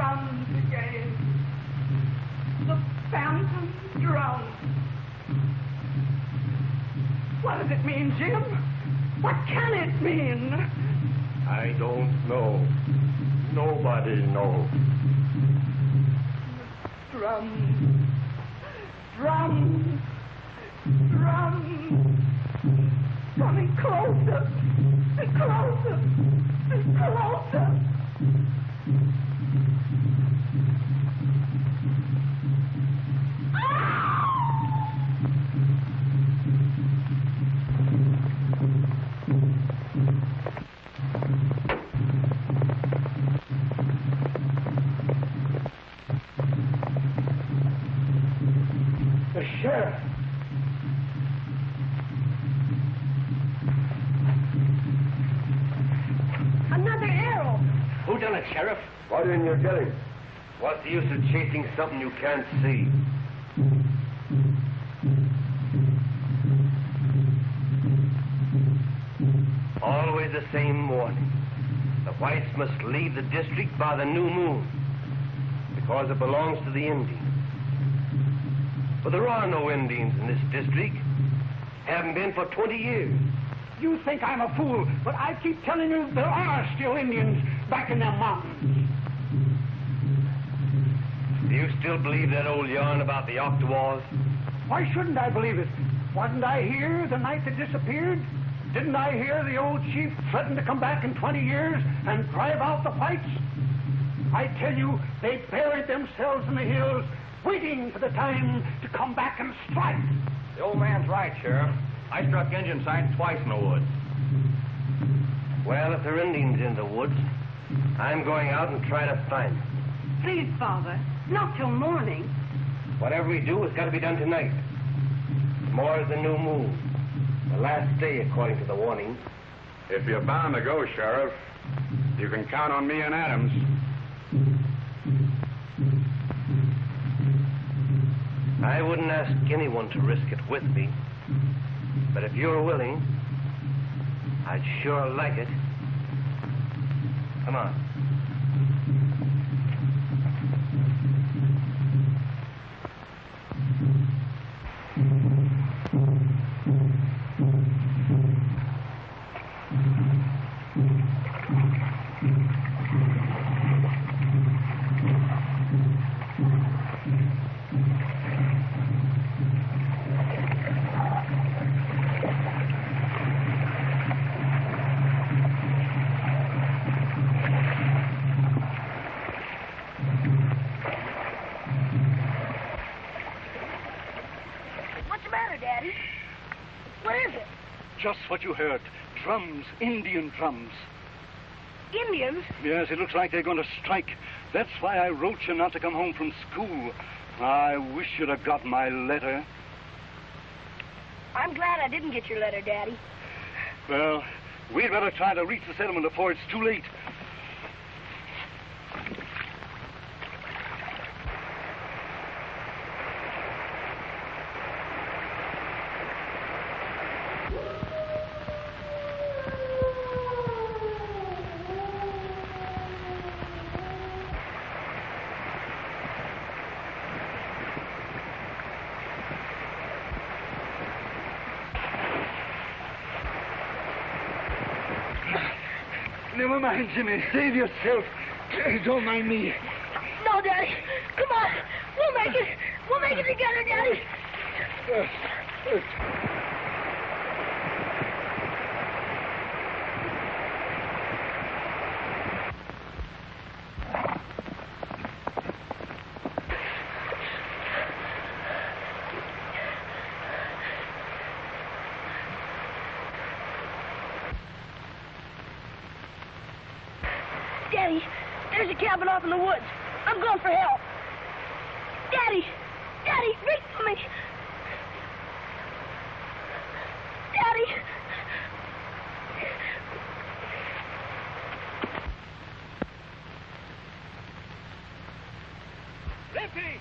drums again. The phantom drums. What does it mean, Jim? What can it mean? I don't know. Nobody knows. Drums. Drums. Drums. Coming closer. And closer. And closer. The sheriff. Another arrow. Who done it, Sheriff? Why didn't you tell him? What's the use of chasing something you can't see? Always the same warning. The whites must leave the district by the new moon because it belongs to the Indians. But there are no Indians in this district. Haven't been for 20 years. You think I'm a fool, but I keep telling you there are still Indians back in them mountains. Do you still believe that old yarn about the Octawas? Why shouldn't I believe it? Wasn't I here the night they disappeared? Didn't I hear the old chief threaten to come back in 20 years and drive out the whites? I tell you, they buried themselves in the hills, waiting for the time to come back and strike. The old man's right, Sheriff. I struck Indian signs twice in the woods. Well, if there are Indians in the woods, I'm going out and try to find them. Please, Father, not till morning. Whatever we do has got to be done tonight. Tomorrow's the new moon. The last day, according to the warning. If you're bound to go, Sheriff, you can count on me and Adams. I wouldn't ask anyone to risk it with me. But if you're willing, I'd sure like it. Come on. Just what you heard. Drums, Indian drums. Indians? Yes, it looks like they're going to strike. That's why I wrote you not to come home from school. I wish you'd have got my letter. I'm glad I didn't get your letter, Daddy. Well, we'd better try to reach the settlement before it's too late. Never mind, Jimmy. Save yourself. Don't mind me. No, Daddy. Come on. We'll make it. We'll make it together, Daddy. Daddy, there's a cabin off in the woods. I'm going for help. Daddy! Daddy, wait for me! Daddy! Lippy!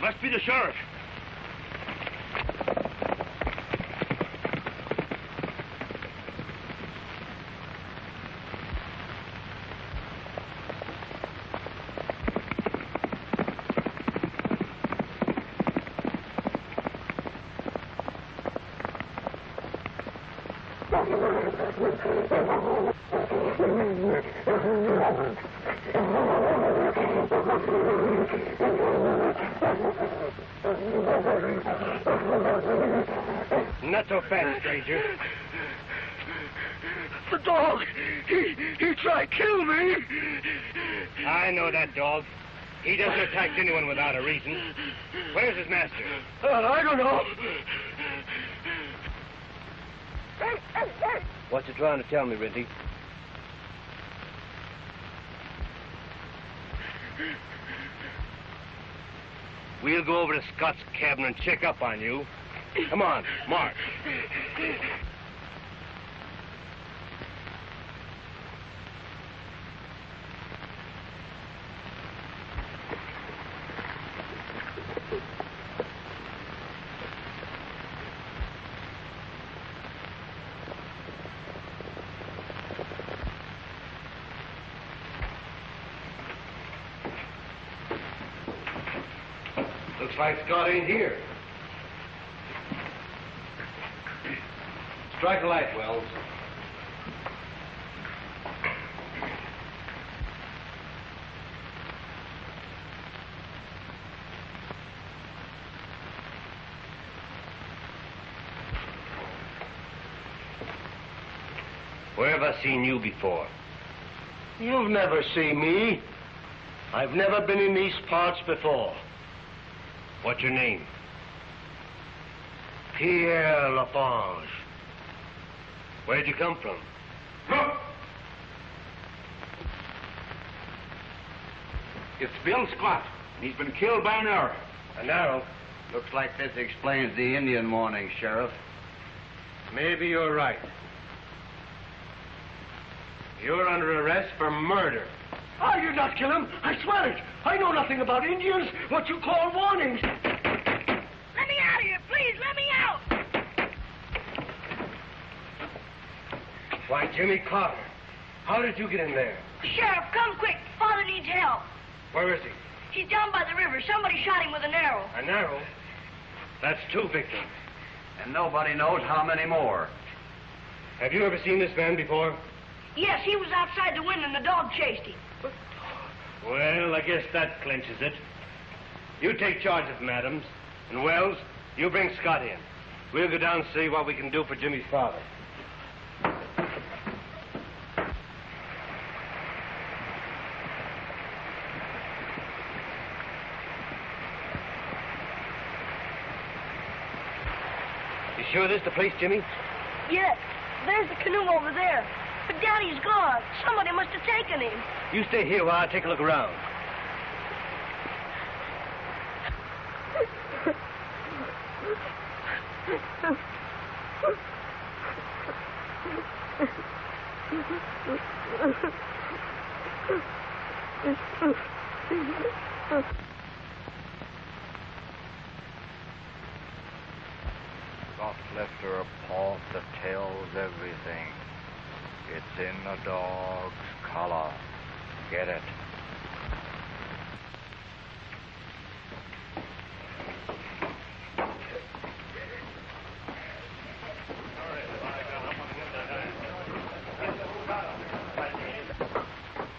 Must be the sheriff. Not so fast, stranger. The dog, he tried to kill me. I know that dog. He doesn't attack anyone without a reason. Where's his master? I don't know. What's he trying to tell me, Rinty? We'll go over to Scott's cabin and check up on you. Come on, march. Looks like Scott ain't here. Strike a light, Wells. Where have I seen you before? You've never seen me. I've never been in these parts before. What's your name? Pierre Lafange. Where'd you come from? Look! It's Bill Scott. He's been killed by an arrow. An arrow? Looks like this explains the Indian warning, Sheriff. Maybe you're right. You're under arrest for murder. I did not kill him. I swear it. I know nothing about Indians, what you call warnings. Let me out of here, please. Let me out. Why, Jimmy Carter, how did you get in there? Sheriff, come quick. Father needs help. Where is he? He's down by the river. Somebody shot him with an arrow. An arrow? That's 2 victims. And nobody knows how many more. Have you ever seen this man before? Yes, he was outside the window and the dog chased him. Well, I guess that clinches it. You take charge of him, Adams. And Wells, you bring Scott in. We'll go down and see what we can do for Jimmy's father. You sure this is the place, Jimmy? Yes, there's the canoe over there. But Daddy's gone. Somebody must have taken him. You stay here while I take a look around. Scott left her a paw that tells everything. It's in the dog's collar. Get it?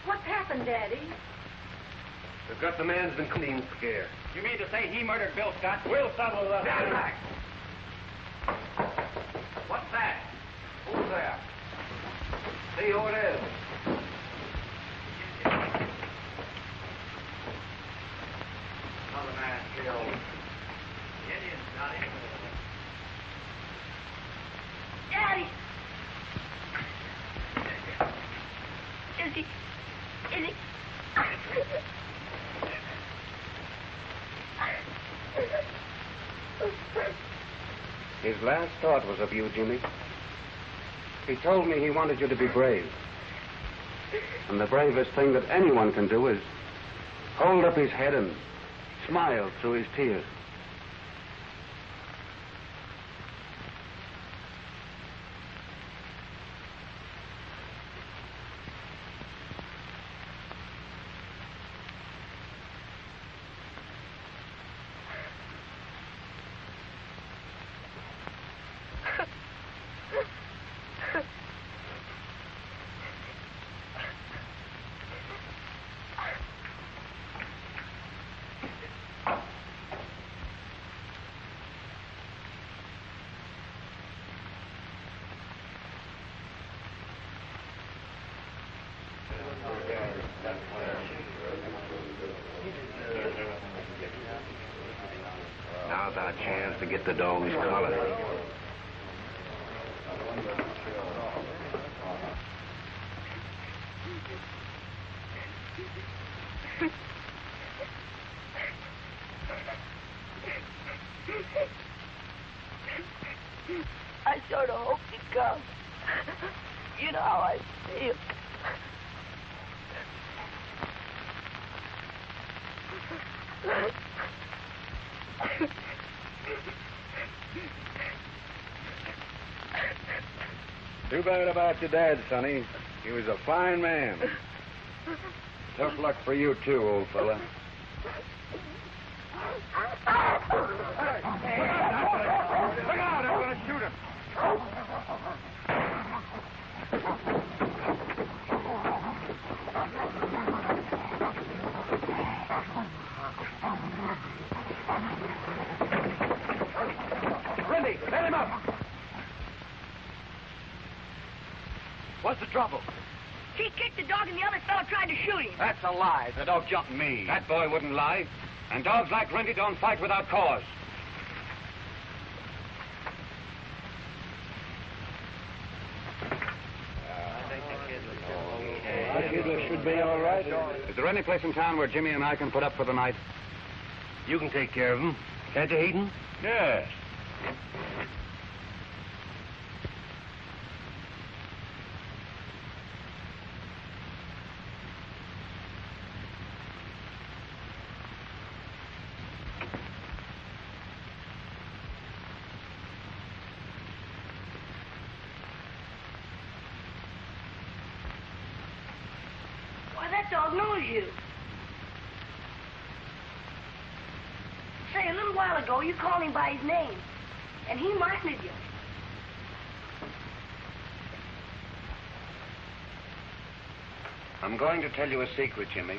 What's happened, Daddy? We've got the man's been clean scared. You mean to say he murdered Bill Scott? We'll settle that. Stand back. What's that? Who's there? See who it is. Another man killed. The Indians got him. Daddy! Is he... His last thought was of you, Jimmy. He told me he wanted you to be brave. And the bravest thing that anyone can do is hold up his head and smile through his tears. Now's our chance to get the dog's collar. I sort of hope he'd come. You know how I feel. Too bad about your dad, Sonny. He was a fine man. Tough luck for you, too, old fella. Look out, I'm going to shoot him. Randy, let him up. What's the trouble? He kicked the dog and the other fellow tried to shoot him. That's a lie. The dog jumped me. That boy wouldn't lie. And dogs like Renty don't fight without cause. It should be all right. Is there any place in town where Jimmy and I can put up for the night? You can take care of him. Can't you, Heaton? Yes. Why, that dog knows you. Say, a little while ago, you called him by his name, and he minded you. I'm going to tell you a secret, Jimmy.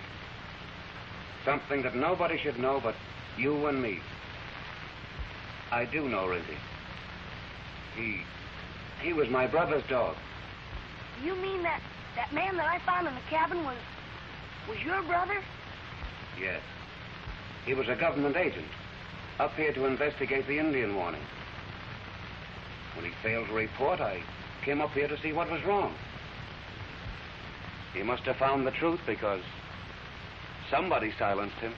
Something that nobody should know but you and me. I do know Rizzy. He was my brother's dog. You mean that man that I found in the cabin was your brother? Yes. He was a government agent, up here to investigate the Indian warning. When he failed to report, I came up here to see what was wrong. He must have found the truth because somebody silenced him.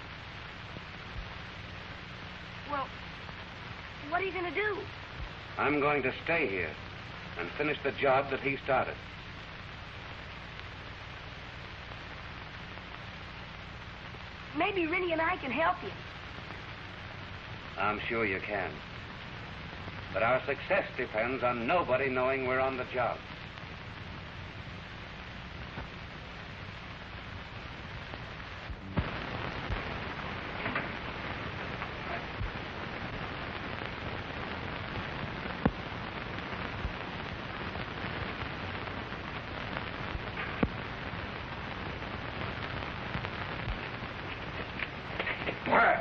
Well, what are you going to do? I'm going to stay here and finish the job that he started. Maybe Rennie and I can help you. I'm sure you can. But our success depends on nobody knowing we're on the job.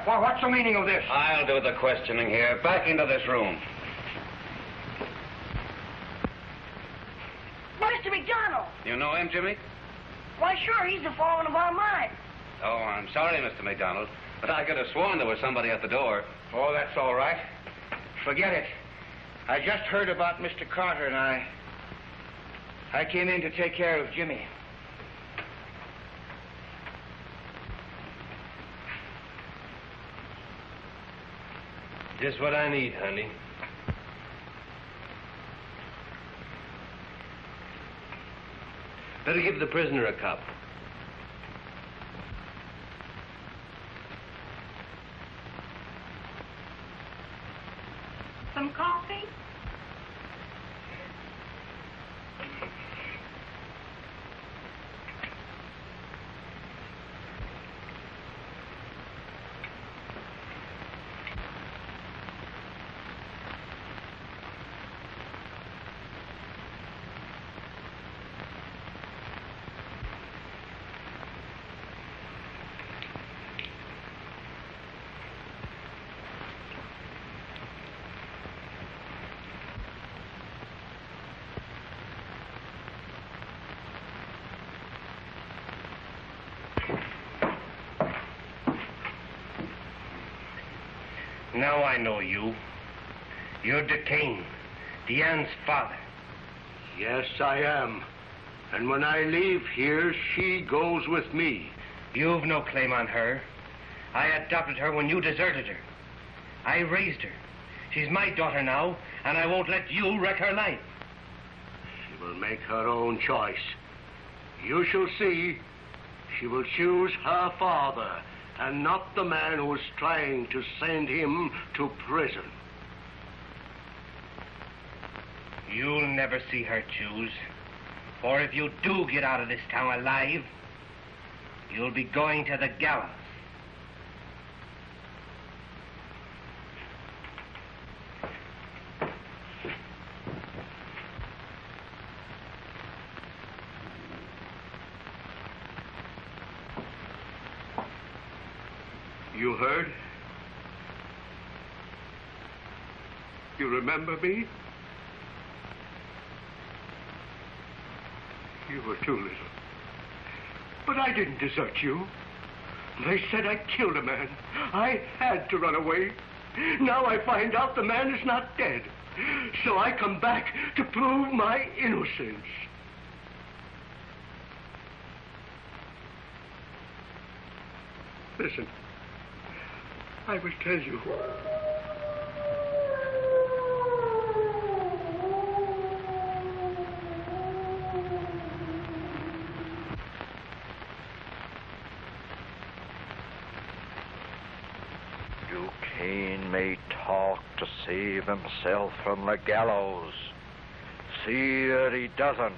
Well, what's the meaning of this? I'll do the questioning here. Back into this room. Mr. McDonald! You know him, Jimmy? Why, sure, he's the foreman of our mine. Oh, I'm sorry, Mr. McDonald, but I could have sworn there was somebody at the door. Oh, that's all right. Forget it. I just heard about Mr. Carter, and I came in to take care of Jimmy. Just what I need, honey. Better give the prisoner a cup. some coffee? Now I know you. You're Duquesne, Diane's father. Yes, I am. And when I leave here, she goes with me. You've no claim on her. I adopted her when you deserted her. I raised her. She's my daughter now, and I won't let you wreck her life. She will make her own choice. You shall see. She will choose her father, and not the man who is trying to send him to prison. You'll never see her choose. For if you do get out of this town alive, you'll be going to the gallows. You heard? You remember me? You were too little. But I didn't desert you. They said I killed a man. I had to run away. Now I find out the man is not dead. So I come back to prove my innocence. Listen. I will tell you. Duquesne may talk to save himself from the gallows. See that he doesn't.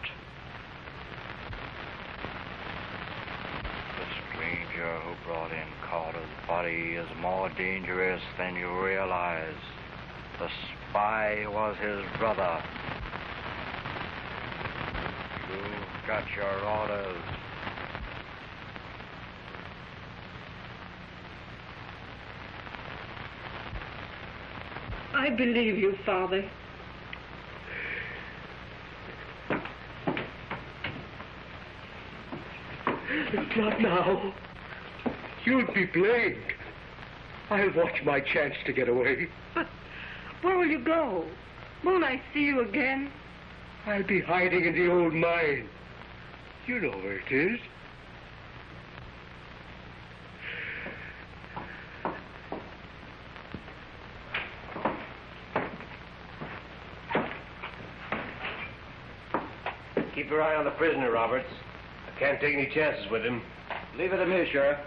The stranger who brought in Carter's body is more dangerous than you realize. The spy was his brother. You've got your orders. I believe you, Father. Not now. You'll be blamed. I'll watch my chance to get away. But where will you go? Won't I see you again? I'll be hiding in the old mine. You know where it is. Keep your eye on the prisoner, Roberts. I can't take any chances with him. Leave it to me, Sheriff.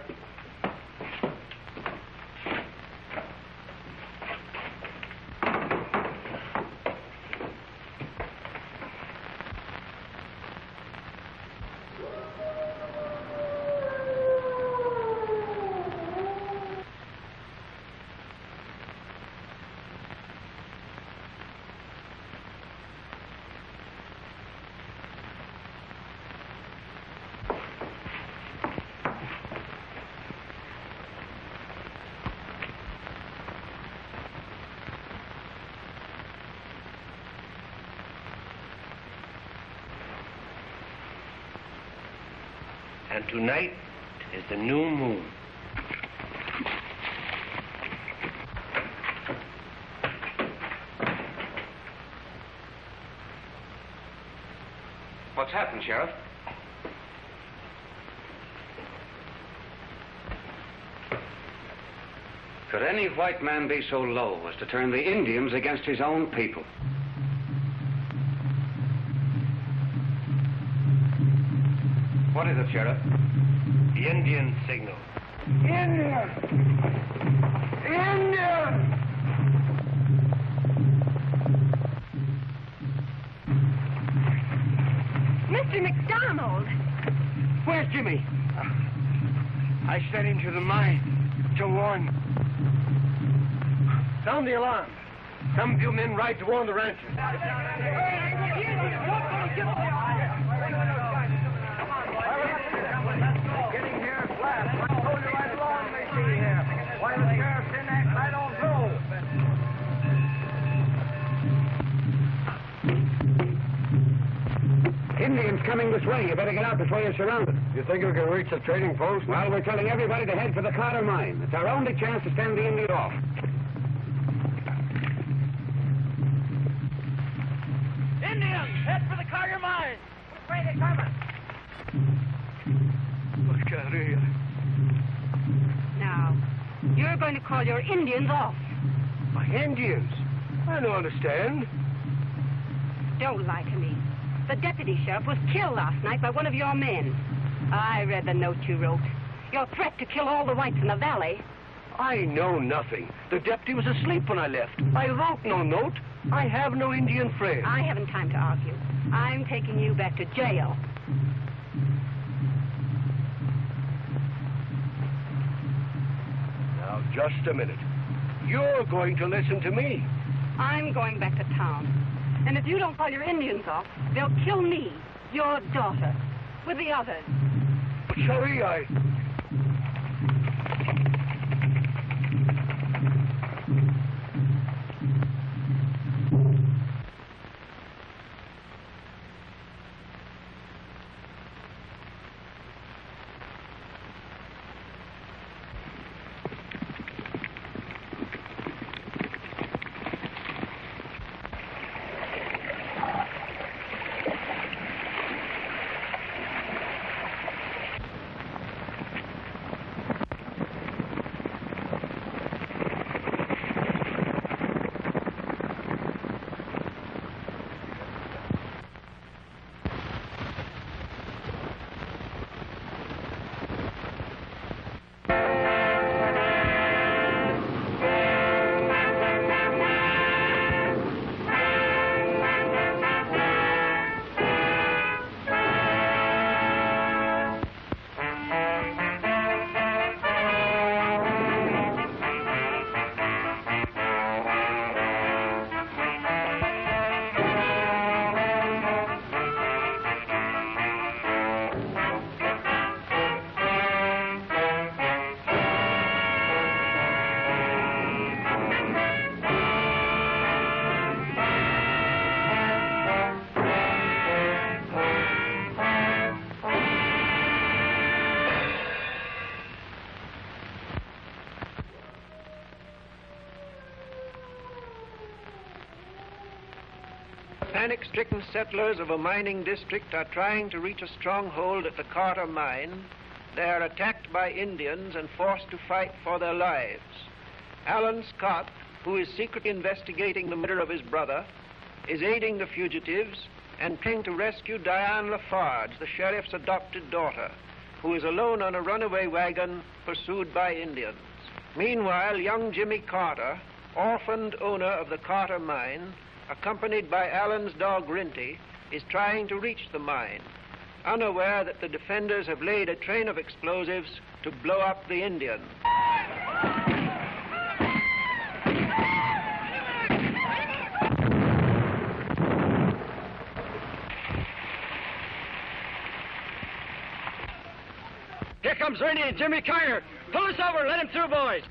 And tonight is the new moon. What's happened, Sheriff? Could any white man be so low as to turn the Indians against his own people? What is it, Sheriff? The Indian signal. Indian! Indian! Jimmy? I sent him to the mine to warn. Sound the alarm. Some few men ride to warn the ranchers. Getting here flat. I told you right along they see here. Why the sheriff didn't act, I don't know. Indians coming this way. You better get out before you're surrounded. You think we can reach the trading post? Well, we're telling everybody to head for the Carter mine. It's our only chance to stand the Indian off. Indians, head for the Carter mine. Which way they coming? Look out here. Now, you're going to call your Indians off. My Indians? I don't understand. Don't lie to me. The deputy sheriff was killed last night by one of your men. I read the note you wrote. Your threat to kill all the whites in the valley. I know nothing. The deputy was asleep when I left. I wrote no note. I have no Indian friends. I haven't time to argue. I'm taking you back to jail. Now, just a minute. You're going to listen to me. I'm going back to town. And if you don't call your Indians off, they'll kill me, your daughter, with the others. But, Sherry, Panic-stricken settlers of a mining district are trying to reach a stronghold at the Carter mine. They are attacked by Indians and forced to fight for their lives. Alan Scott, who is secretly investigating the murder of his brother, is aiding the fugitives and trying to rescue Diane Lafarge, the sheriff's adopted daughter, who is alone on a runaway wagon pursued by Indians. Meanwhile, young Jimmy Carter, orphaned owner of the Carter mine, accompanied by Alan's dog Rinty, is trying to reach the mine, unaware that the defenders have laid a train of explosives to blow up the Indians. Here comes Rinty and Jimmy Carter. Pull us over. Let him through, boys.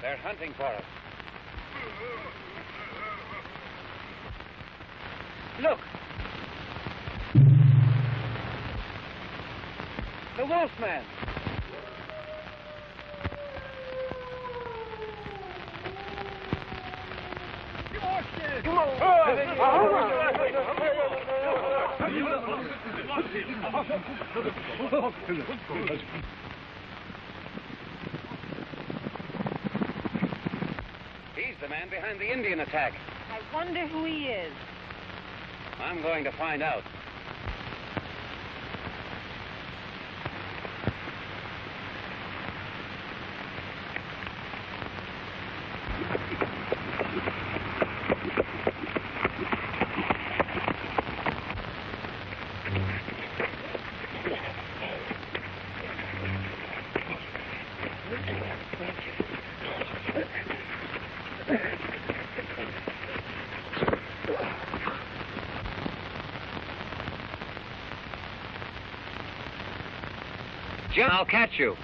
They're hunting for us. Look! The wolfman! Come on! He's the man behind the Indian attack. I wonder who he is. I'm going to find out. Jim, I'll catch you.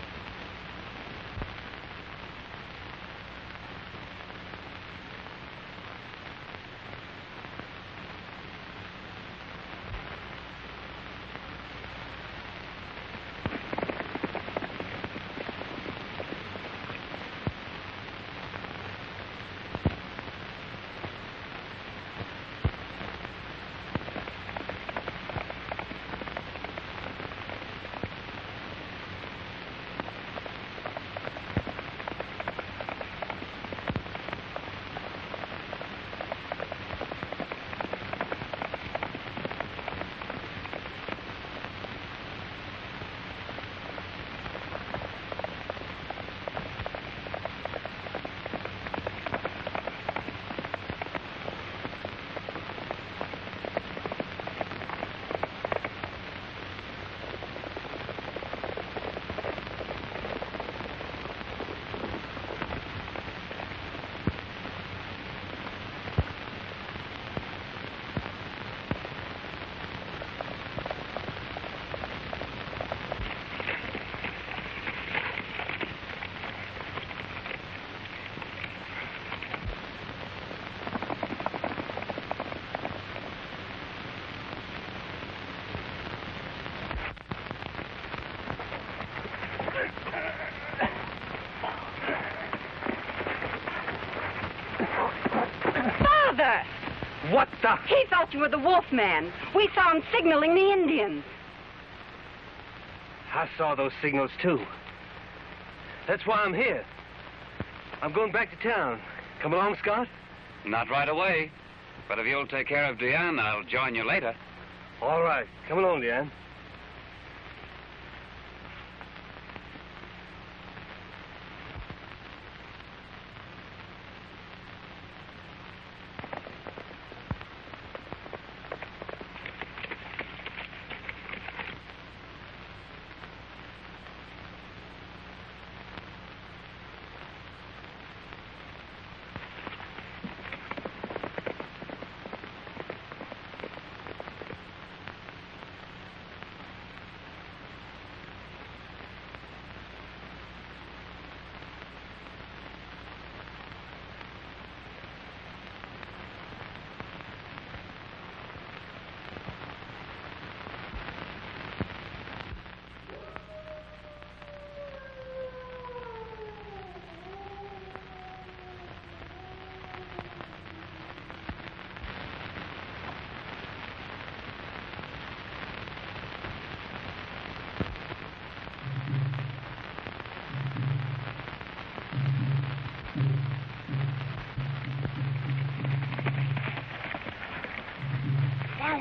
What the? He thought you were the wolfman. We saw him signaling the Indians. I saw those signals, too. That's why I'm here. I'm going back to town. Come along, Scott? Not right away. But if you'll take care of Diane, I'll join you later. All right. Come along, Diane.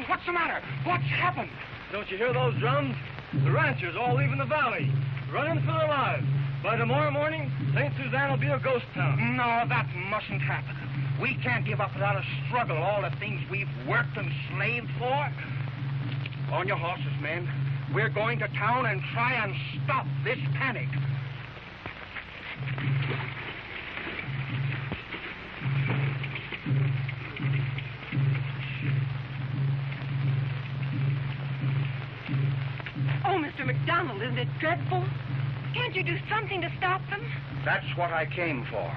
What's the matter? What's happened? Don't you hear those drums? The ranchers all leaving the valley, running for their lives. By tomorrow morning, St. Suzanne will be a ghost town. No, that mustn't happen. We can't give up without a struggle all the things we've worked and slaved for. On your horses, men. We're going to town and try and stop this panic. Oh, Mr. McDonald, isn't it dreadful? Can't you do something to stop them? That's what I came for.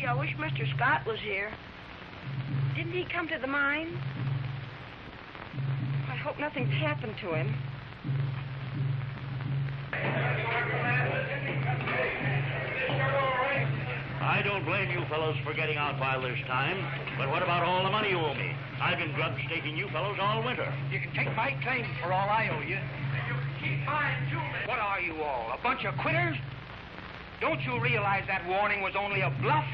I wish Mr. Scott was here. Didn't he come to the mine? I hope nothing's happened to him. I don't blame you fellows for getting out while there's time, but what about all the money you owe me? I've been grub staking you fellows all winter. You can take my claim for all I owe you. You can keep mine, too. What are you all, a bunch of quitters? Don't you realize that warning was only a bluff?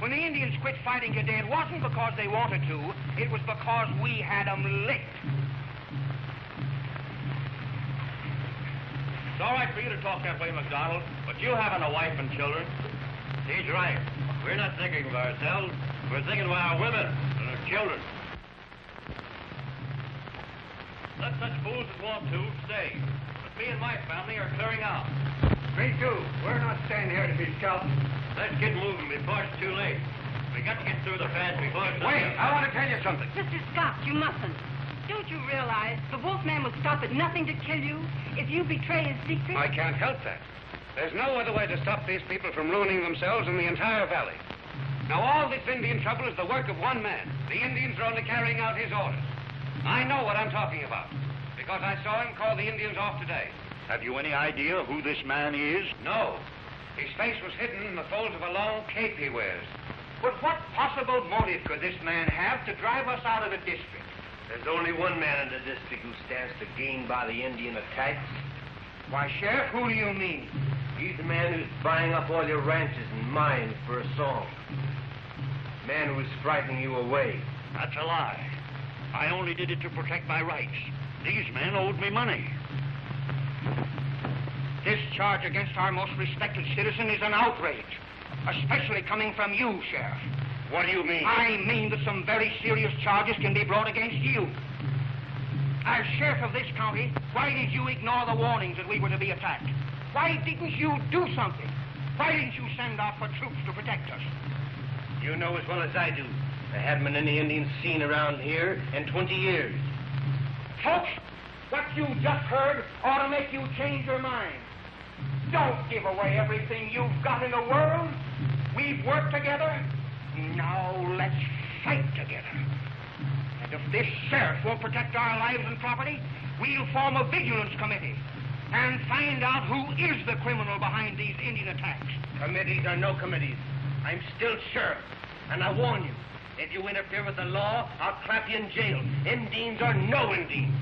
When the Indians quit fighting today, it wasn't because they wanted to. It was because we had them licked. It's all right for you to talk that way, McDonald, but you haven't a wife and children. He's right. We're not thinking of ourselves. We're thinking of our women and our children. Let such fools that want to stay. But me and my family are clearing out. Me too. We're not staying here to be scalped. Let's get moving before it's too late. We got to get through the fence before it's... Wait, I want to tell you something. Mr. Scott, you mustn't. Don't you realize the Wolfman will stop at nothing to kill you if you betray his secret? I can't help that. There's no other way to stop these people from ruining themselves in the entire valley. Now, all this Indian trouble is the work of one man. The Indians are only carrying out his orders. I know what I'm talking about, because I saw him call the Indians off today. Have you any idea who this man is? No. His face was hidden in the folds of a long cape he wears. But what possible motive could this man have to drive us out of the district? There's only one man in the district who stands to gain by the Indian attacks. Why, Sheriff, who do you mean? He's the man who's buying up all your ranches and mines for a song. The man who's frightening you away. That's a lie. I only did it to protect my rights. These men owed me money. This charge against our most respected citizen is an outrage, especially coming from you, Sheriff. What do you mean? I mean that some very serious charges can be brought against you. As sheriff of this county, why did you ignore the warnings that we were to be attacked? Why didn't you do something? Why didn't you send out for troops to protect us? You know as well as I do. There haven't been any Indians seen around here in 20 years. Folks, what you just heard ought to make you change your mind. Don't give away everything you've got in the world. We've worked together. Now let's fight together. And if this sheriff won't protect our lives and property, we'll form a vigilance committee and find out who is the criminal behind these Indian attacks. Committees or no committees, I'm still sheriff. And I warn you, if you interfere with the law, I'll clap you in jail. Indians or no Indians.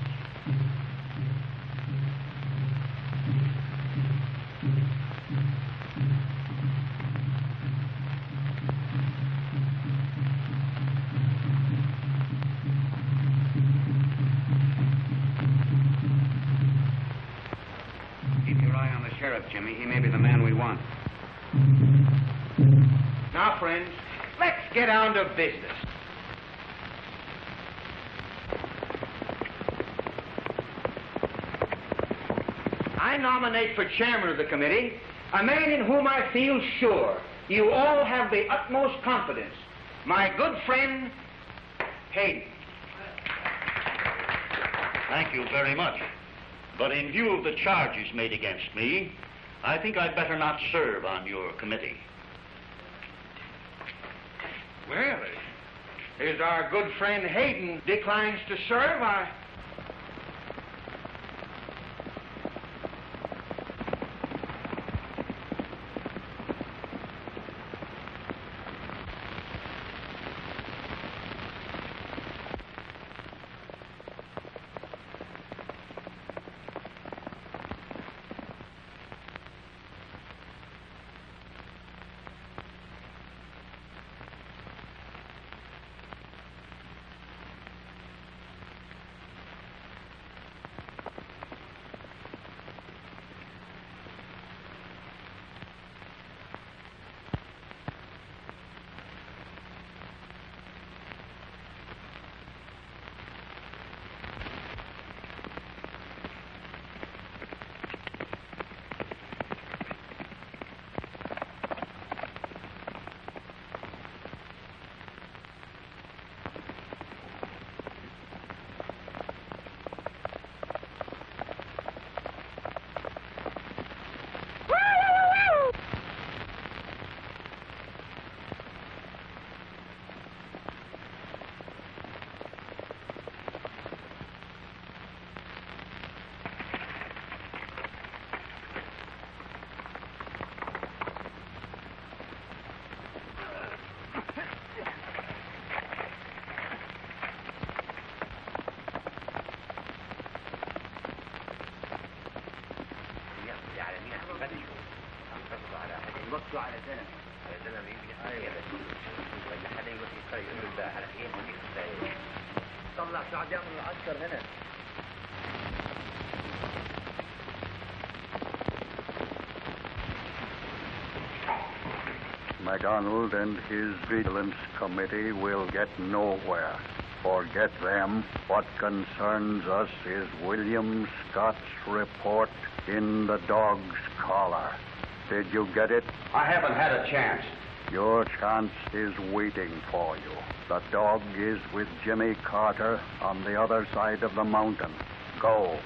Keep your eye on the sheriff, Jimmy. He may be the man we want. Now, friends, let's get down to business. I nominate for chairman of the committee a man in whom I feel sure you all have the utmost confidence, my good friend, Hayden. Thank you very much. But in view of the charges made against me, I think I'd better not serve on your committee. Well, as our good friend Hayden declines to serve, على زلمه حدا يروح يقرا يقول له ده طلع شو عم يعمل العسكر هنا. MacDonald and his vigilance committee will get nowhere. Forget them. What concerns us is William Scott's report in the dog's collar. Did you get it? I haven't had a chance. Your chance is waiting for you. The dog is with Jimmy Carter on the other side of the mountain. Go.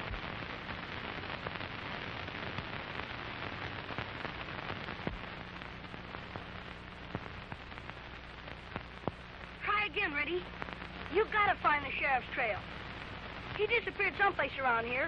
Try again, Reddy. You've got to find the sheriff's trail. He disappeared someplace around here.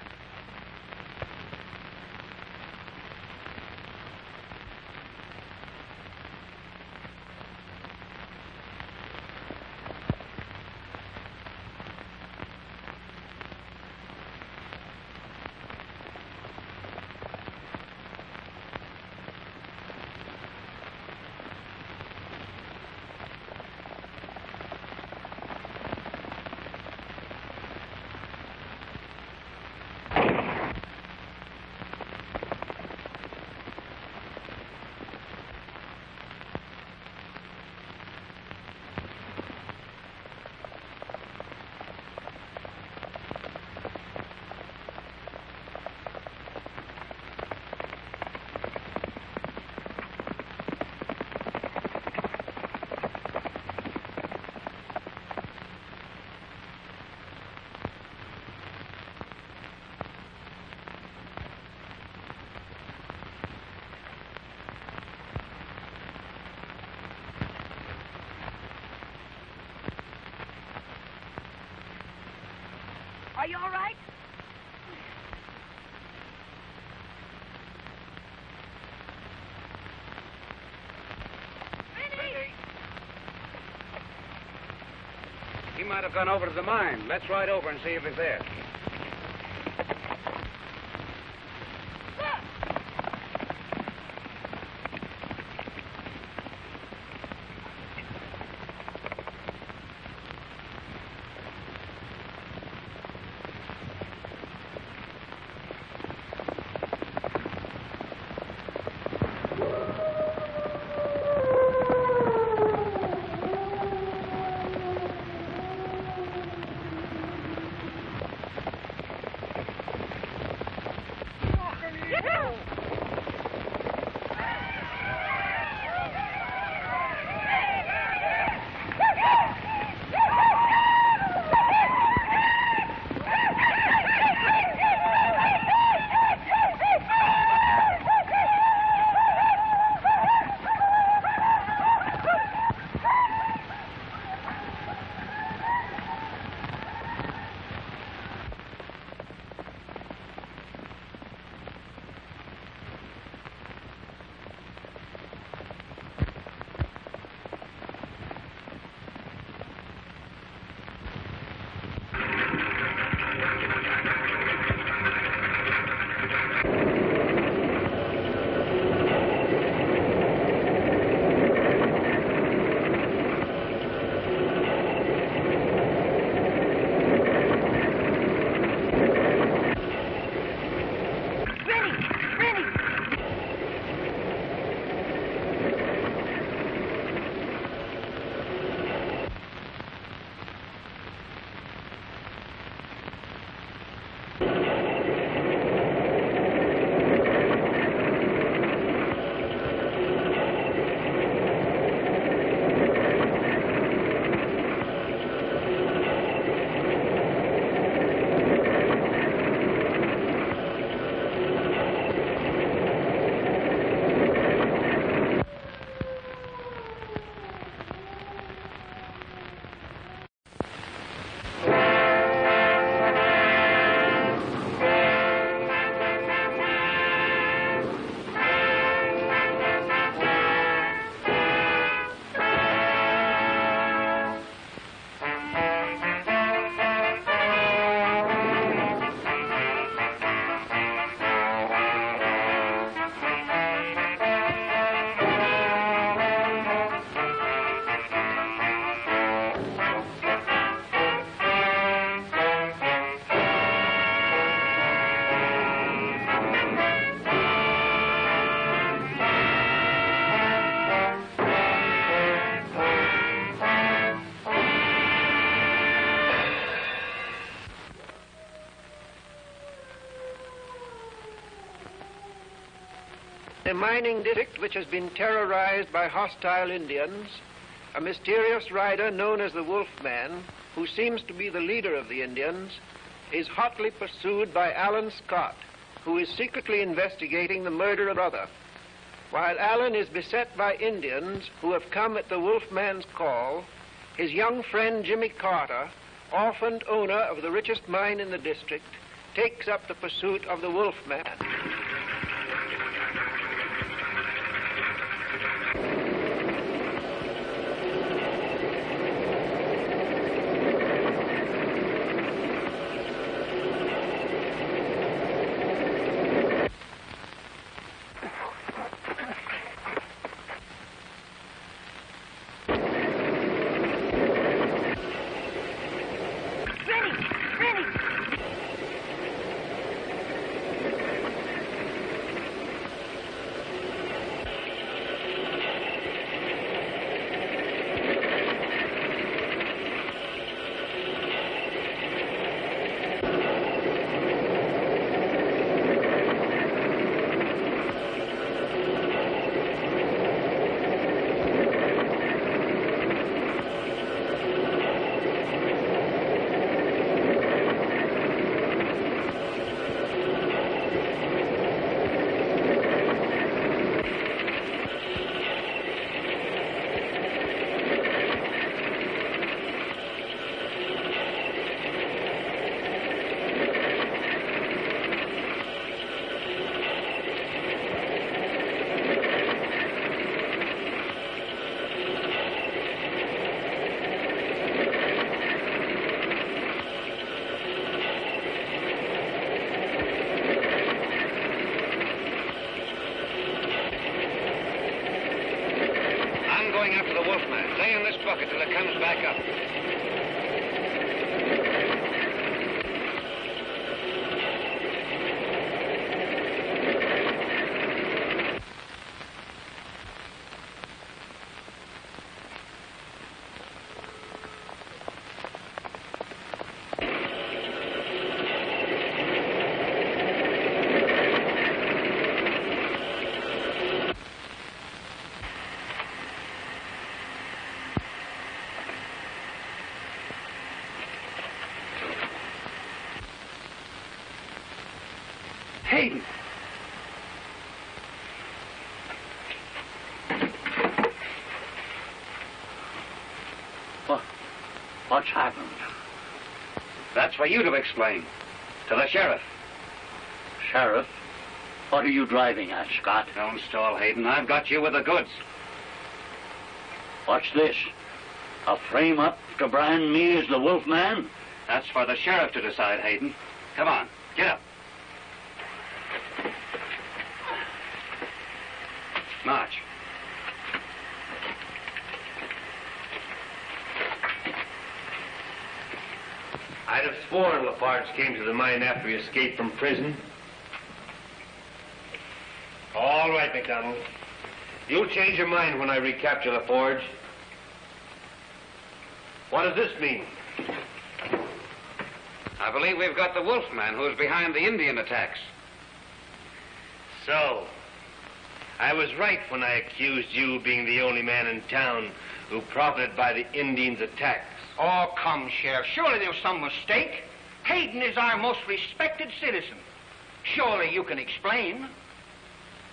Are you all right? Reddy! He might have gone over to the mine. Let's ride over and see if he's there. A mining district which has been terrorized by hostile Indians, a mysterious rider known as the Wolfman, who seems to be the leader of the Indians, is hotly pursued by Alan Scott, who is secretly investigating the murder of brother. While Alan is beset by Indians who have come at the Wolfman's call, his young friend Jimmy Carter, orphaned owner of the richest mine in the district, takes up the pursuit of the Wolfman. After the Wolfman. Stay in this bucket till it comes back up. Hayden! What's happened? That's for you to explain. To the sheriff. Sheriff? What are you driving at, Scott? Don't stall, Hayden. I've got you with the goods. What's this? A frame-up to brand me as the Wolfman? That's for the sheriff to decide, Hayden. Come on, get up. March. I'd have sworn Lafarge came to the mine after he escaped from prison. All right, McDonald. You'll change your mind when I recapture Lafarge. What does this mean? I believe we've got the Wolfman who's behind the Indian attacks. So, I was right when I accused you of being the only man in town who profited by the Indians' attacks. Oh, come, Sheriff. Surely there's some mistake. Hayden is our most respected citizen. Surely you can explain.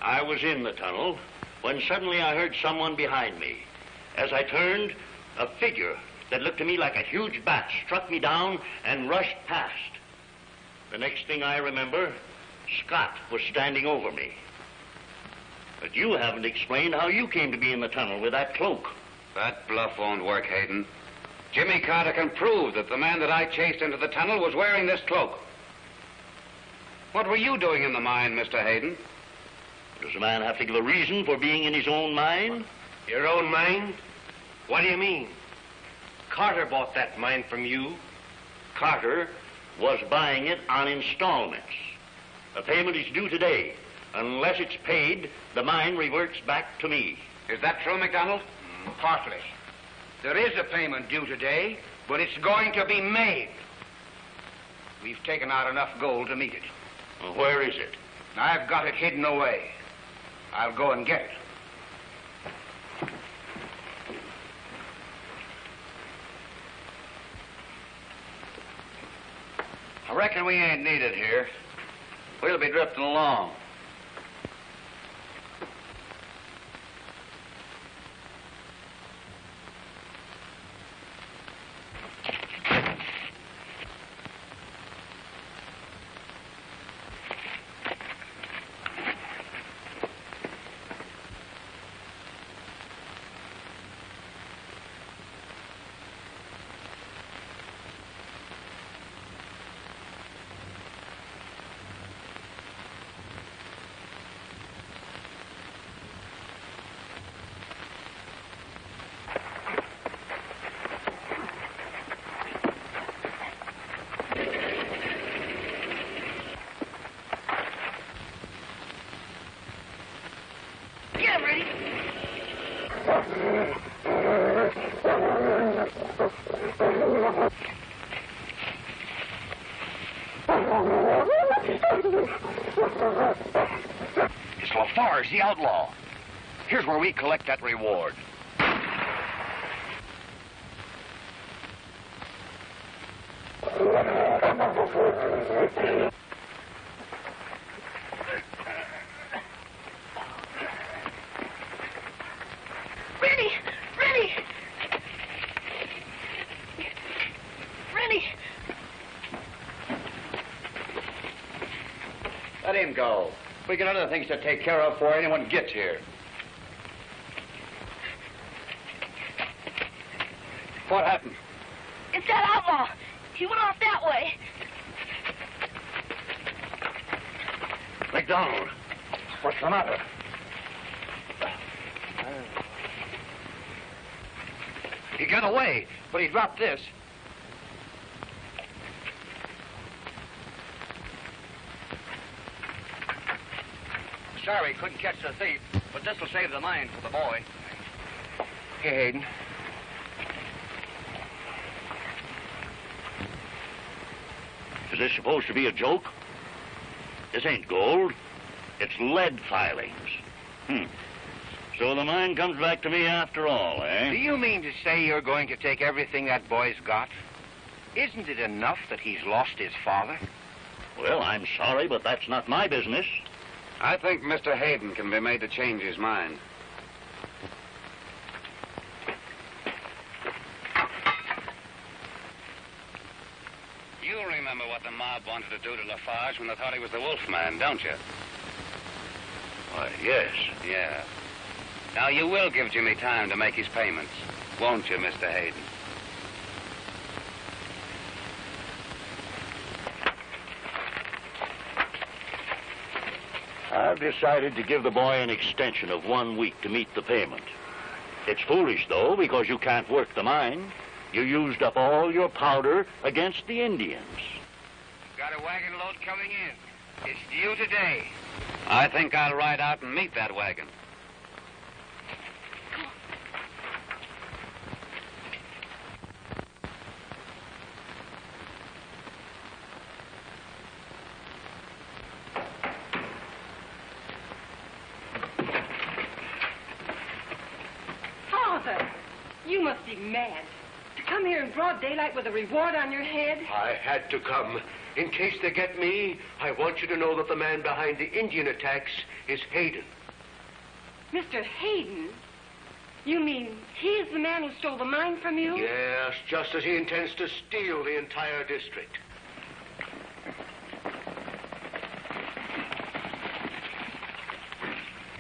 I was in the tunnel when suddenly I heard someone behind me. As I turned, a figure that looked to me like a huge bat struck me down and rushed past. The next thing I remember, Scott was standing over me. But you haven't explained how you came to be in the tunnel with that cloak. That bluff won't work, Hayden. Jimmy Carter can prove that the man that I chased into the tunnel was wearing this cloak. What were you doing in the mine, Mr. Hayden? Does a man have to give a reason for being in his own mine? Your own mine? What do you mean? Carter bought that mine from you. Carter was buying it on installments. The payment is due today. Unless it's paid, the mine reverts back to me. Is that true, McDonald? Partly. There is a payment due today, but it's going to be made. We've taken out enough gold to meet it. Well, where is it? I've got it hidden away. I'll go and get it. I reckon we ain't needed here. We'll be drifting along. It's Lafarge, the outlaw. Here's where we collect that reward. Let him go. We got other things to take care of before anyone gets here. What happened? It's that outlaw. He went off that way. McDonald, what's the matter? He got away, but he dropped this. Sorry, couldn't catch the thief, but this'll save the mine for the boy. Here, Hayden. Is this supposed to be a joke? This ain't gold. It's lead filings. So the mine comes back to me after all, eh? Do you mean to say you're going to take everything that boy's got? Isn't it enough that he's lost his father? Well, I'm sorry, but that's not my business. I think Mr. Hayden can be made to change his mind. You remember what the mob wanted to do to Lafarge when they thought he was the wolf man, don't you? Why, yes. Yeah. Now, you will give Jimmy time to make his payments, won't you, Mr. Hayden? I've decided to give the boy an extension of 1 week to meet the payment. It's foolish, though, because you can't work the mine. You used up all your powder against the Indians. Got a wagon load coming in. It's due today. I think I'll ride out and meet that wagon. Father, you must be mad. To come here in broad daylight with a reward on your head? I had to come. In case they get me, I want you to know that the man behind the Indian attacks is Hayden. Mr. Hayden? You mean he's the man who stole the mine from you? Yes, just as he intends to steal the entire district.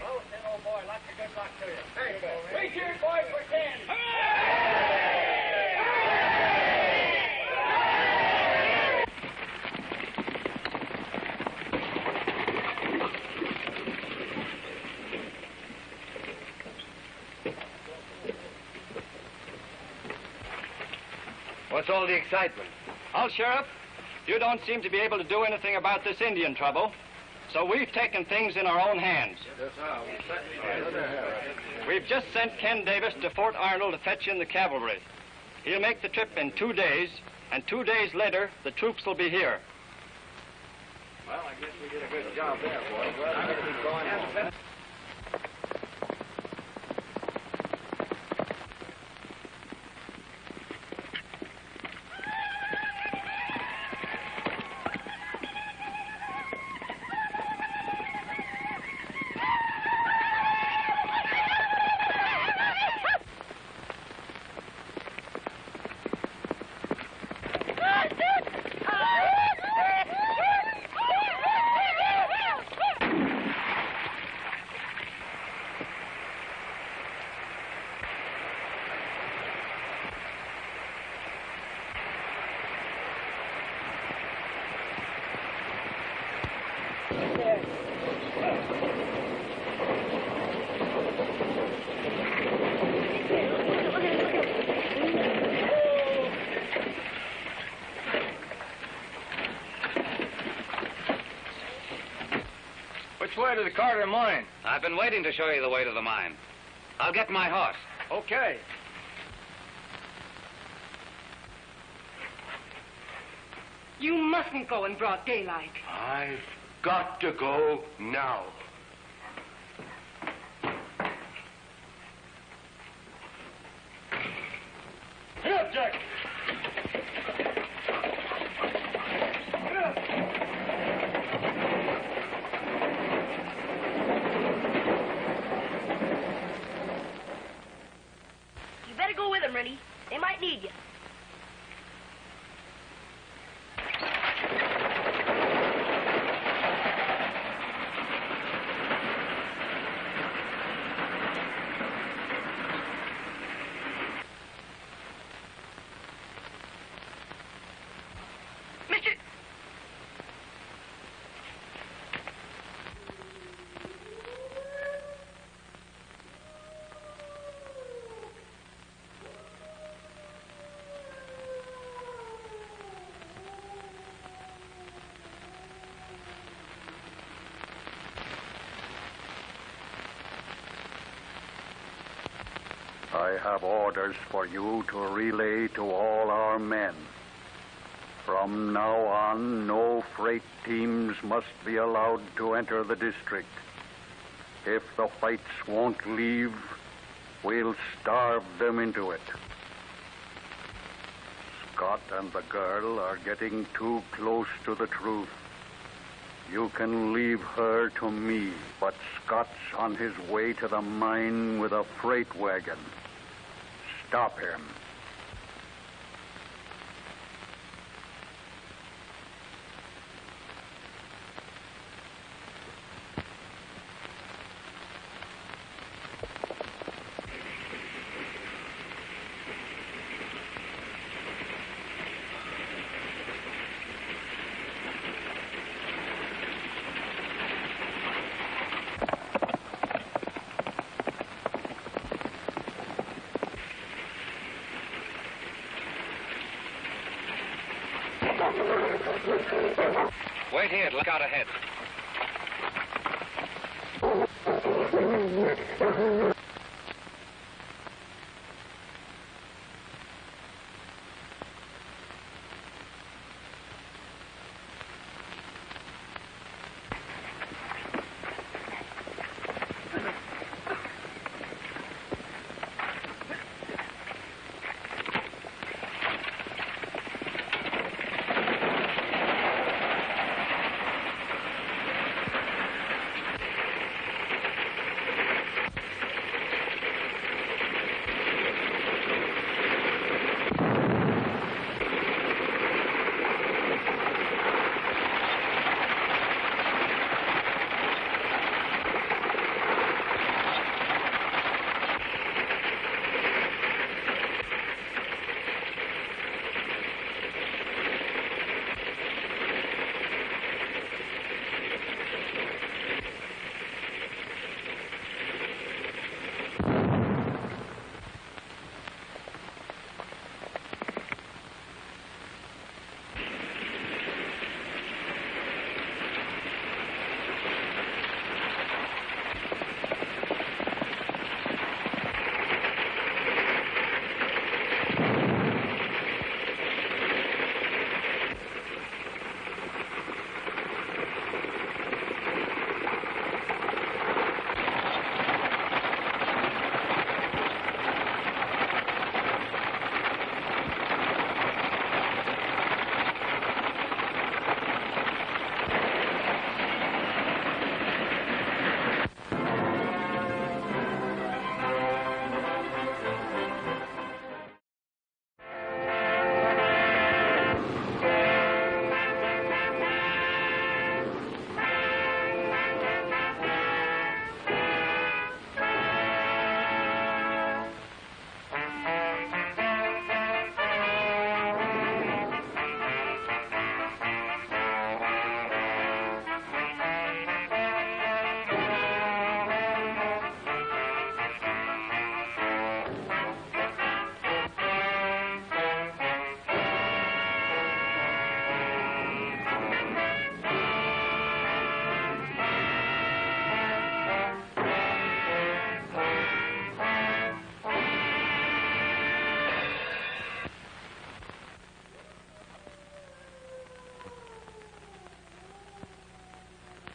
Oh, old boy, lots of good luck to you. Hey, we cheered boys for 10. What's all the excitement? Well, Sheriff, you don't seem to be able to do anything about this Indian trouble, so we've taken things in our own hands. We've just sent Ken Davis to Fort Arnold to fetch in the cavalry. He'll make the trip in 2 days, and 2 days later, the troops will be here. Well, I guess we did a good job there, boys. Which way to the Carter mine? I've been waiting to show you the way to the mine. I'll get my horse. Okay. You mustn't go in broad daylight. I've got to go now. Get up, Jack. You better go with them, Rennie. They might need you. I have orders for you to relay to all our men. From now on, no freight teams must be allowed to enter the district. If the whites won't leave, we'll starve them into it. Scott and the girl are getting too close to the truth. You can leave her to me, but Scott's on his way to the mine with a freight wagon. Stop him. Wait here, look out ahead.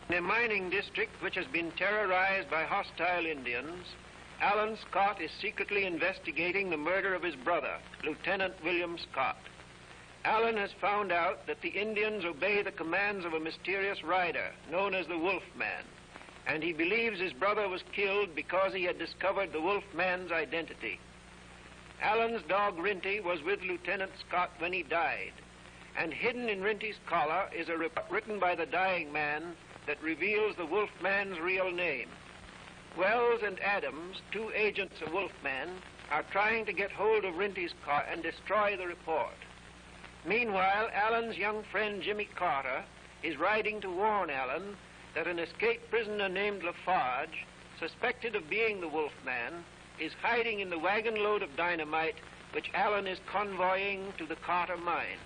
In a mining district which has been terrorized by hostile Indians, Alan Scott is secretly investigating the murder of his brother, Lieutenant William Scott. Alan has found out that the Indians obey the commands of a mysterious rider known as the Wolfman, and he believes his brother was killed because he had discovered the Wolfman's identity. Alan's dog Rinty was with Lieutenant Scott when he died, and hidden in Rinty's collar is a report written by the dying man that reveals the Wolfman's real name. Wells and Adams, two agents of Wolfman, are trying to get hold of Rinty's car and destroy the report. Meanwhile, Alan's young friend Jimmy Carter is riding to warn Alan that an escaped prisoner named Lafarge, suspected of being the Wolfman, is hiding in the wagon load of dynamite which Alan is convoying to the Carter mine.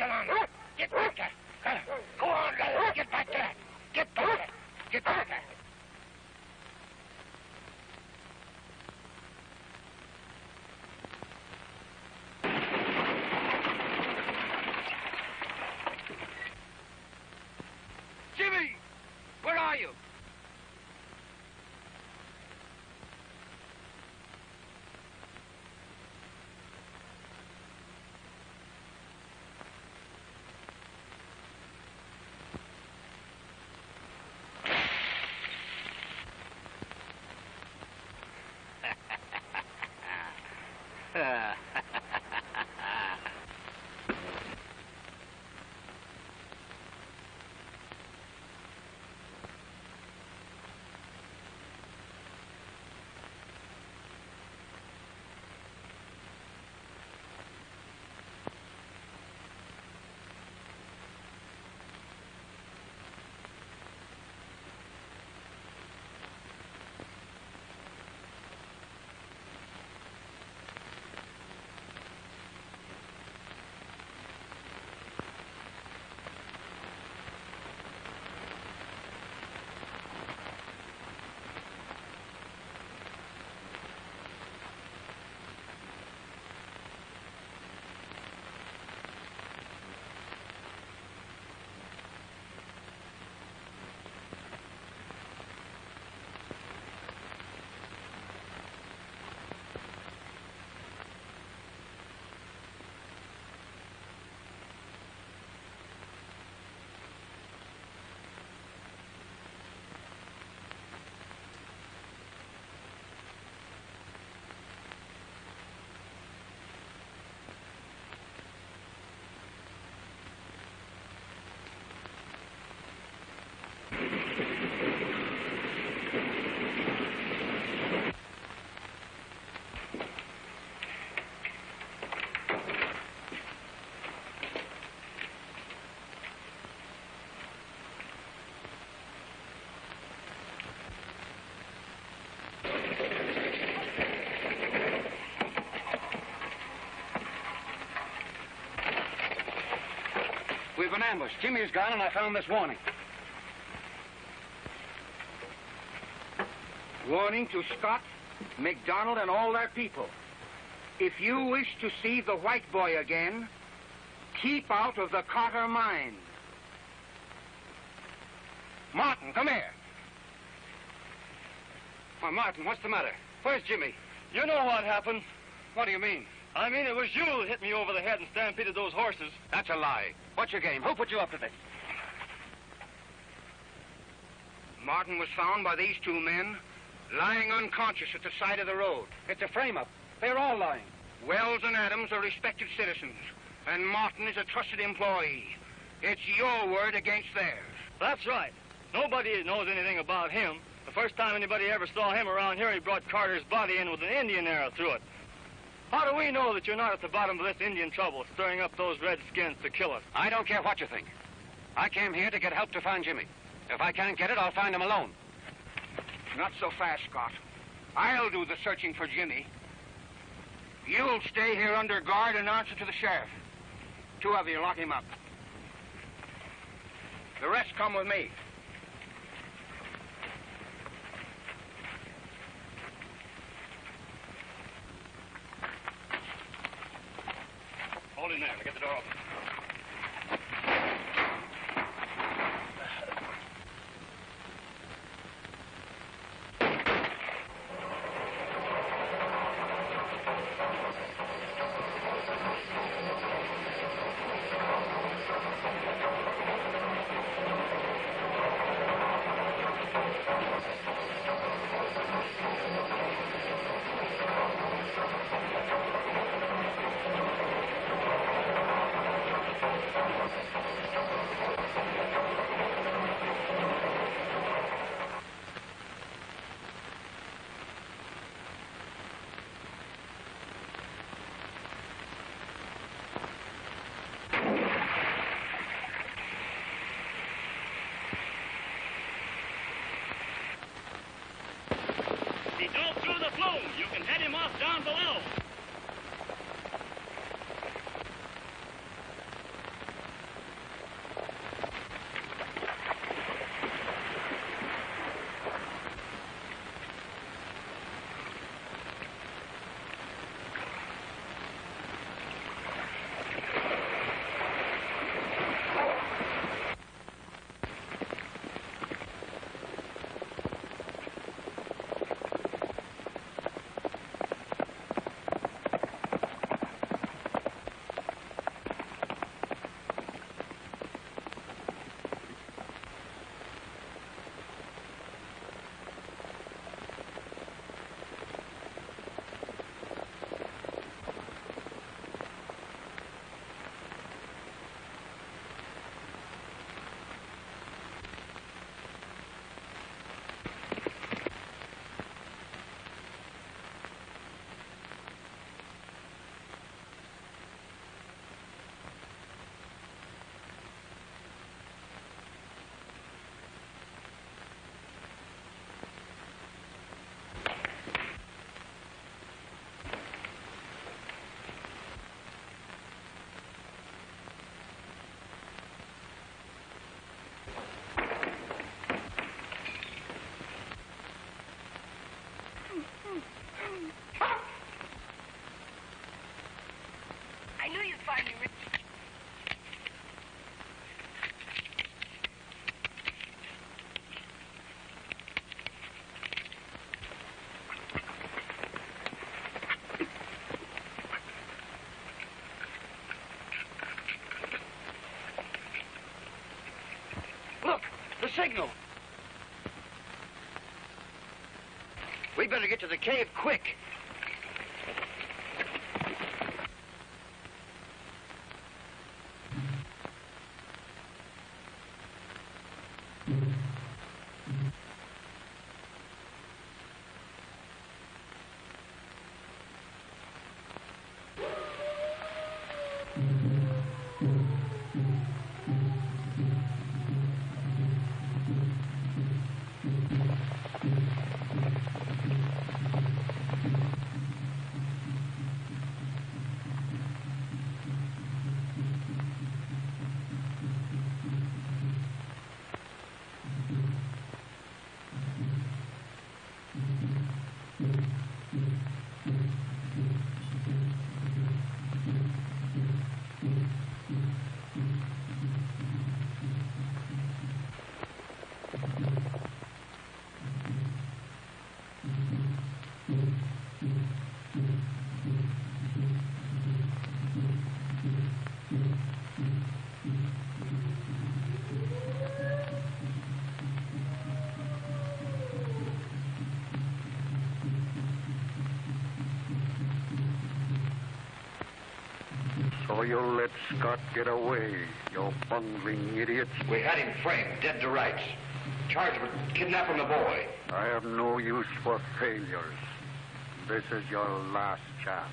Get on. Get back there. Go on, get back there. Get back there. Get back there. Jimmy! Where are you? We've been ambushed. Jimmy's gone, and I found this warning. Warning to Scott, McDonald, and all their people. If you wish to see the white boy again, keep out of the Carter mine. Martin, come here. Why, Martin, what's the matter? Where's Jimmy? You know what happened. What do you mean? I mean, it was you who hit me over the head and stampeded those horses. That's a lie. What's your game? Who put you up to this? Martin was found by these two men lying unconscious at the side of the road. It's a frame-up. They're all lying. Wells and Adams are respected citizens, and Martin is a trusted employee. It's your word against theirs. That's right. Nobody knows anything about him. The first time anybody ever saw him around here, he brought Carter's body in with an Indian arrow through it. How do we know that you're not at the bottom of this Indian trouble, stirring up those redskins to kill us? I don't care what you think. I came here to get help to find Jimmy. If I can't get it, I'll find him alone. Not so fast, Scott. I'll do the searching for Jimmy. You'll stay here under guard and answer to the sheriff. Two of you lock him up. The rest come with me. Hold him there. I'll get the door open. He dove through the flume. You can head him off down below. I knew you'd find me, Rick. Look, the signal. We better get to the cave quick. So you let Scott get away, you bungling idiots. We had him framed, dead to rights. Charged with kidnapping the boy. I have no use for failures. This is your last chance.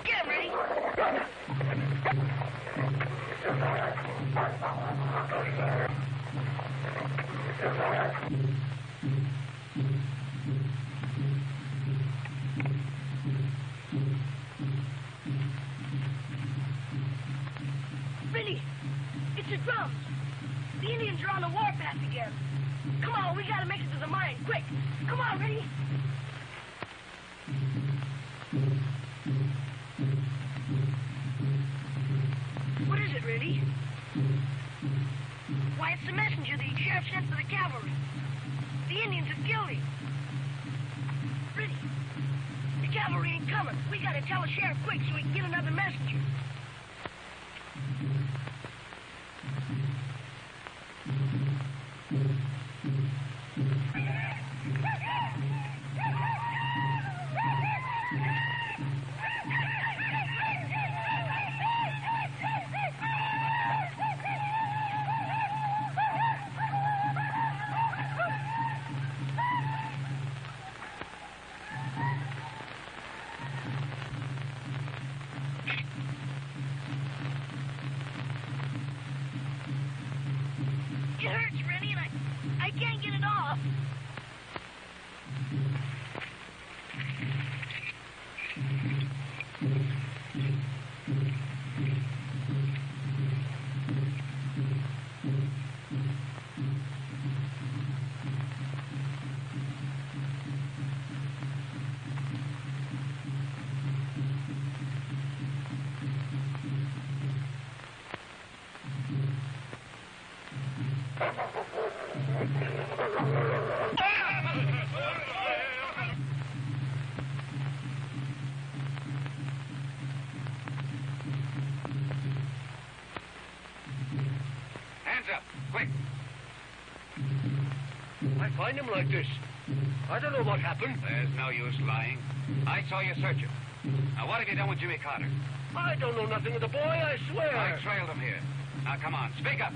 Get ready. Vinny, it's the drums. The Indians are on the warpath again. Come on, we gotta make it to the mine, quick. Come on, Vinny. What is it, Reddy? Why, it's the messenger the sheriff sent for the cavalry. The Indians have killed him. Reddy, the cavalry ain't coming. We gotta tell the sheriff quick so we can get another messenger. It hurts, Rennie, and I can't get it off. Hands up, quick. I find him like this. I don't know what happened. There's no use lying. I saw you search him. Now, what have you done with Jimmy Carter? I don't know nothing of the boy, I swear. I trailed him here. Now, come on, speak up.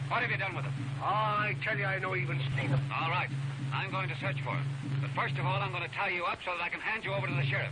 What have you done with him? I tell you, I know even Stephen. All right. I'm going to search for him. But first of all, I'm going to tie you up so that I can hand you over to the sheriff.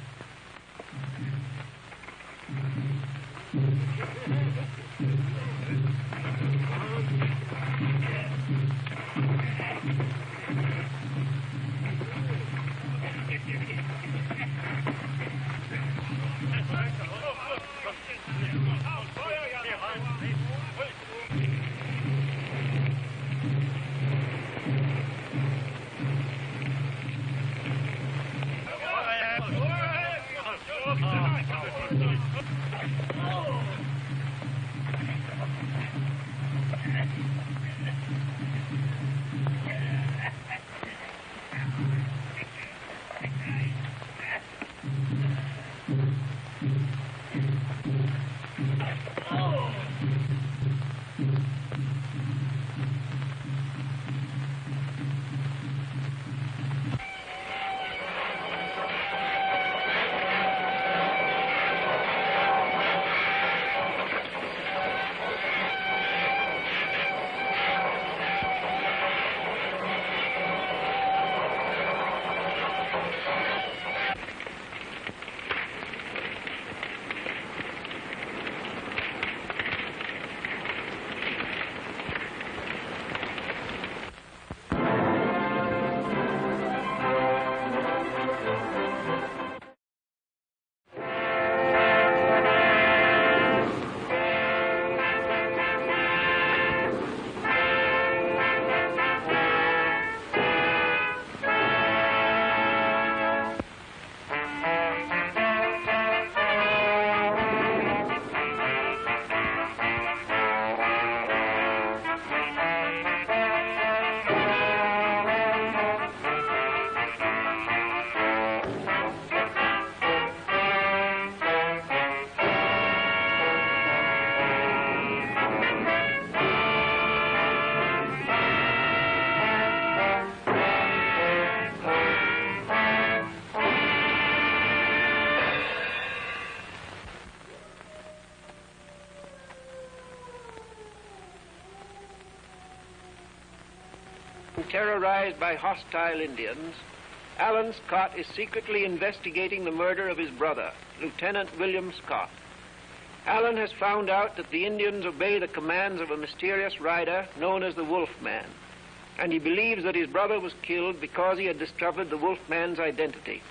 terrorized by hostile Indians, Alan Scott is secretly investigating the murder of his brother, Lieutenant William Scott. Alan has found out that the Indians obey the commands of a mysterious rider known as the Wolfman, and he believes that his brother was killed because he had discovered the Wolfman's identity.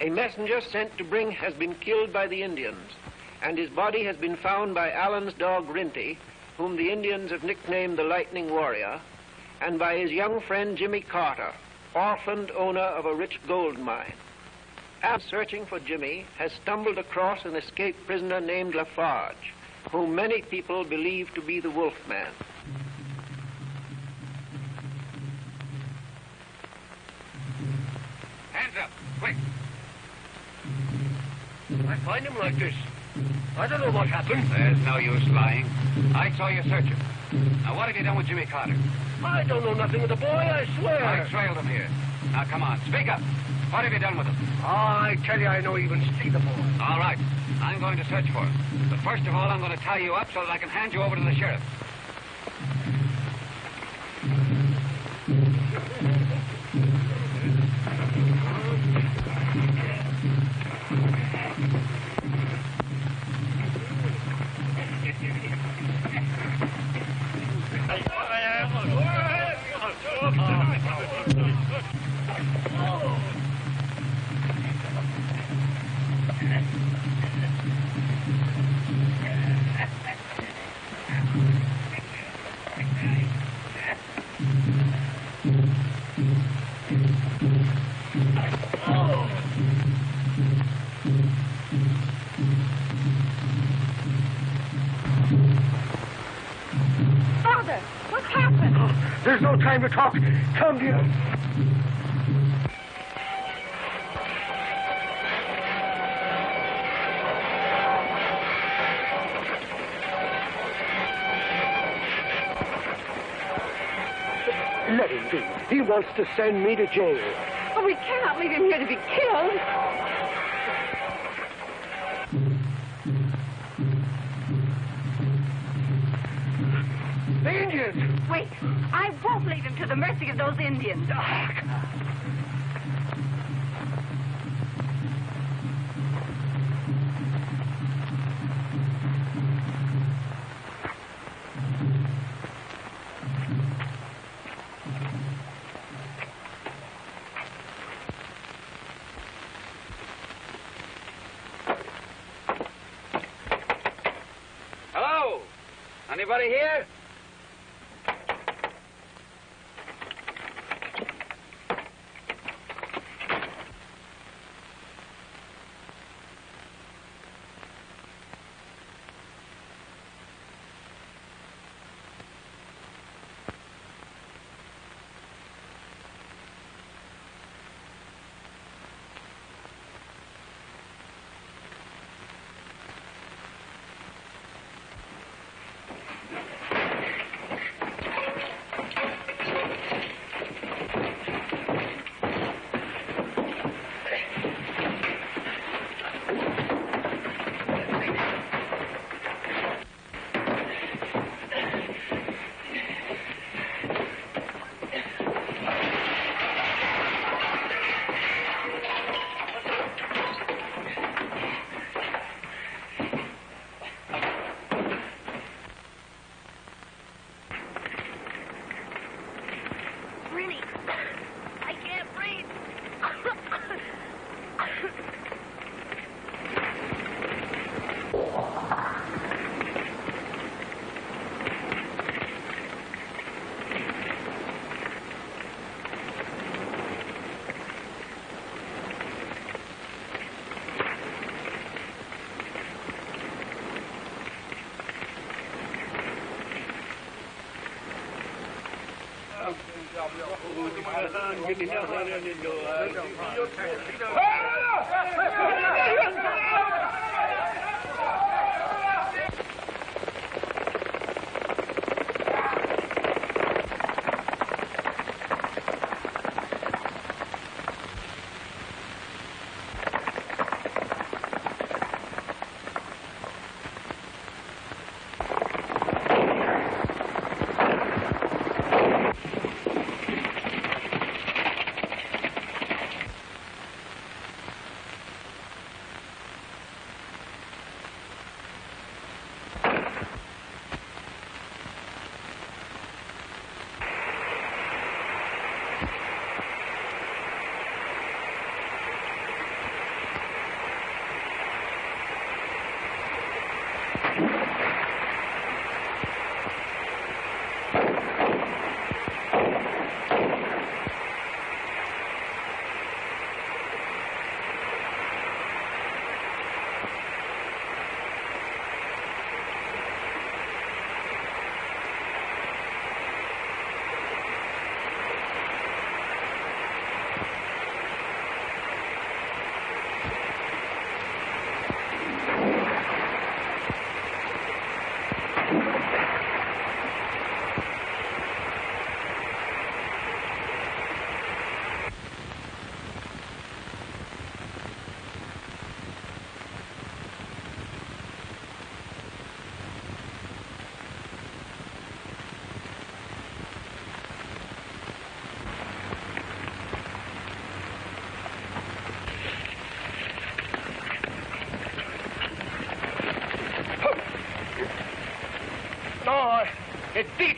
A messenger sent to bring has been killed by the Indians, and his body has been found by Alan's dog Rin Tin Tin, whom the Indians have nicknamed the Lightning Warrior, and by his young friend Jimmy Carter, orphaned owner of a rich gold mine. Alan, searching for Jimmy, has stumbled across an escaped prisoner named Lafarge, whom many people believe to be the Wolfman. Hands up, quick. I find him like this. I don't know what happened. There's no use lying. I saw you search him. Now, what have you done with Jimmy Carter? I don't know nothing of the boy, I swear. I trailed him here. Now, come on, speak up. What have you done with him? I tell you, I know even see the boy. All right. I'm going to search for him. But first of all, I'm going to tie you up so that I can hand you over to the sheriff. Father, what's happened? There's no time to talk. Come, dear. Let him be. He wants to send me to jail. But we cannot leave him here to be killed. The Indians! Wait, I won't leave him to the mercy of those Indians. Hello? Anybody here? Rinny, I can't breathe.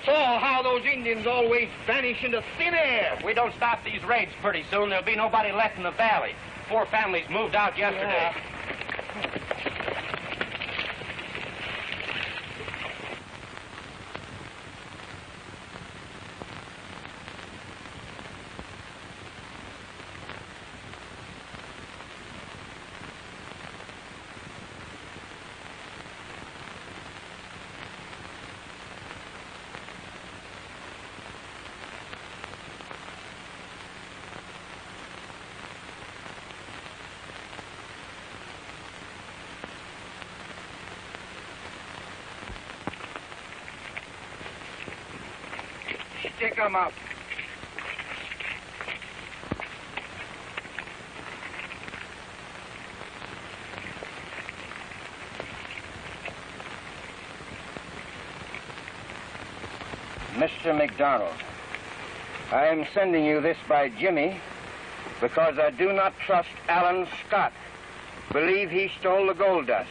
saw how those Indians always vanish into thin air. If we don't stop these raids pretty soon, there'll be nobody left in the valley. 4 families moved out yesterday. Yeah. Stick 'em up. Mr. McDonald, I am sending you this by Jimmy because I do not trust Alan Scott. Believe he stole the gold dust.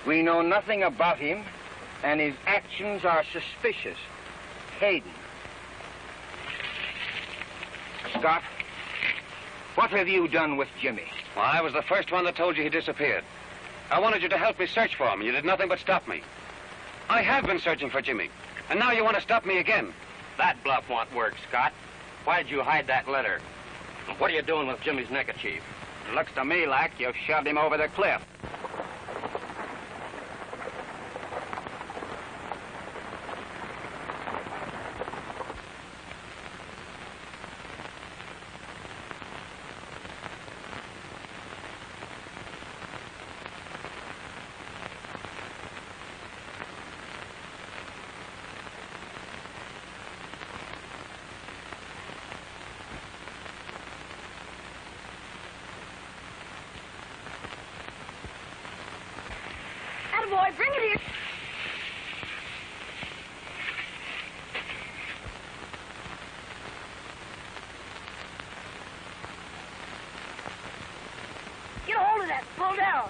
We know nothing about him, and his actions are suspicious. Hayden. Scott, what have you done with Jimmy? Well, I was the first one that told you he disappeared. I wanted you to help me search for him, and you did nothing but stop me. I have been searching for Jimmy, and now you want to stop me again. That bluff won't work, Scott. Why'd you hide that letter? And what are you doing with Jimmy's neckerchief? It looks to me like you've shoved him over the cliff. Attaboy, bring it here. Get a hold of that. Pull down.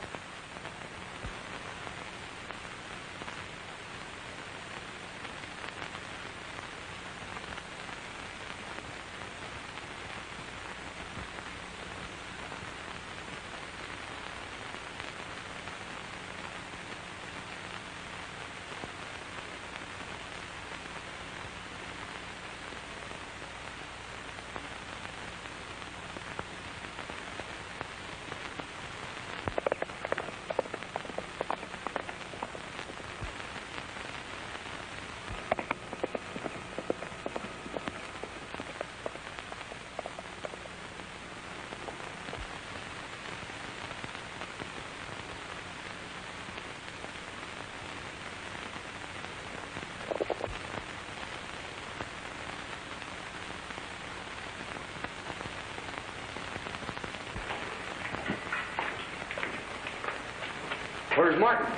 Where's Martin?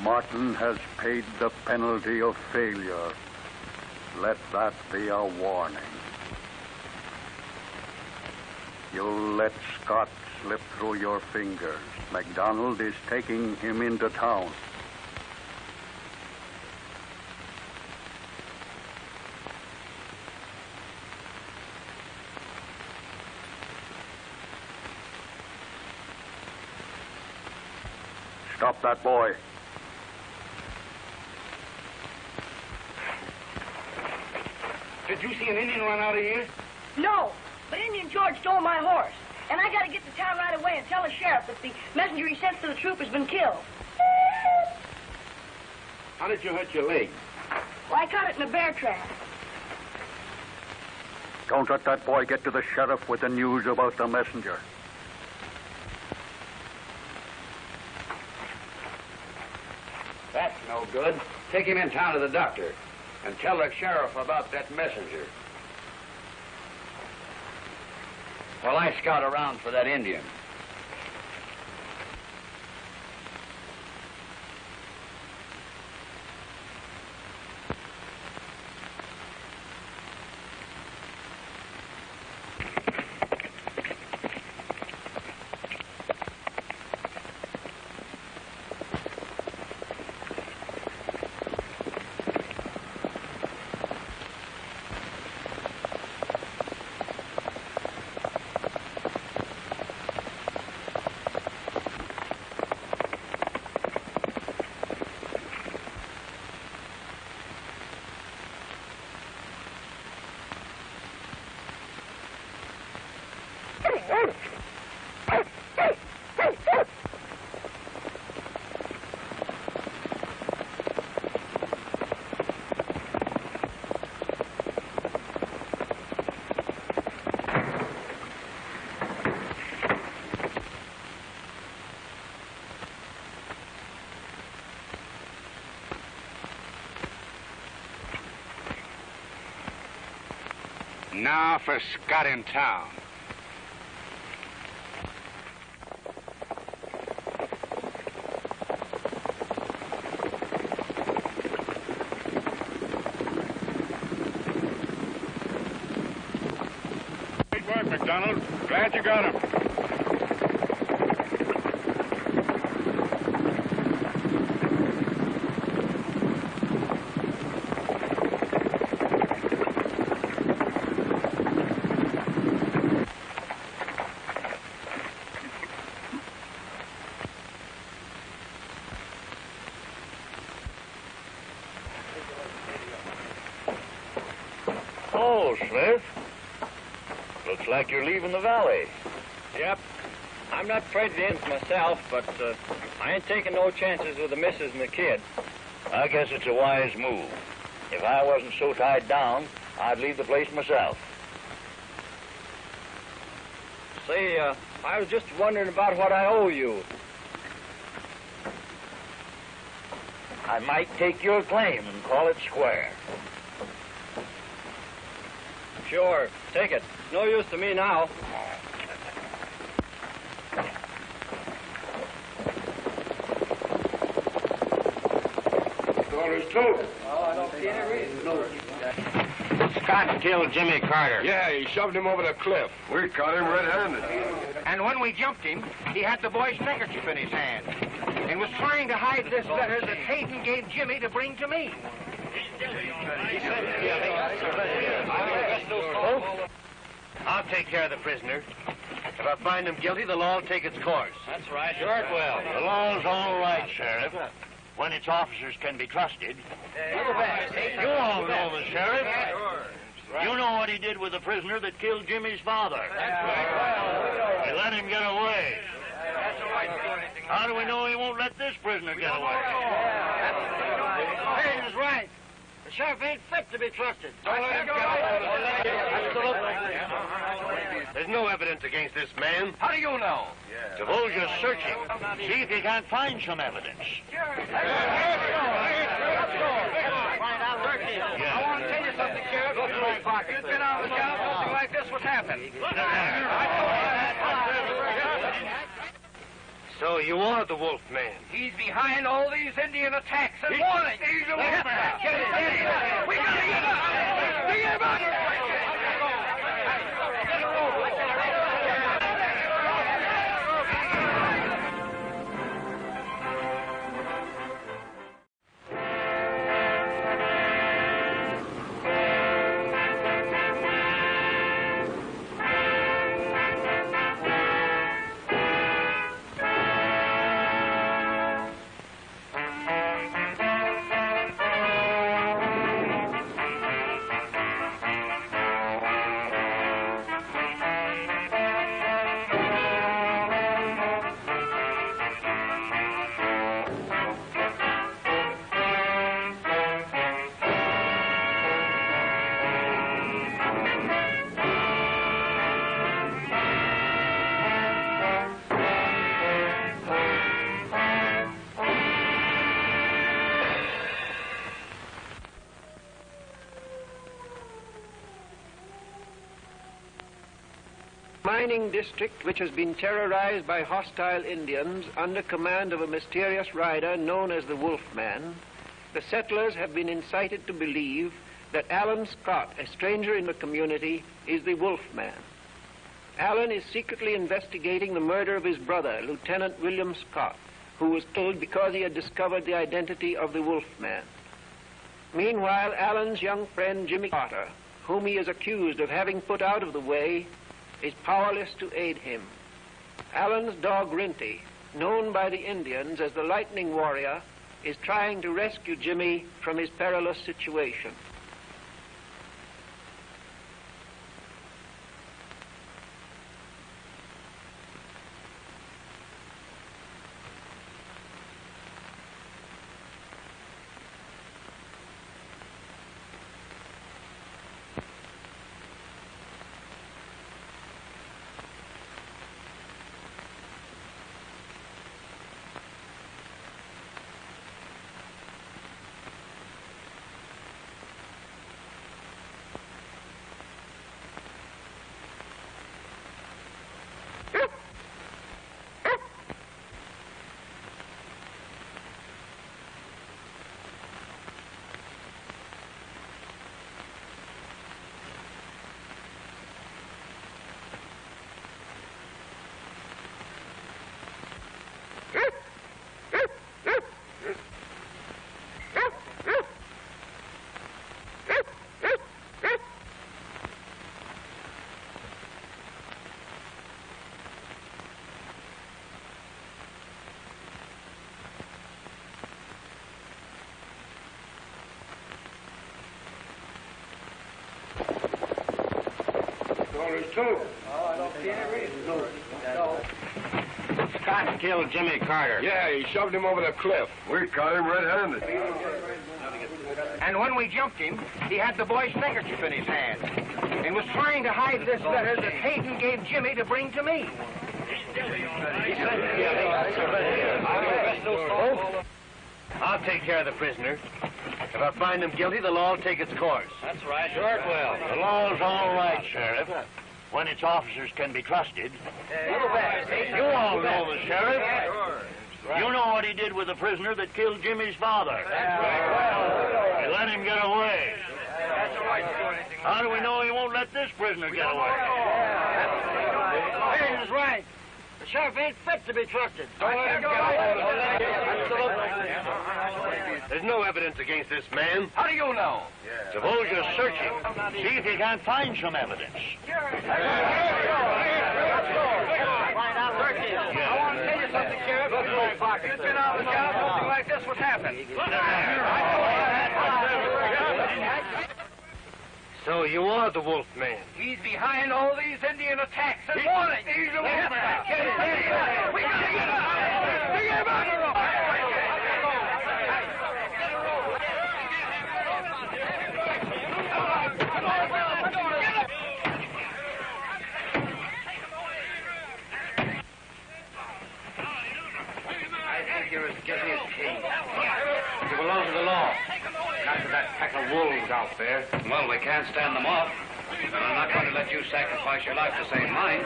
Martin has paid the penalty of failure. Let that be a warning. You'll let Scott slip through your fingers. MacDonald is taking him into town. Stop that boy. Did you see an Indian run out of here? No, but Indian George stole my horse. And I gotta get to town right away and tell the sheriff that the messenger he sent to the troop has been killed. How did you hurt your leg? Well, I caught it in a bear trap. Don't let that boy get to the sheriff with the news about the messenger. That's no good. Take him in town to the doctor and tell the sheriff about that messenger. While I scout around for that Indian. Now for Scott in town. Great work, McDonald. Glad you got him. Oh, Smith. Looks like you're leaving the valley. Yep. I'm not prejudiced myself, but I ain't taking no chances with the missus and the kid. I guess it's a wise move. If I wasn't so tied down, I'd leave the place myself. Say, I was just wondering about what I owe you. I might take your claim and call it square. Sure, take it. No use to me now. Oh, I don't see any reason. No. Scott killed Jimmy Carter. Yeah, he shoved him over the cliff. We caught him red-handed. And when we jumped him, he had the boy's neckerchief in his hand and was trying to hide this letter that Hayden gave Jimmy to bring to me. I'll take care of the prisoner. If I find him guilty, the law will take its course. That's right. Sure it will. The law's all right, Sheriff, when its officers can be trusted. You all know the sheriff. You know what he did with the prisoner that killed Jimmy's father. He let him get away. How do we know he won't let this prisoner get away? Hayden's right. The sheriff ain't fit to be trusted. There's no evidence against this man. How do you know? Suppose you're searching. See if you can't find some evidence. I want to tell you something, Sheriff. Look in my pocket. You've been on the job, something like this would happen. So you are the Wolf Man. He's behind all these Indian attacks and warnings. He's the Wolf Man. We gotta get up. Bring him up. Mining district which has been terrorized by hostile Indians under command of a mysterious rider known as the Wolf Man, the settlers have been incited to believe that Alan Scott, a stranger in the community, is the Wolf Man. Alan is secretly investigating the murder of his brother, Lieutenant William Scott, who was killed because he had discovered the identity of the Wolf Man. Meanwhile, Alan's young friend Jimmy Carter, whom he is accused of having put out of the way, is powerless to aid him. Alan's dog Rinty, known by the Indians as the Lightning Warrior, is trying to rescue Jimmy from his perilous situation. Only two. Oh, I don't see any reason. No. Scott killed Jimmy Carter. Yeah, he shoved him over the cliff. We caught him red-handed. And when we jumped him, he had the boy's neckerchief in his hand and was trying to hide this letter that Hayden gave Jimmy to bring to me. I'll take care of the prisoner. If I find him guilty, the law will take its course. That's right. Sure it will. The law's all right, Sheriff, when its officers can be trusted. You all know the sheriff. You know what he did with the prisoner that killed Jimmy's father. He let him get away. How do we know he won't let this prisoner get away? Hayden's right. The sheriff ain't fit to be trusted. There's no evidence against this man. How do you know? Suppose you search him. See if you can't find some evidence. I want to tell you something, Sheriff. You've been on the job, something like this would happen. So you are the Wolf Man. He's behind all these Indian attacks and warnings. He's the Wolf Man. We gotta get him. We get him out of the road. I think you're as guilty as king. You belong to the law. Not to that pack of wolves out there. Well, we can't stand them off. And I'm not going to let you sacrifice your life to save mine.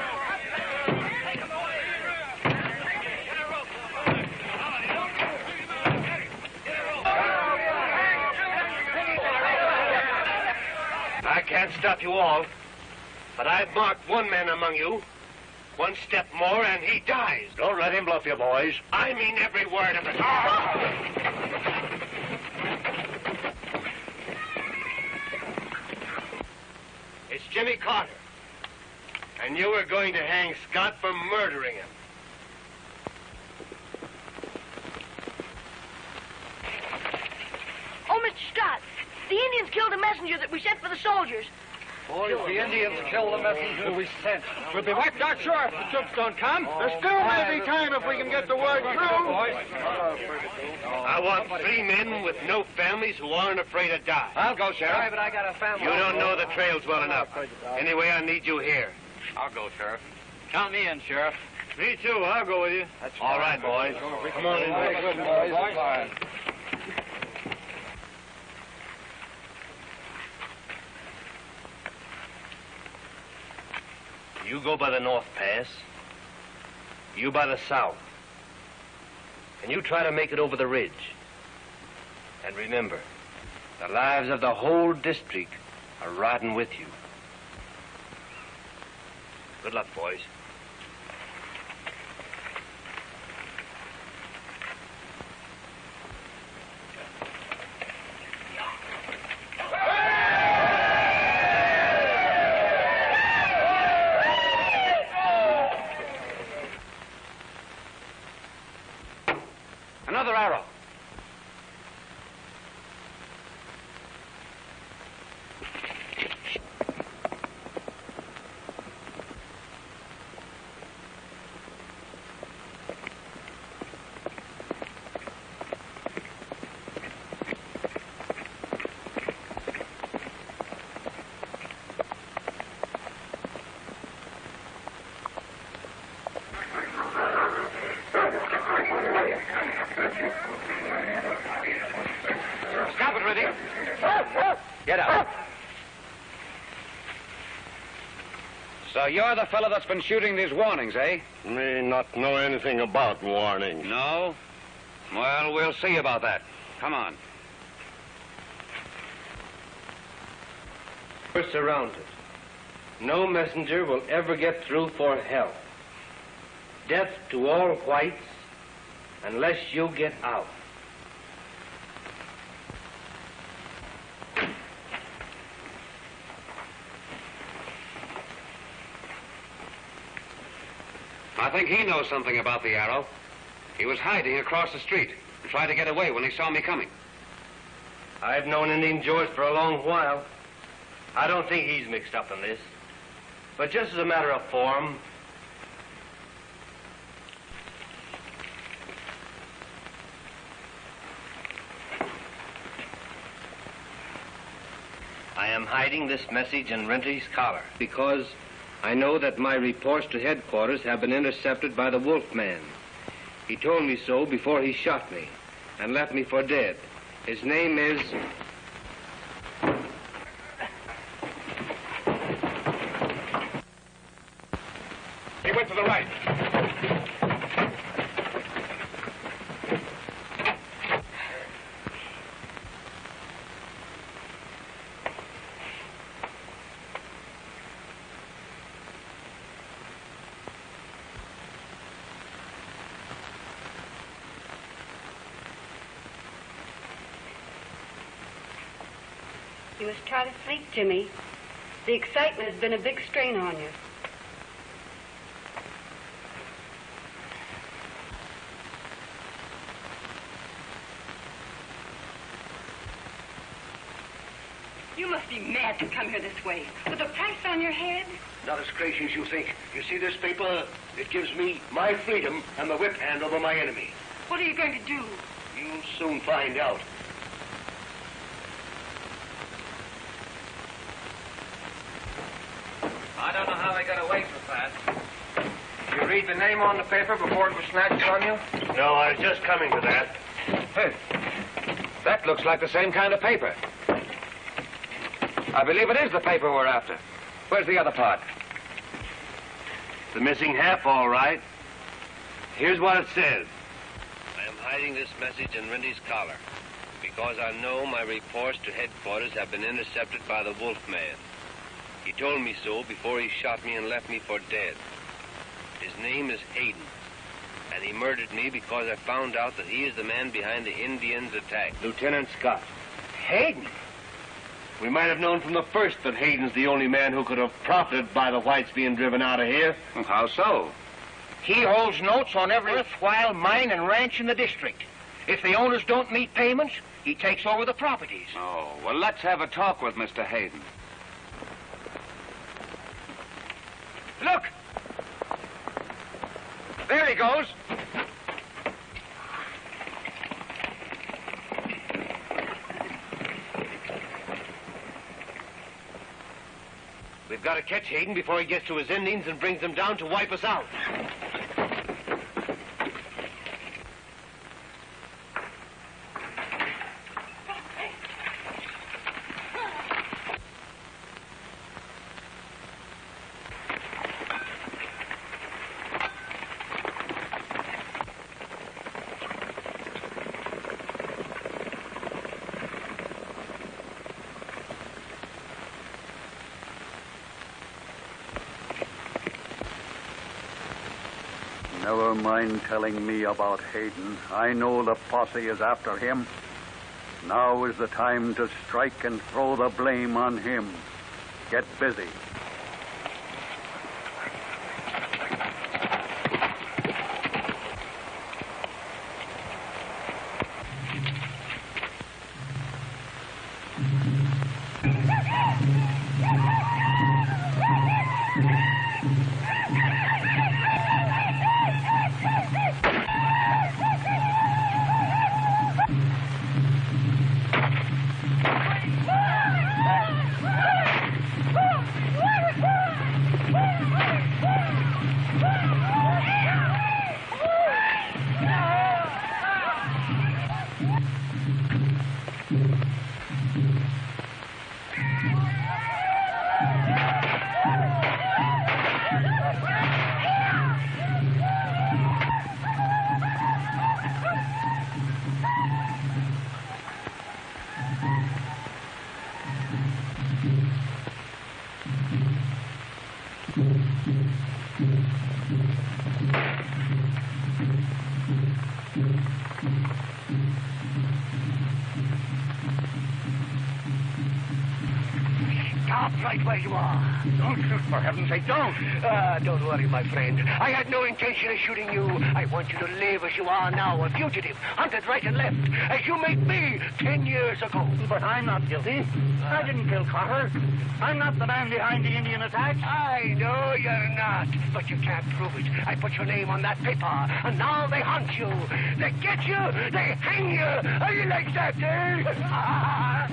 I can't stop you all, but I've marked one man among you. One step more and he dies. Don't let him bluff you, boys. I mean every word of it. It's Jimmy Carter. And you were going to hang Scott for murdering him. Oh, Mr. Scott, the Indians killed a messenger that we sent for the soldiers. Boys, the Indians killed the messenger we sent. We'll be wiped out sure if the troops don't come. There still may be time if we can get the word through. I want 3 men with no families who aren't afraid to die. I'll go, Sheriff. Sorry, but I got a family. You don't know the trails well enough. Anyway, I need you here. I'll go, Sheriff. Count me in, Sheriff. Me too. I'll go with you. All right, boys. Come on in. Boys. You go by the North Pass. You by the South. And you try to make it over the ridge. And remember, the lives of the whole district are riding with you. Good luck, boys. Another arrow. Stop it, Riddick. Get up. So you're the fellow that's been shooting these warnings, eh? Me not know anything about warnings. No? Well, we'll see about that. Come on. We're surrounded. No messenger will ever get through for help. Death to all whites unless you get out. I think he knows something about the arrow. He was hiding across the street and tried to get away when he saw me coming. I've known Indian George for a long while. I don't think he's mixed up in this. But just as a matter of form, I am hiding this message in Renty's collar because I know that my reports to headquarters have been intercepted by the Wolfman. He told me so before he shot me and left me for dead. His name is... He went to the right. You must try to sleep, Jimmy. The excitement has been a big strain on you. You must be mad to come here this way. With a price on your head? Not as crazy as you think. You see this paper? It gives me my freedom and the whip hand over my enemy. What are you going to do? You'll soon find out. I don't know how they got away so fast. Did you read the name on the paper before it was snatched from you? No, I was just coming to that. Hey, that looks like the same kind of paper. I believe it is the paper we're after. Where's the other part? The missing half, all right. Here's what it says. I am hiding this message in Renty's collar because I know my reports to headquarters have been intercepted by the Wolfman. He told me so before he shot me and left me for dead. His name is Hayden, and he murdered me because I found out that he is the man behind the Indians' attack. Lieutenant Scott. Hayden? We might have known from the first that Hayden's the only man who could have profited by the whites being driven out of here. How so? He holds notes on every worthwhile mine and ranch in the district. If the owners don't meet payments, he takes over the properties. Oh, well, let's have a talk with Mr. Hayden. Look! There he goes. We've got to catch Hayden before he gets to his Indians and brings them down to wipe us out. Never mind telling me about Hayden. I know the posse is after him. Now is the time to strike and throw the blame on him. Get busy. Stop right where you are. Don't shoot, for heaven's sake, don't. Don't worry, my friend. I had no intention of shooting you. I want you to live as you are now, a fugitive, hunted right and left, as you made me 10 years ago. But I'm not guilty. I didn't kill Carter. I'm not the man behind the Indian attack. I know you're not, but you can't prove it. I put your name on that paper, and now they hunt you. They get you, they hang you. Are you like that, eh?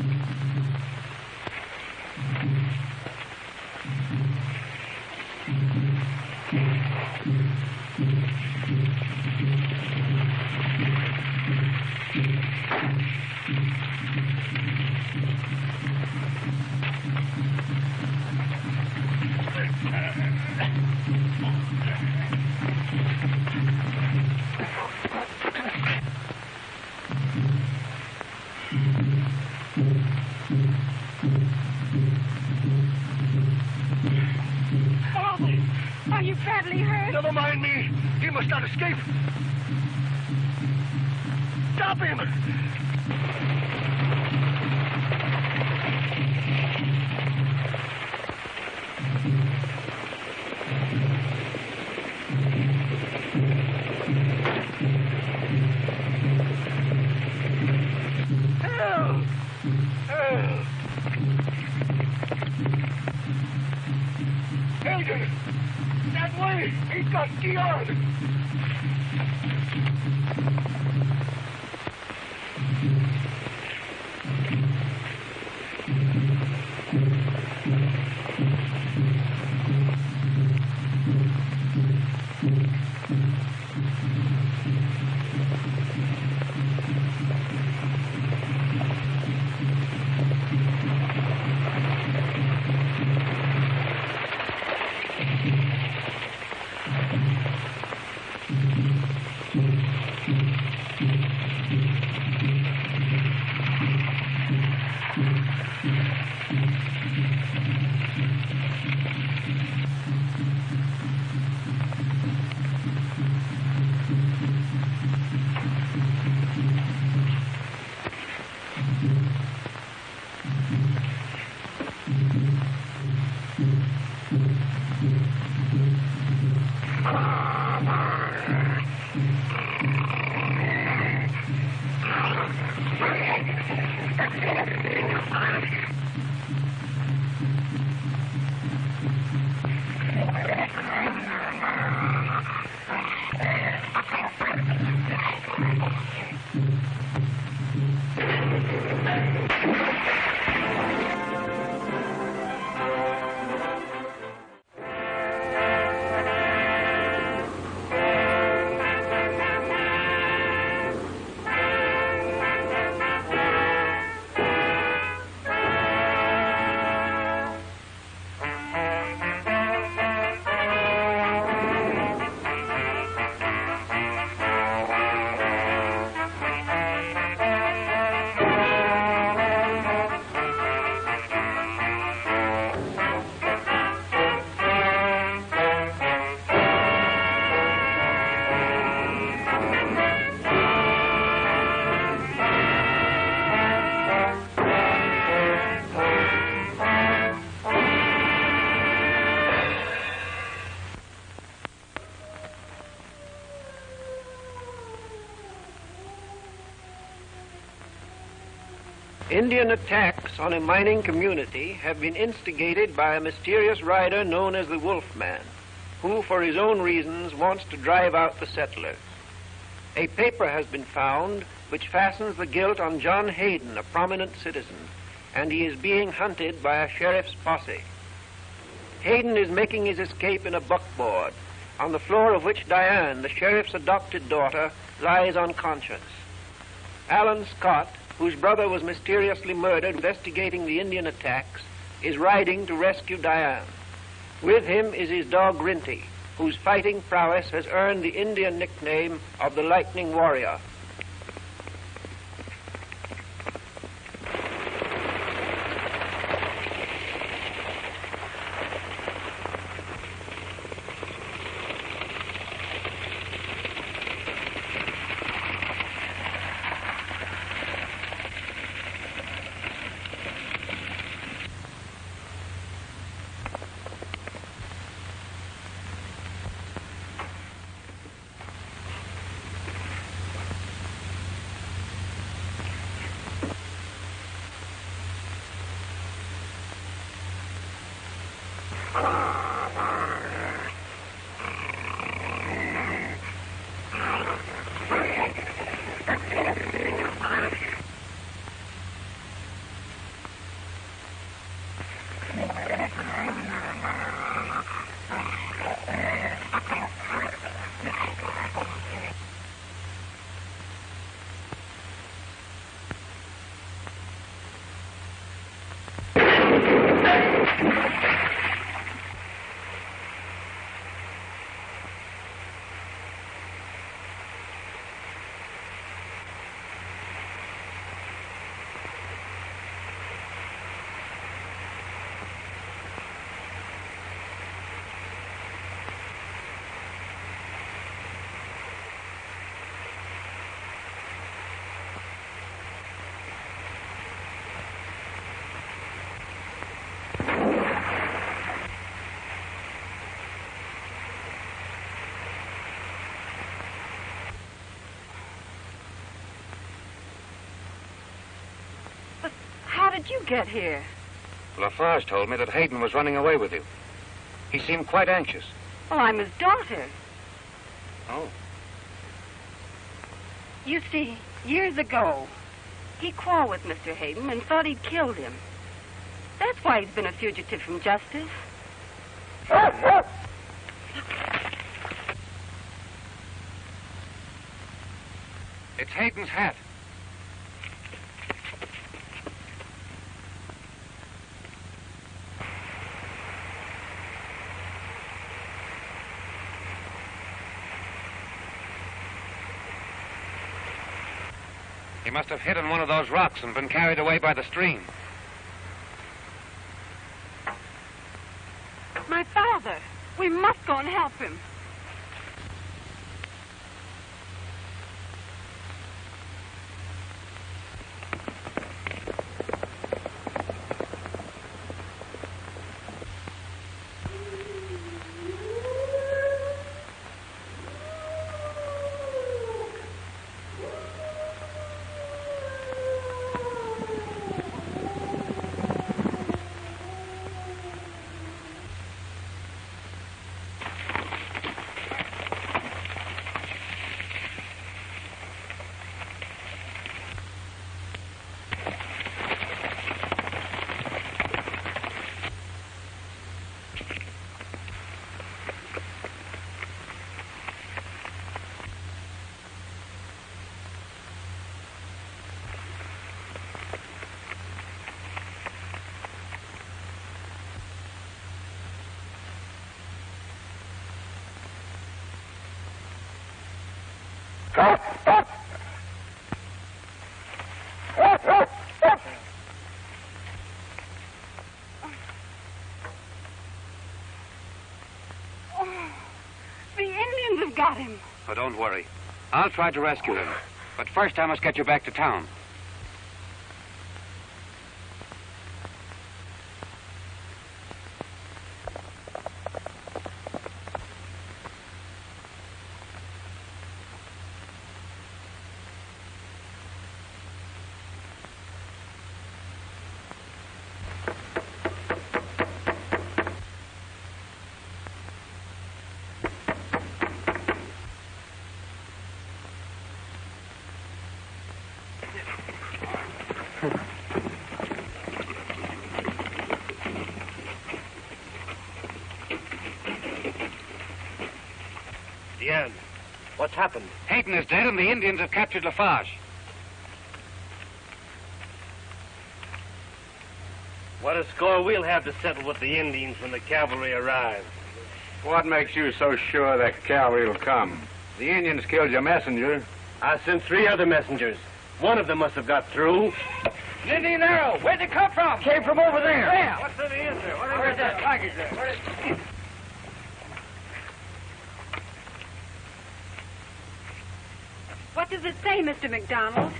Are you badly hurt? Never mind me. He must not escape. Stop him! Help! Help! Hayden! That way! He's got Dion! Indian attacks on a mining community have been instigated by a mysterious rider known as the Wolfman, who, for his own reasons, wants to drive out the settlers. A paper has been found which fastens the guilt on John Hayden, a prominent citizen, and he is being hunted by a sheriff's posse. Hayden is making his escape in a buckboard, on the floor of which Diane, the sheriff's adopted daughter, lies unconscious. Alan Scott, whose brother was mysteriously murdered investigating the Indian attacks, is riding to rescue Diane. With him is his dog Rinty, whose fighting prowess has earned the Indian nickname of the Lightning Warrior. How did you get here? Lafarge told me that Hayden was running away with you. He seemed quite anxious. Well, I'm his daughter. Oh. You see, years ago, he quarreled with Mr. Hayden and thought he'd killed him. That's why he's been a fugitive from justice. It's Hayden's hat. He must have hit on one of those rocks and been carried away by the stream. My father! We must go and help him. The Indians have got him. Oh, don't worry. I'll try to rescue him. But first I must get you back to town. Diane, what's happened? Hayden is dead and the Indians have captured Lafarge. What a score we'll have to settle with the Indians when the cavalry arrives. What makes you so sure the cavalry will come? The Indians killed your messenger. I sent 3 other messengers. One of them must have got through. An Indian arrow. Where'd it come from? Came from over there. Where? What's in the answer? Where's that package there? What does it say, Mr. McDonald?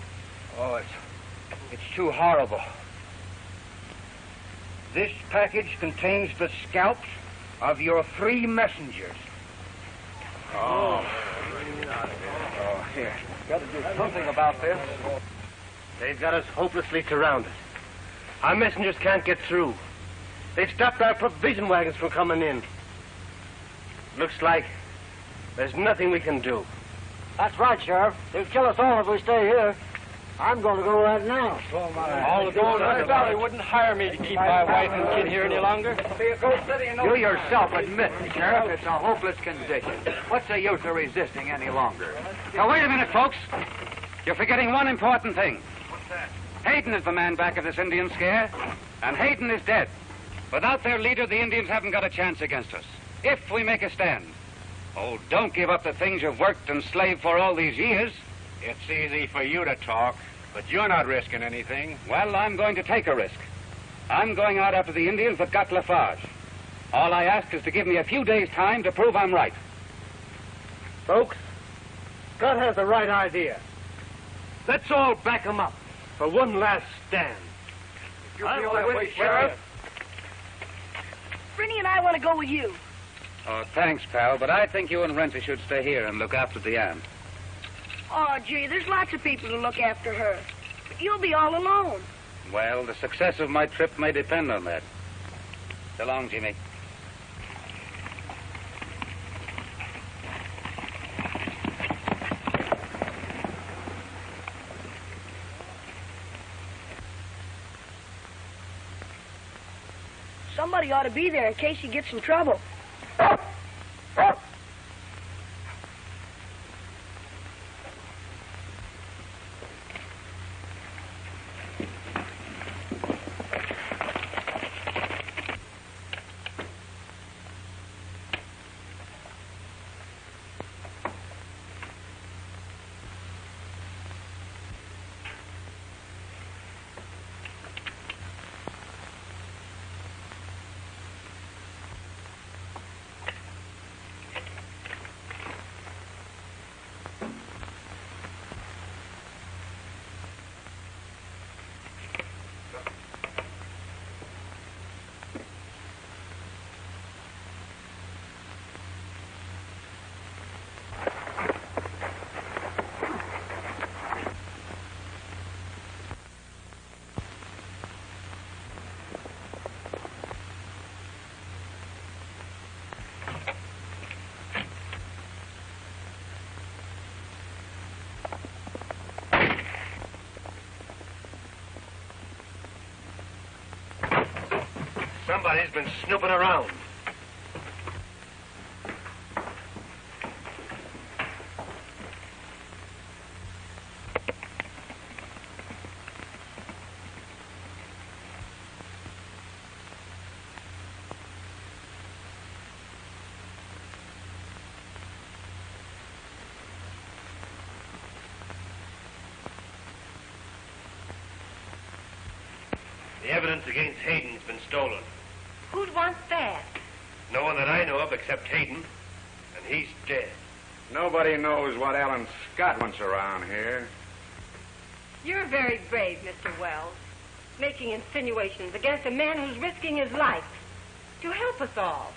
Oh, it's too horrible. This package contains the scalps of your 3 messengers. Oh, here. Got to do something about this. They've got us hopelessly surrounded. Our messengers can't get through. They've stopped our provision wagons from coming in. Looks like there's nothing we can do. That's right, Sheriff. They'll kill us all if we stay here. I'm going to go right now. All the gold in the valley wouldn't hire me to keep my wife and kid here any longer. You yourself admit, Sheriff, it's a hopeless condition. What's the use of resisting any longer? Now, wait a minute, folks. You're forgetting one important thing. What's that? Hayden is the man back of this Indian scare, and Hayden is dead. Without their leader, the Indians haven't got a chance against us. If we make a stand. Oh, don't give up the things you've worked and slaved for all these years. It's easy for you to talk, but you're not risking anything. Well, I'm going to take a risk. I'm going out after the Indians that got Lafarge. All I ask is to give me a few days' time to prove I'm right. Folks, Scott has the right idea. Let's all back him up for one last stand. You feel that way, Sheriff? Frinny and I want to go with you. Oh, thanks, pal, but I think you and Renty should stay here and look after the aunt. Oh, gee, there's lots of people to look after her. But you'll be all alone. Well, the success of my trip may depend on that. So long, Jimmy. Somebody ought to be there in case he gets in trouble. Somebody's been snooping around. The evidence against Hayden's been stolen. Who'd want that? No one that I know of except Hayden, and he's dead. Nobody knows what Alan Scott wants around here. You're very brave, Mr. Wells, making insinuations against a man who's risking his life to help us all.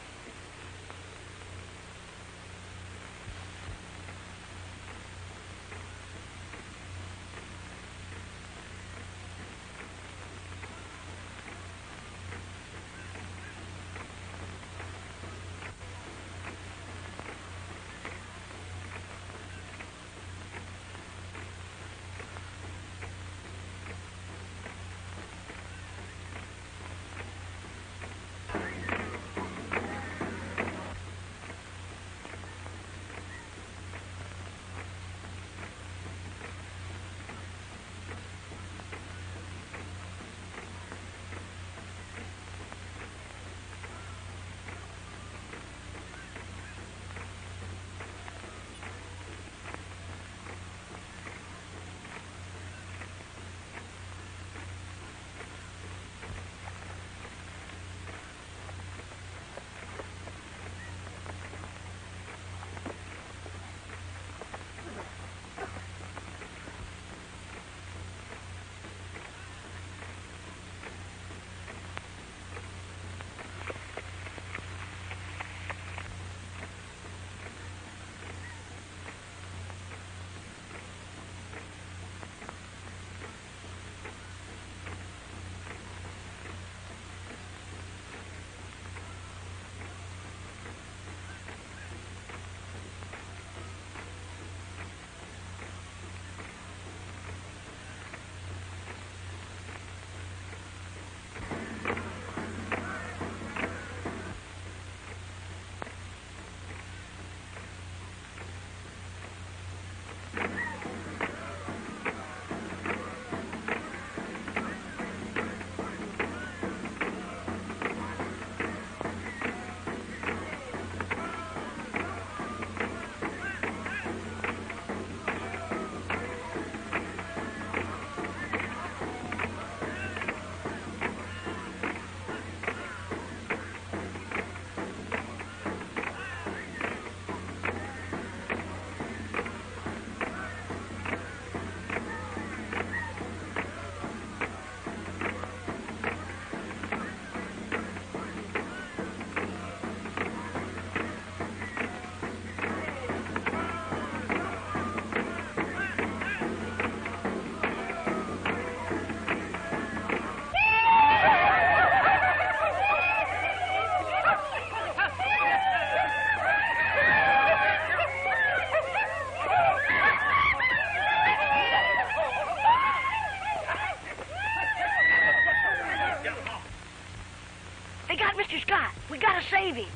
Mr. Scott, we gotta save him.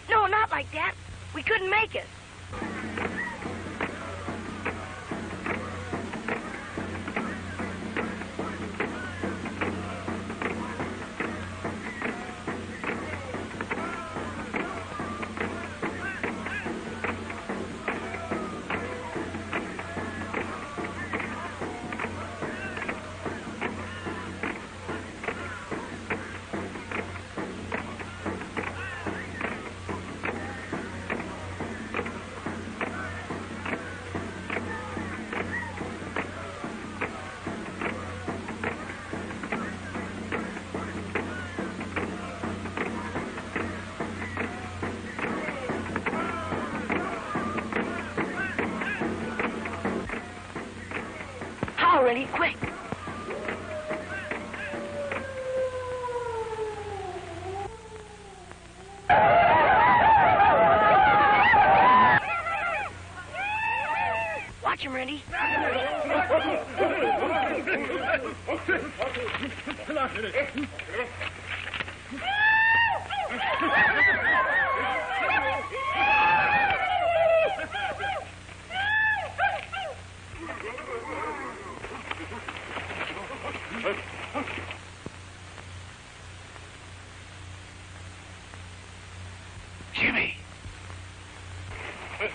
No, not like that. We couldn't make it. Already, quick. Watch him, Randy. Jimmy! The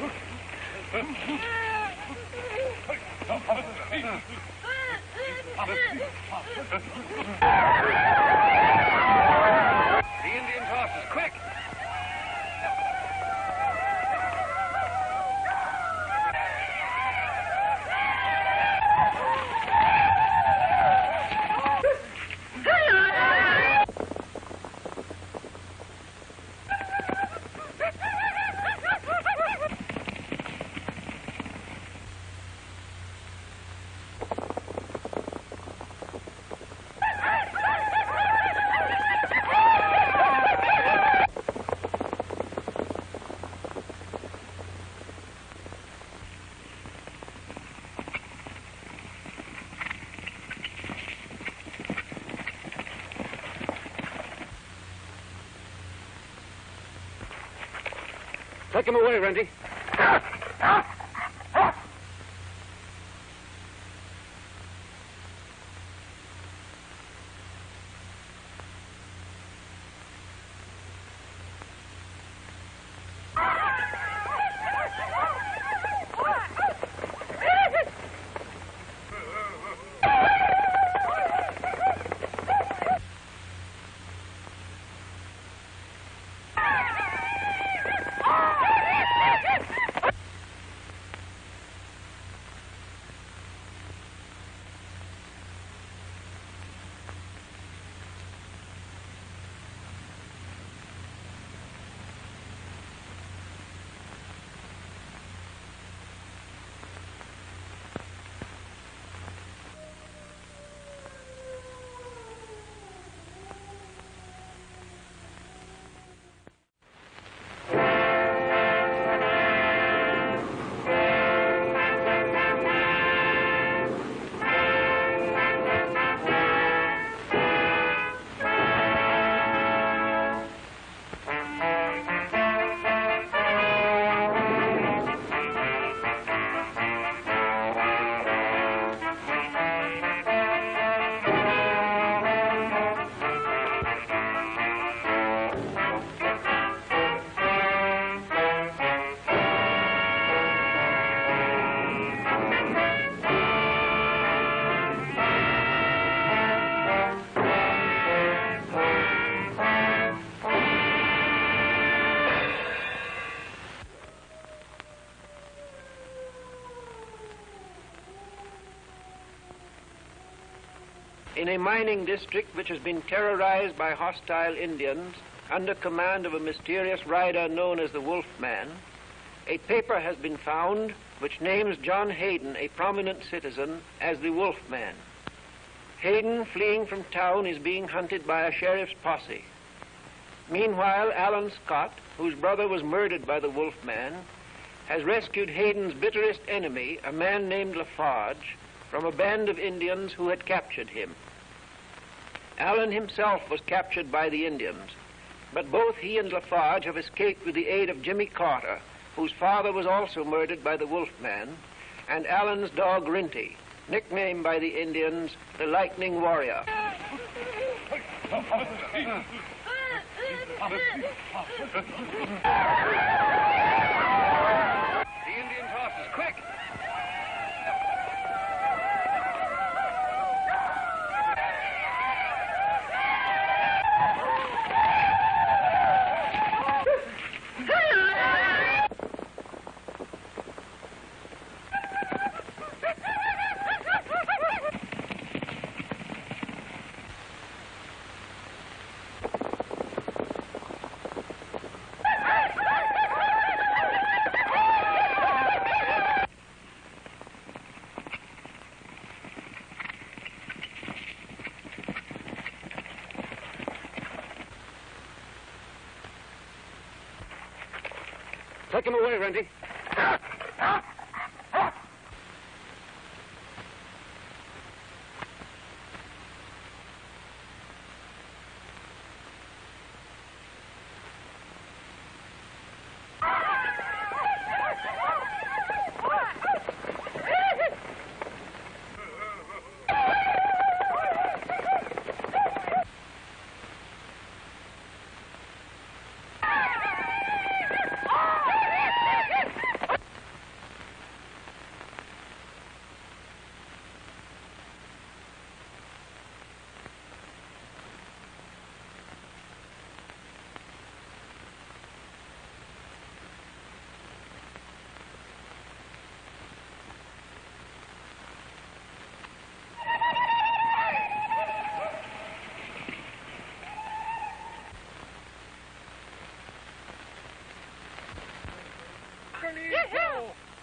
Indian horses, quick! Take him away, Randy. In a mining district which has been terrorized by hostile Indians under command of a mysterious rider known as the Wolfman, a paper has been found which names John Hayden, a prominent citizen, as the Wolfman. Hayden, fleeing from town, is being hunted by a sheriff's posse. Meanwhile, Alan Scott, whose brother was murdered by the Wolfman, has rescued Hayden's bitterest enemy, a man named Lafarge, from a band of Indians who had captured him. Alan himself was captured by the Indians, But both he and Lafarge have escaped with the aid of Jimmy Carter, whose father was also murdered by the Wolfman, and Allen's dog Rinty, nicknamed by the Indians the Lightning Warrior. The Indians' horses, quick! Take him away, Randy.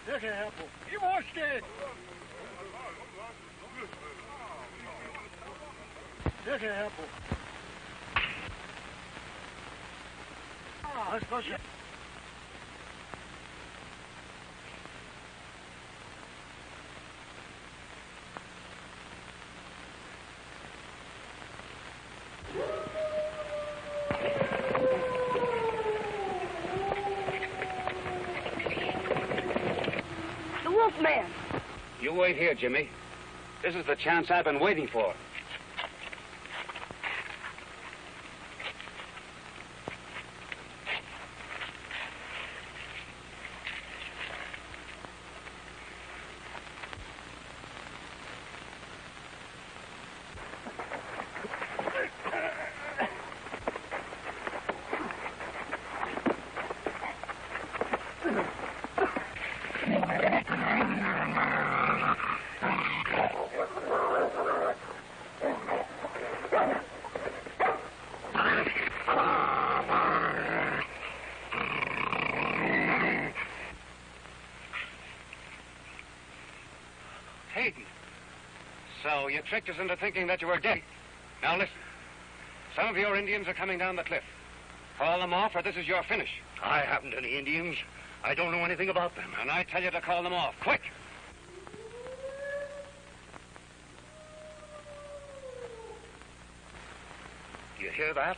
Look at Apple. You watched it. Look at Apple. Let's go. Man. You wait here, Jimmy. This is the chance I've been waiting for. So you tricked us into thinking that you were dead. Now listen. Some of your Indians are coming down the cliff. Call them off or this is your finish. I haven't any Indians. I don't know anything about them. And I tell you to call them off. Quick! Do you hear that?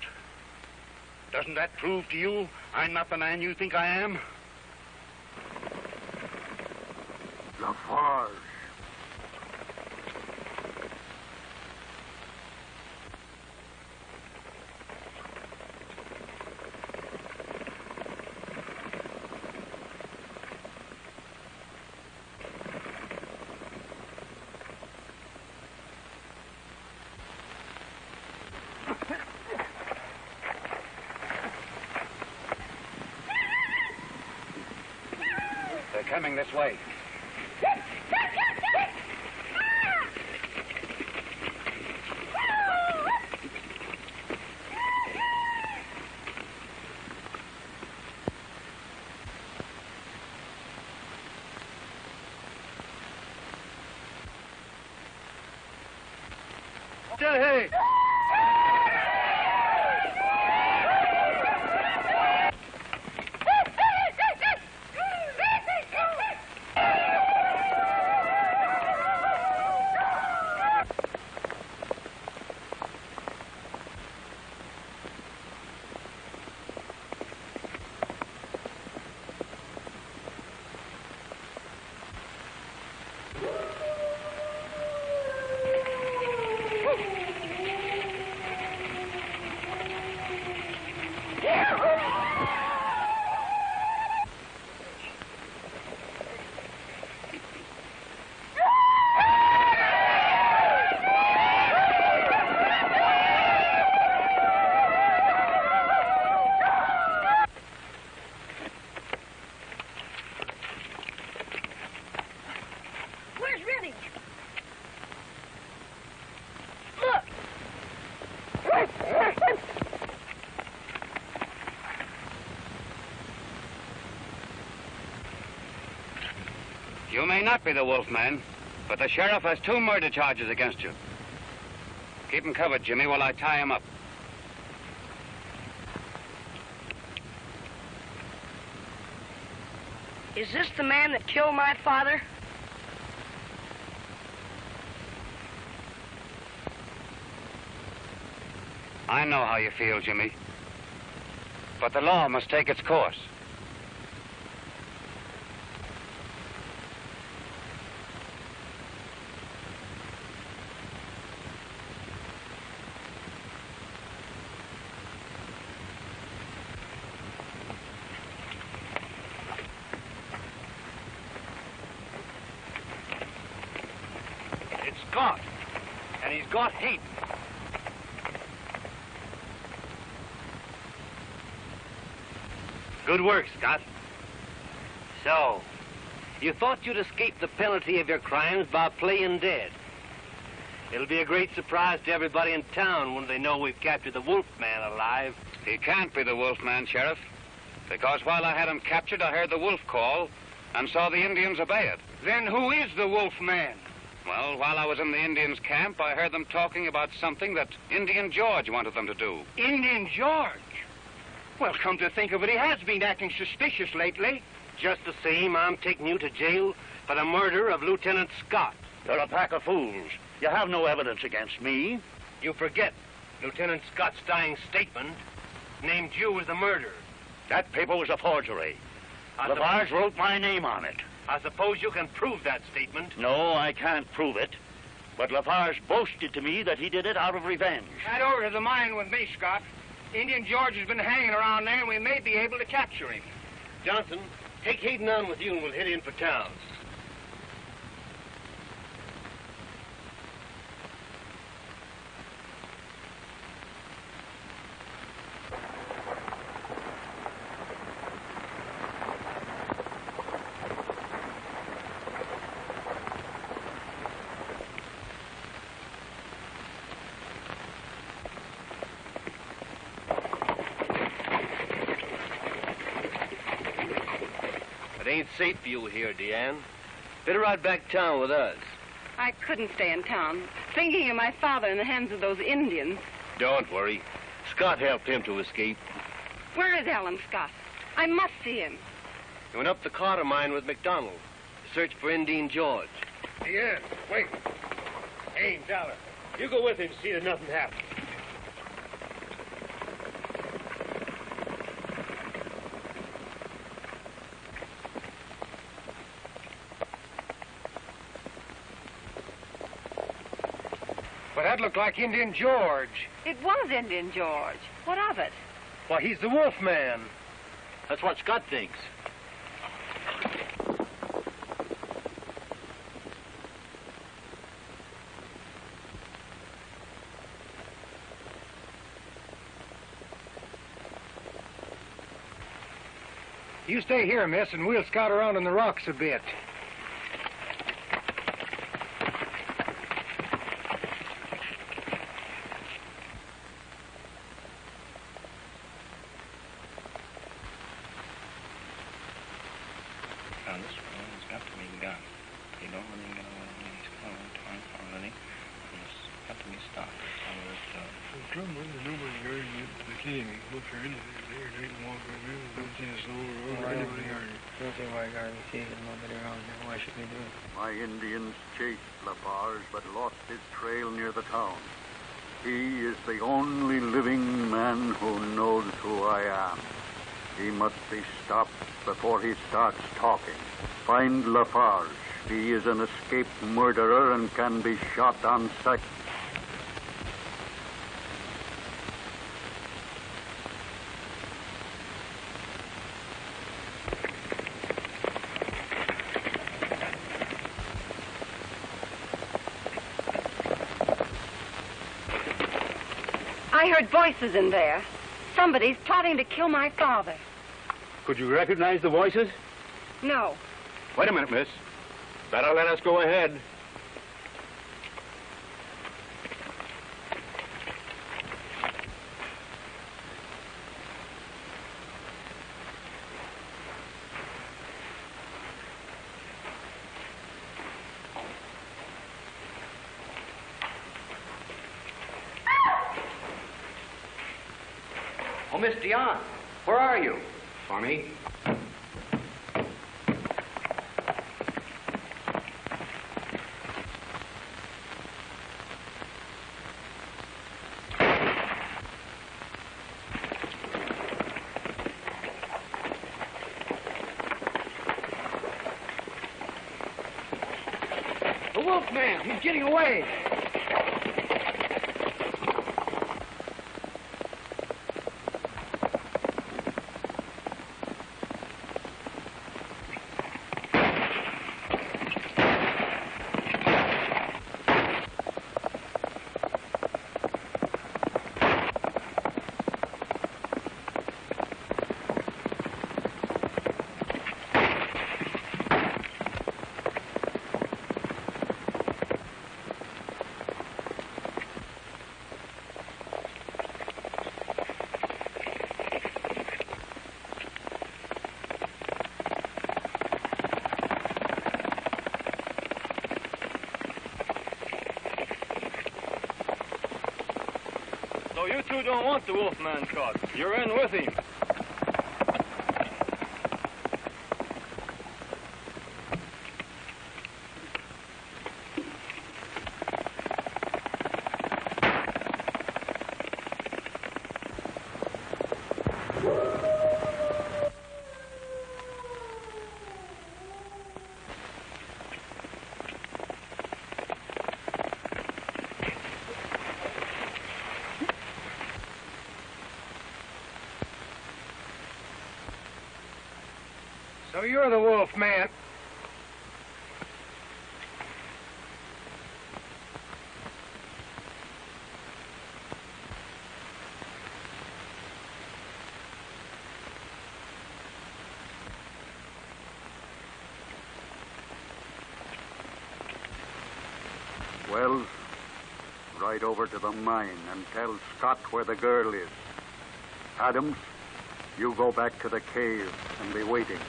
Doesn't that prove to you I'm not the man you think I am? Lafarge. They're coming this way. Hey! You may not be the wolf man, but the sheriff has 2 murder charges against you. Keep him covered, Jimmy, while I tie him up. Is this the man that killed my father? I know how you feel, Jimmy. But the law must take its course. It's Scott, and he's got hate. Good work, Scott. So, you thought you'd escape the penalty of your crimes by playing dead. It'll be a great surprise to everybody in town when they know we've captured the wolf man alive. He can't be the wolf man, Sheriff, because while I had him captured, I heard the wolf call and saw the Indians obey it. Then who is the wolf man? Well, while I was in the Indians' camp, I heard them talking about something that Indian George wanted them to do. Indian George? Well, come to think of it, he has been acting suspicious lately. Just the same, I'm taking you to jail for the murder of Lieutenant Scott. You're a pack of fools. You have no evidence against me. You forget Lieutenant Scott's dying statement named you as the murderer. That paper was a forgery. Lafarge wrote my name on it. I suppose you can prove that statement. No, I can't prove it. But Lafarge boasted to me that he did it out of revenge. Head over to the mine with me, Scott. Indian George has been hanging around there, and we may be able to capture him. Johnson, take Hayden on with you, and we'll head in for town. It ain't safe for you here, Deanne. Better ride back town with us. I couldn't stay in town. Thinking of my father in the hands of those Indians. Don't worry. Scott helped him to escape. Where is Alan Scott? I must see him. He went up the Carter mine with McDonald to search for Indian George. Deanne, wait. Hey, Dollar, you go with him, see that nothing happens. But that looked like Indian George. It was Indian George. What of it? Why, he's the wolf man. That's what Scott thinks. You stay here, miss, and we'll scout around in the rocks a bit. Now, this one has got to be done. You don't really get away with these clothes time already. And it's got to be stopped. So that, the trouble is nobody heard it. They can't even look for anything there. They can walk right in. Don't see us over. Anybody heard it. Don't see why God is seeing nobody around here. Why should we do it? My Indians chased Lafarge, but lost his trail near the town. He is the only living man who knows who I am. He must be stopped before he starts talking. Find Lafarge. He is an escaped murderer and can be shot on sight. I heard voices in there. Somebody's plotting to kill my father. Could you recognize the voices? No. Wait a minute, miss. Better let us go ahead. Oh, Miss Dion, where are you? Funny. The Wolfman, he's getting away. So you two don't want the Wolfman caught. You're in with him. So you're the Wolfman. Wells, ride over to the mine and tell Scott where the girl is. Adams, you go back to the cave and be waiting.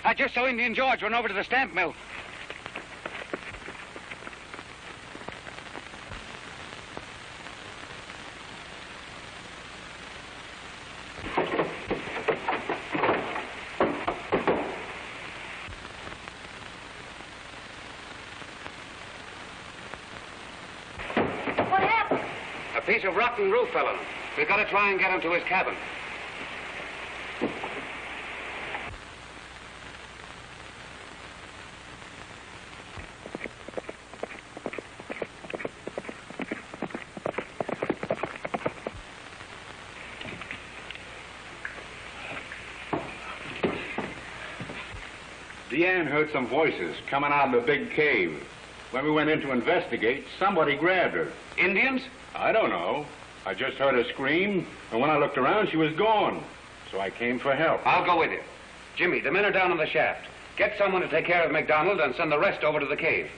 I just saw Indian George run over to the stamp mill. What happened? A piece of rotten roof fell on him. We've got to try and get him to his cabin. Deanne heard some voices coming out of the big cave. When we went in to investigate, somebody grabbed her. Indians? I don't know. I just heard her scream, and when I looked around, she was gone. So I came for help. I'll go with you. Jimmy, the men are down on the shaft. Get someone to take care of McDonald and send the rest over to the cave.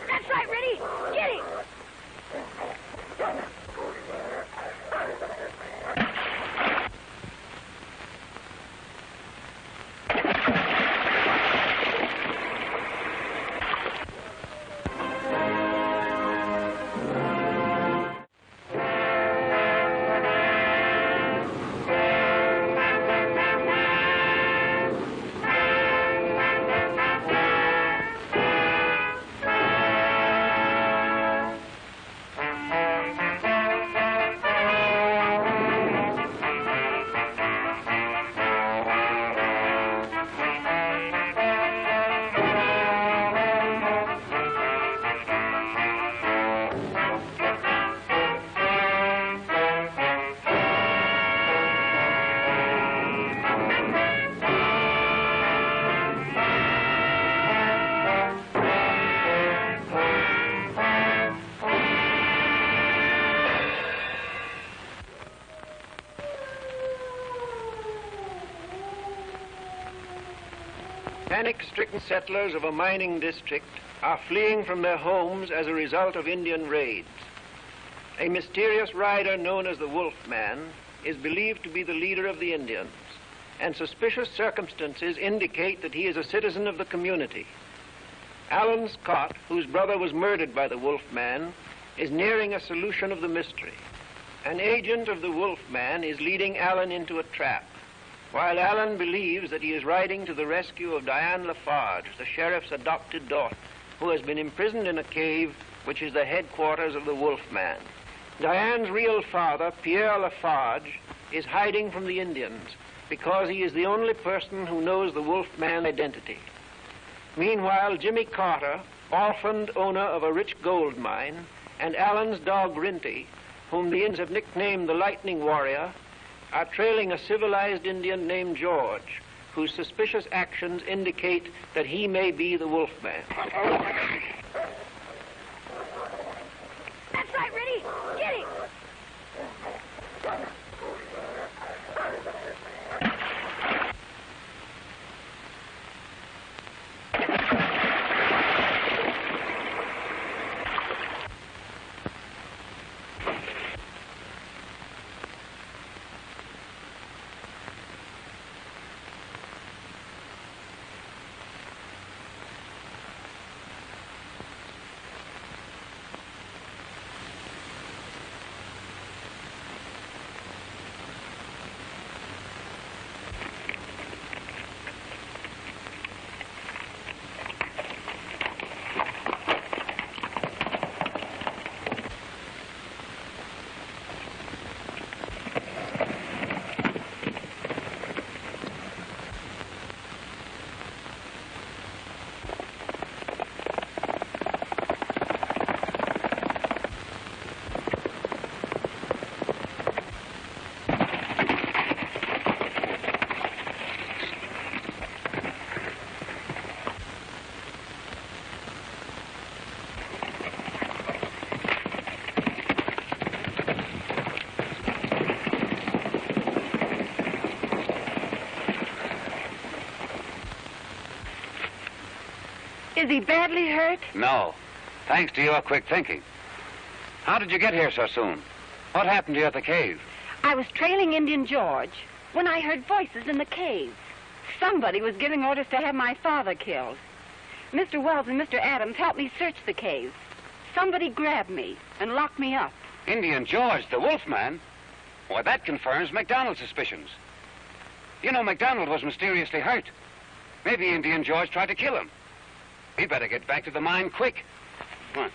That's right, Reddy. Get him. panic-stricken settlers of a mining district are fleeing from their homes as a result of Indian raids. A mysterious rider known as the Wolf Man is believed to be the leader of the Indians, and suspicious circumstances indicate that he is a citizen of the community. Alan Scott, whose brother was murdered by the Wolf Man, is nearing a solution of the mystery. An agent of the Wolf Man is leading Alan into a trap, while Alan believes that he is riding to the rescue of Diane Lafarge, the sheriff's adopted daughter, who has been imprisoned in a cave which is the headquarters of the Wolf Man. Diane's real father, Pierre Lafarge, is hiding from the Indians because he is the only person who knows the Wolf Man identity. Meanwhile, Jimmy Carter, orphaned owner of a rich gold mine, and Alan's dog Rinty, whom the Indians have nicknamed the Lightning Warrior, are trailing a civilized Indian named George, whose suspicious actions indicate that he may be the Wolf Man. That's right, Rinty. Get him. Is he badly hurt? No. Thanks to your quick thinking. How did you get here so soon? What happened to you at the cave? I was trailing Indian George when I heard voices in the cave. Somebody was giving orders to have my father killed. Mr. Wells and Mr. Adams helped me search the cave. Somebody grabbed me and locked me up. Indian George, the Wolf Man? Why, that confirms MacDonald's suspicions. You know, MacDonald was mysteriously hurt. Maybe Indian George tried to kill him. We better get back to the mine quick. Come on.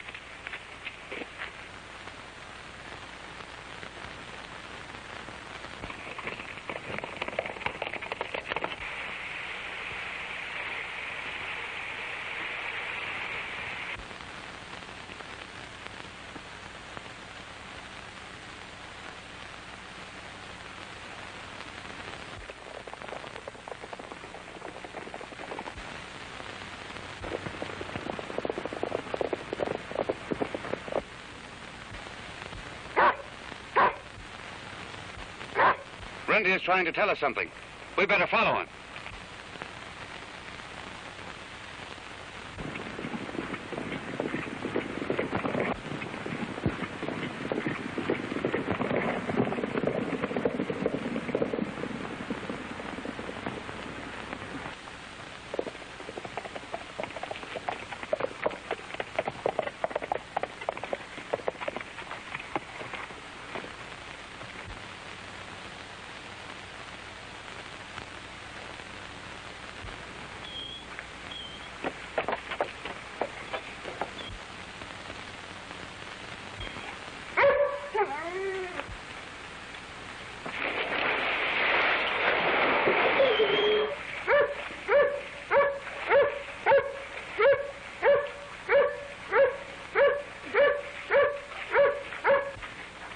Rinty is trying to tell us something. We better follow him.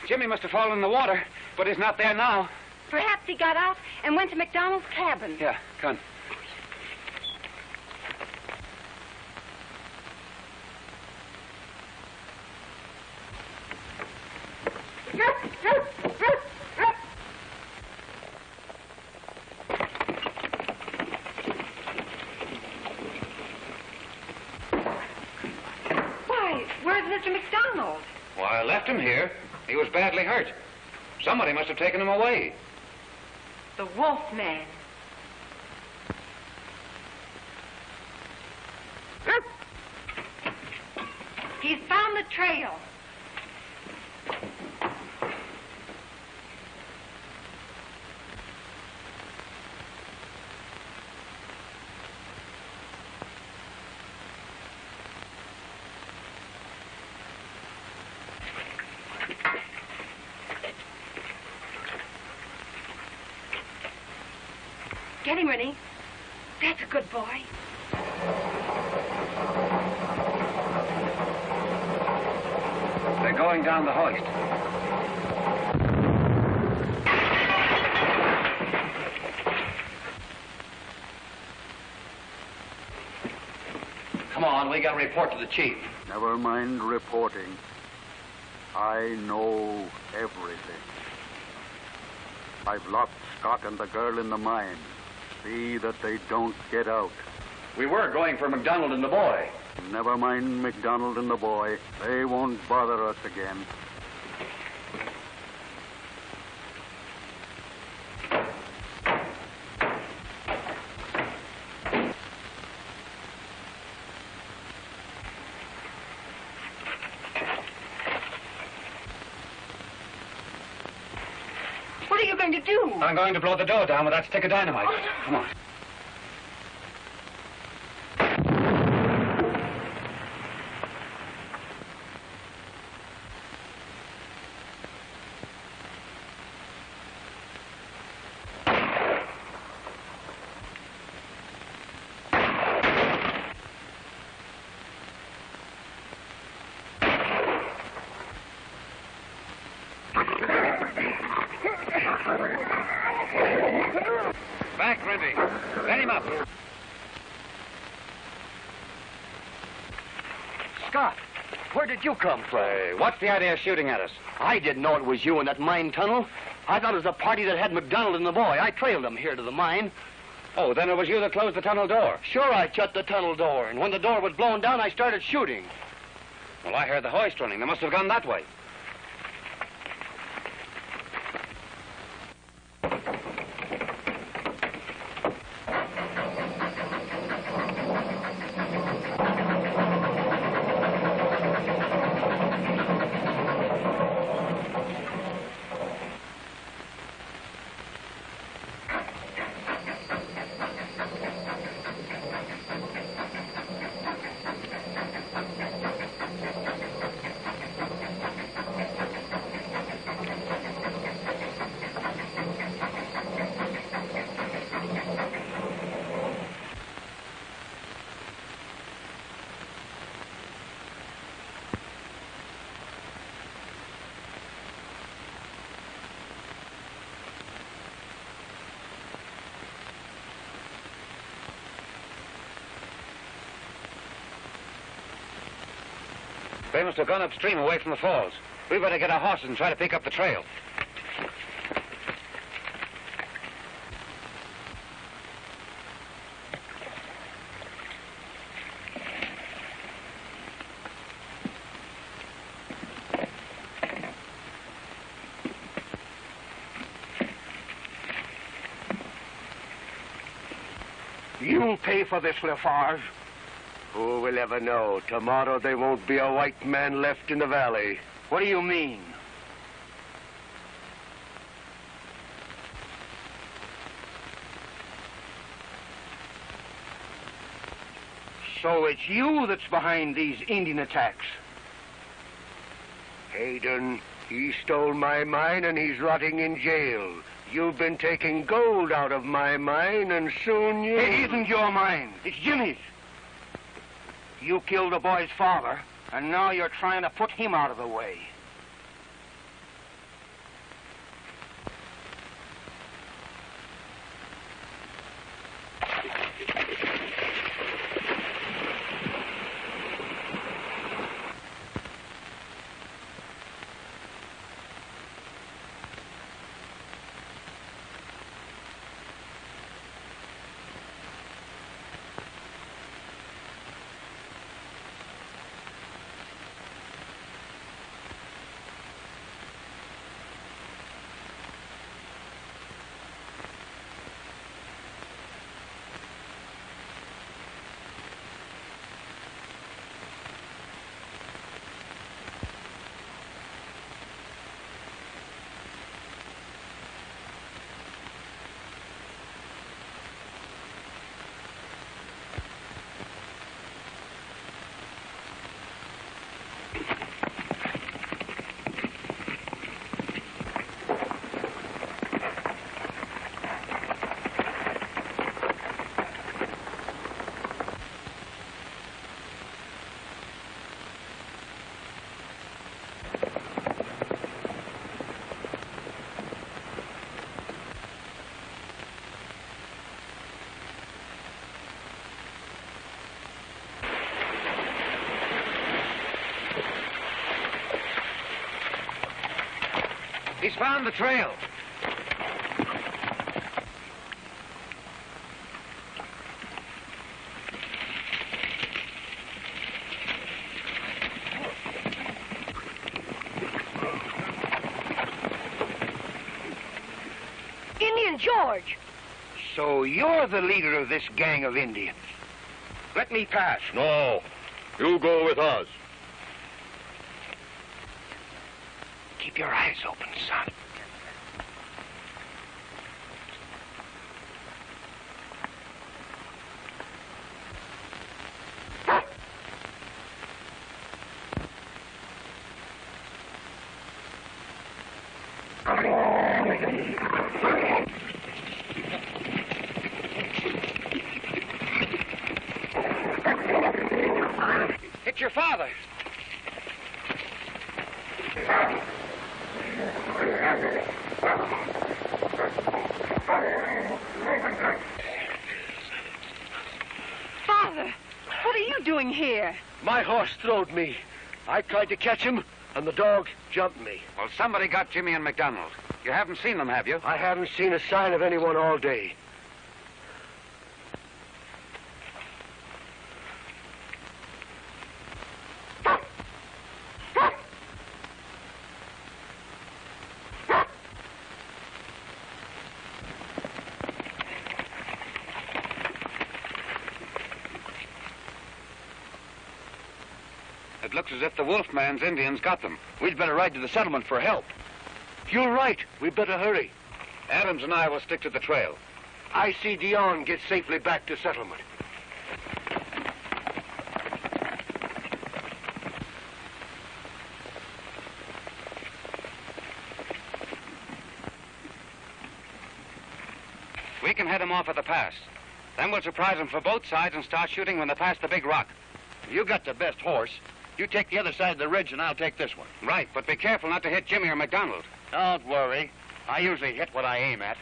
Jimmy must have fallen in the water, but he's not there now. Perhaps he got out and went to MacDonald's cabin. Yeah, come on. left him here. He was badly hurt. Somebody must have taken him away. The wolf man. He's found the trail. Get him, Rennie. That's a good boy. They're going down the hoist. Come on, we got to report to the chief. Never mind reporting. I know everything. I've locked Scott and the girl in the mine. See that they don't get out. We were going for McDonald and the boy. Never mind McDonald and the boy. They won't bother us again. What are you going to do? I'm going to blow the door down with that stick of dynamite. Come on. Back, Rinty. Let him up. Scott, where did you come from? What's the idea of shooting at us? I didn't know it was you in that mine tunnel. I thought it was a party that had McDonald and the boy. I trailed them here to the mine. Oh, then it was you that closed the tunnel door. Sure, I shut the tunnel door, and when the door was blown down, I started shooting. Well, I heard the hoist running. They must have gone that way. They must have gone upstream away from the falls. We better get our horses and try to pick up the trail. You'll pay for this, Lafarge. Who will ever know? Tomorrow there won't be a white man left in the valley. What do you mean? So it's you that's behind these Indian attacks? Hayden, he stole my mine and he's rotting in jail. You've been taking gold out of my mine and soon you... It isn't your mine. It's Jimmy's. You killed the boy's father, and now you're trying to put him out of the way. He's found the trail. Indian George. So you're the leader of this gang of Indians. Let me pass. No. You go with us. Keep your eyes open, son. It's your father. Father, what are you doing here? My horse throwed me. I tried to catch him, and the dog jumped me. Well, somebody got Jimmy and McDonald. You haven't seen them, have you? I haven't seen a sign of anyone all day. It looks as if the Wolfman's Indians got them. We'd better ride to the settlement for help. You're right. We better hurry. Adams and I will stick to the trail. I see Dion get safely back to settlement. We can head them off at the pass. Then we'll surprise them for both sides and start shooting when they pass the big rock. You got the best horse. You take the other side of the ridge and I'll take this one. Right, but be careful not to hit Jimmy or McDonald. Don't worry. I usually hit what I aim at.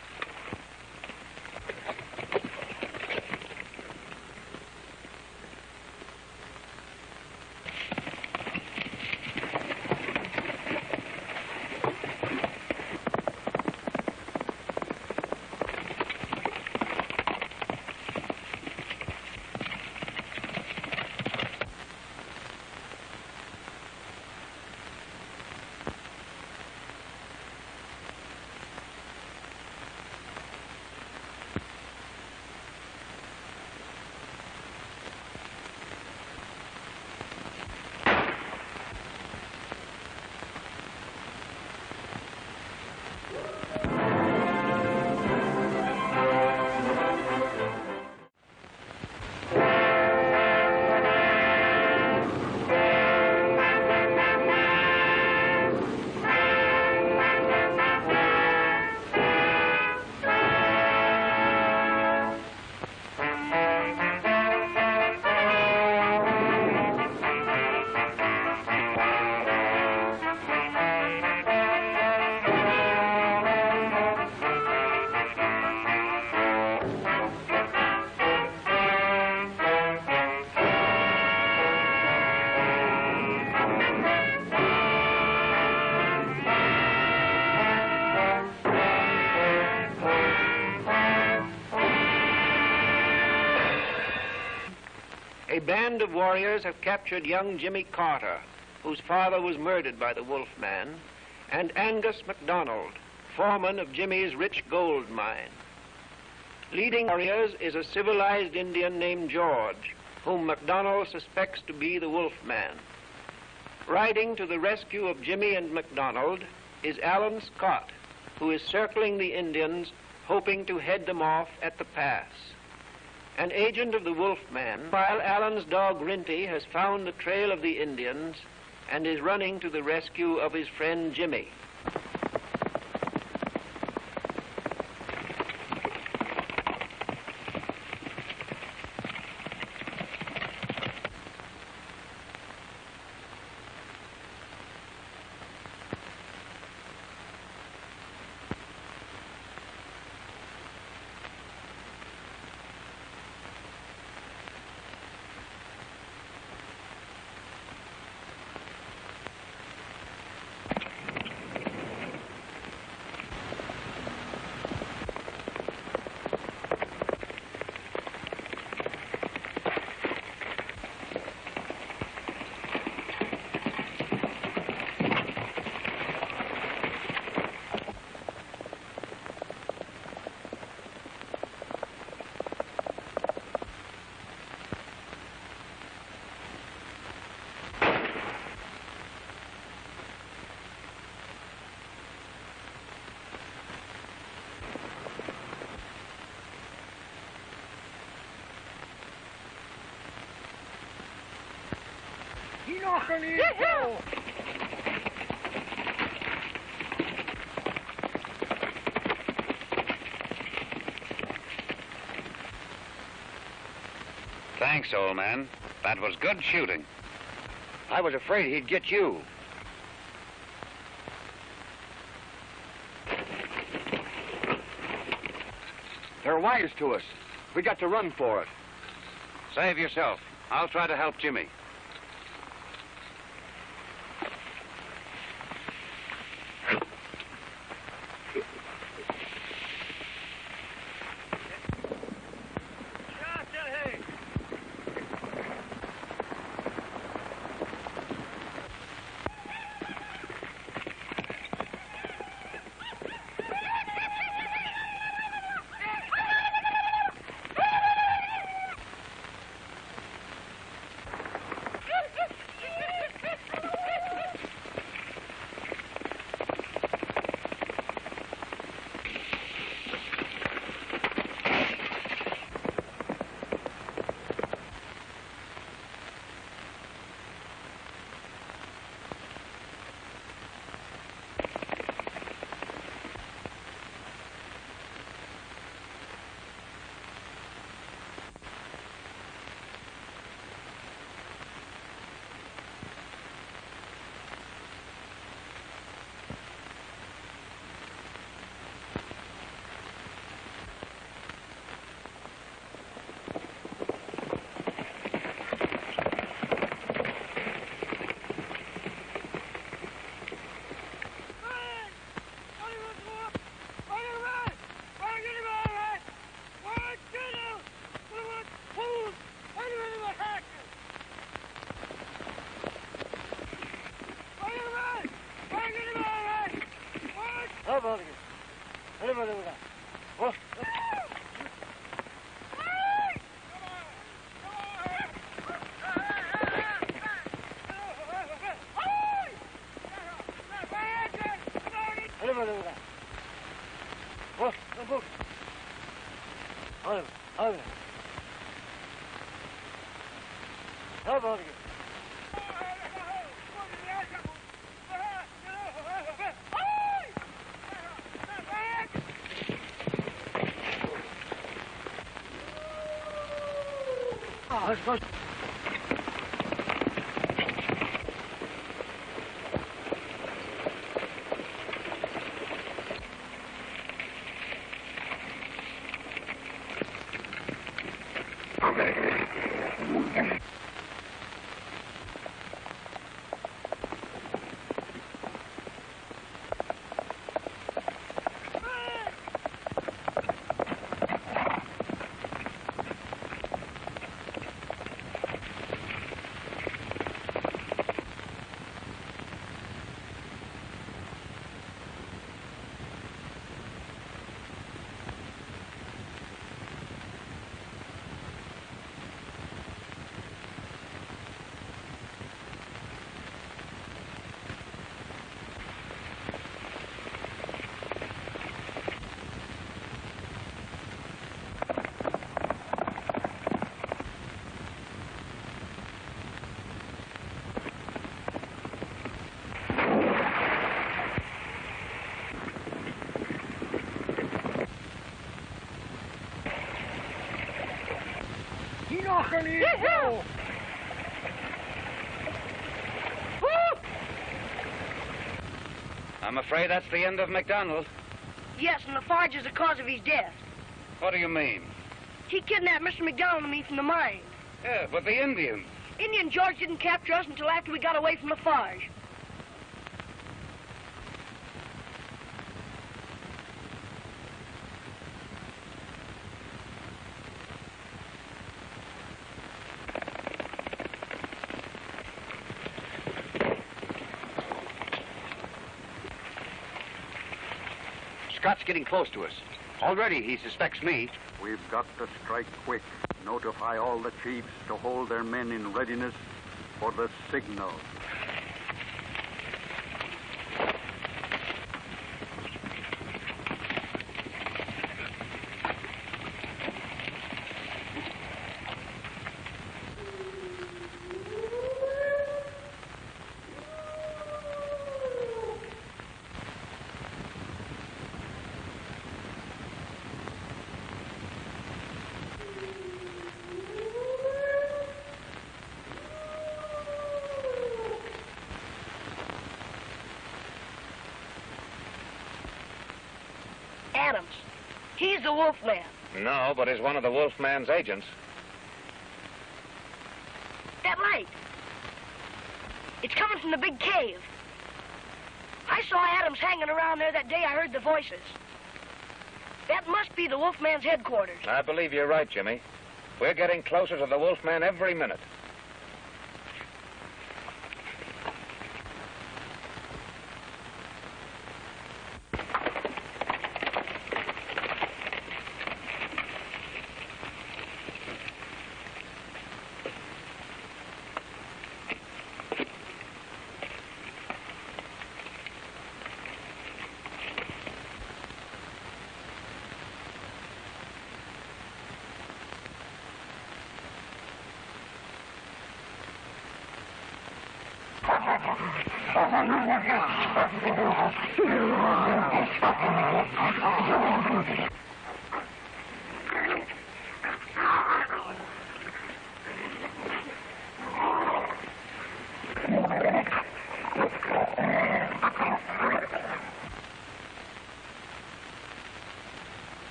A band of warriors have captured young Jimmy Carter, whose father was murdered by the Wolfman, and Angus MacDonald, foreman of Jimmy's rich gold mine. Leading warriors is a civilized Indian named George, whom MacDonald suspects to be the Wolfman. Riding to the rescue of Jimmy and MacDonald is Alan Scott, who is circling the Indians, hoping to head them off at the pass. An agent of the Wolfman, while Alan's dog Rinty has found the trail of the Indians and is running to the rescue of his friend Jimmy. Thanks, old man. That was good shooting. I was afraid he'd get you. They're wise to us. We got to run for it. Save yourself. I'll try to help Jimmy. I'm afraid that's the end of MacDonald. Yes, and Lafarge is the cause of his death. What do you mean? He kidnapped Mr. McDonald and me from the mine. Yeah, but the Indians. Indian George didn't capture us until after we got away from Lafarge. Scott's getting close to us. Already he suspects me. We've got to strike quick. Notify all the chiefs to hold their men in readiness for the signal. Adams. He's the Wolfman. No, but he's one of the Wolfman's agents. That light. It's coming from the big cave. I saw Adams hanging around there that day I heard the voices. That must be the Wolfman's headquarters. I believe you're right, Jimmy. We're getting closer to the Wolfman every minute.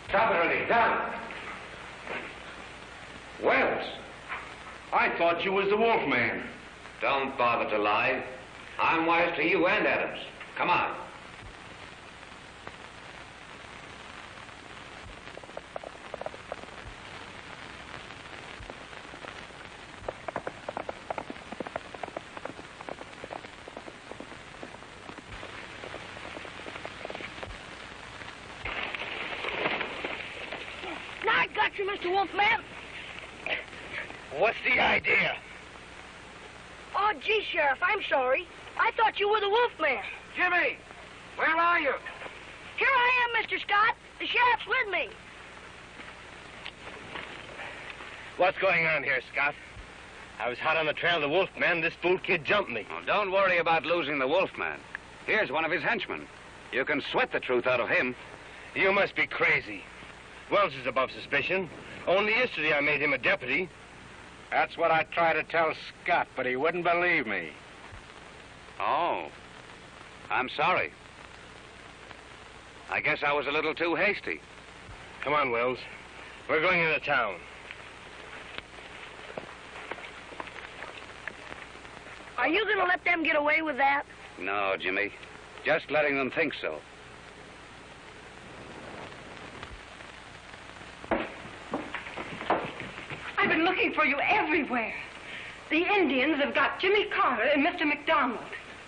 Stop it, Ernie. Down. Wells, I thought you was the Wolfman. Don't bother to lie. I'm wise to you and Adams. Come on. Now I got you, Mr. Wolfman. What's the idea? Oh, gee, Sheriff, I'm sorry. I thought you were the Wolfman. Jimmy, where are you? Here I am, Mr. Scott. The sheriff's with me. What's going on here, Scott? I was hot on the trail of the Wolfman. This fool kid jumped me. Oh, don't worry about losing the Wolfman. Here's one of his henchmen. You can sweat the truth out of him. You must be crazy. Wells is above suspicion. Only yesterday I made him a deputy. That's what I tried to tell Scott, but he wouldn't believe me. Oh, I'm sorry. I guess I was a little too hasty. Come on, Wells. We're going into town. Are you going to let them get away with that? No, Jimmy. Just letting them think so. I've been looking for you everywhere. The Indians have got Jimmy Carter and Mr. McDonald.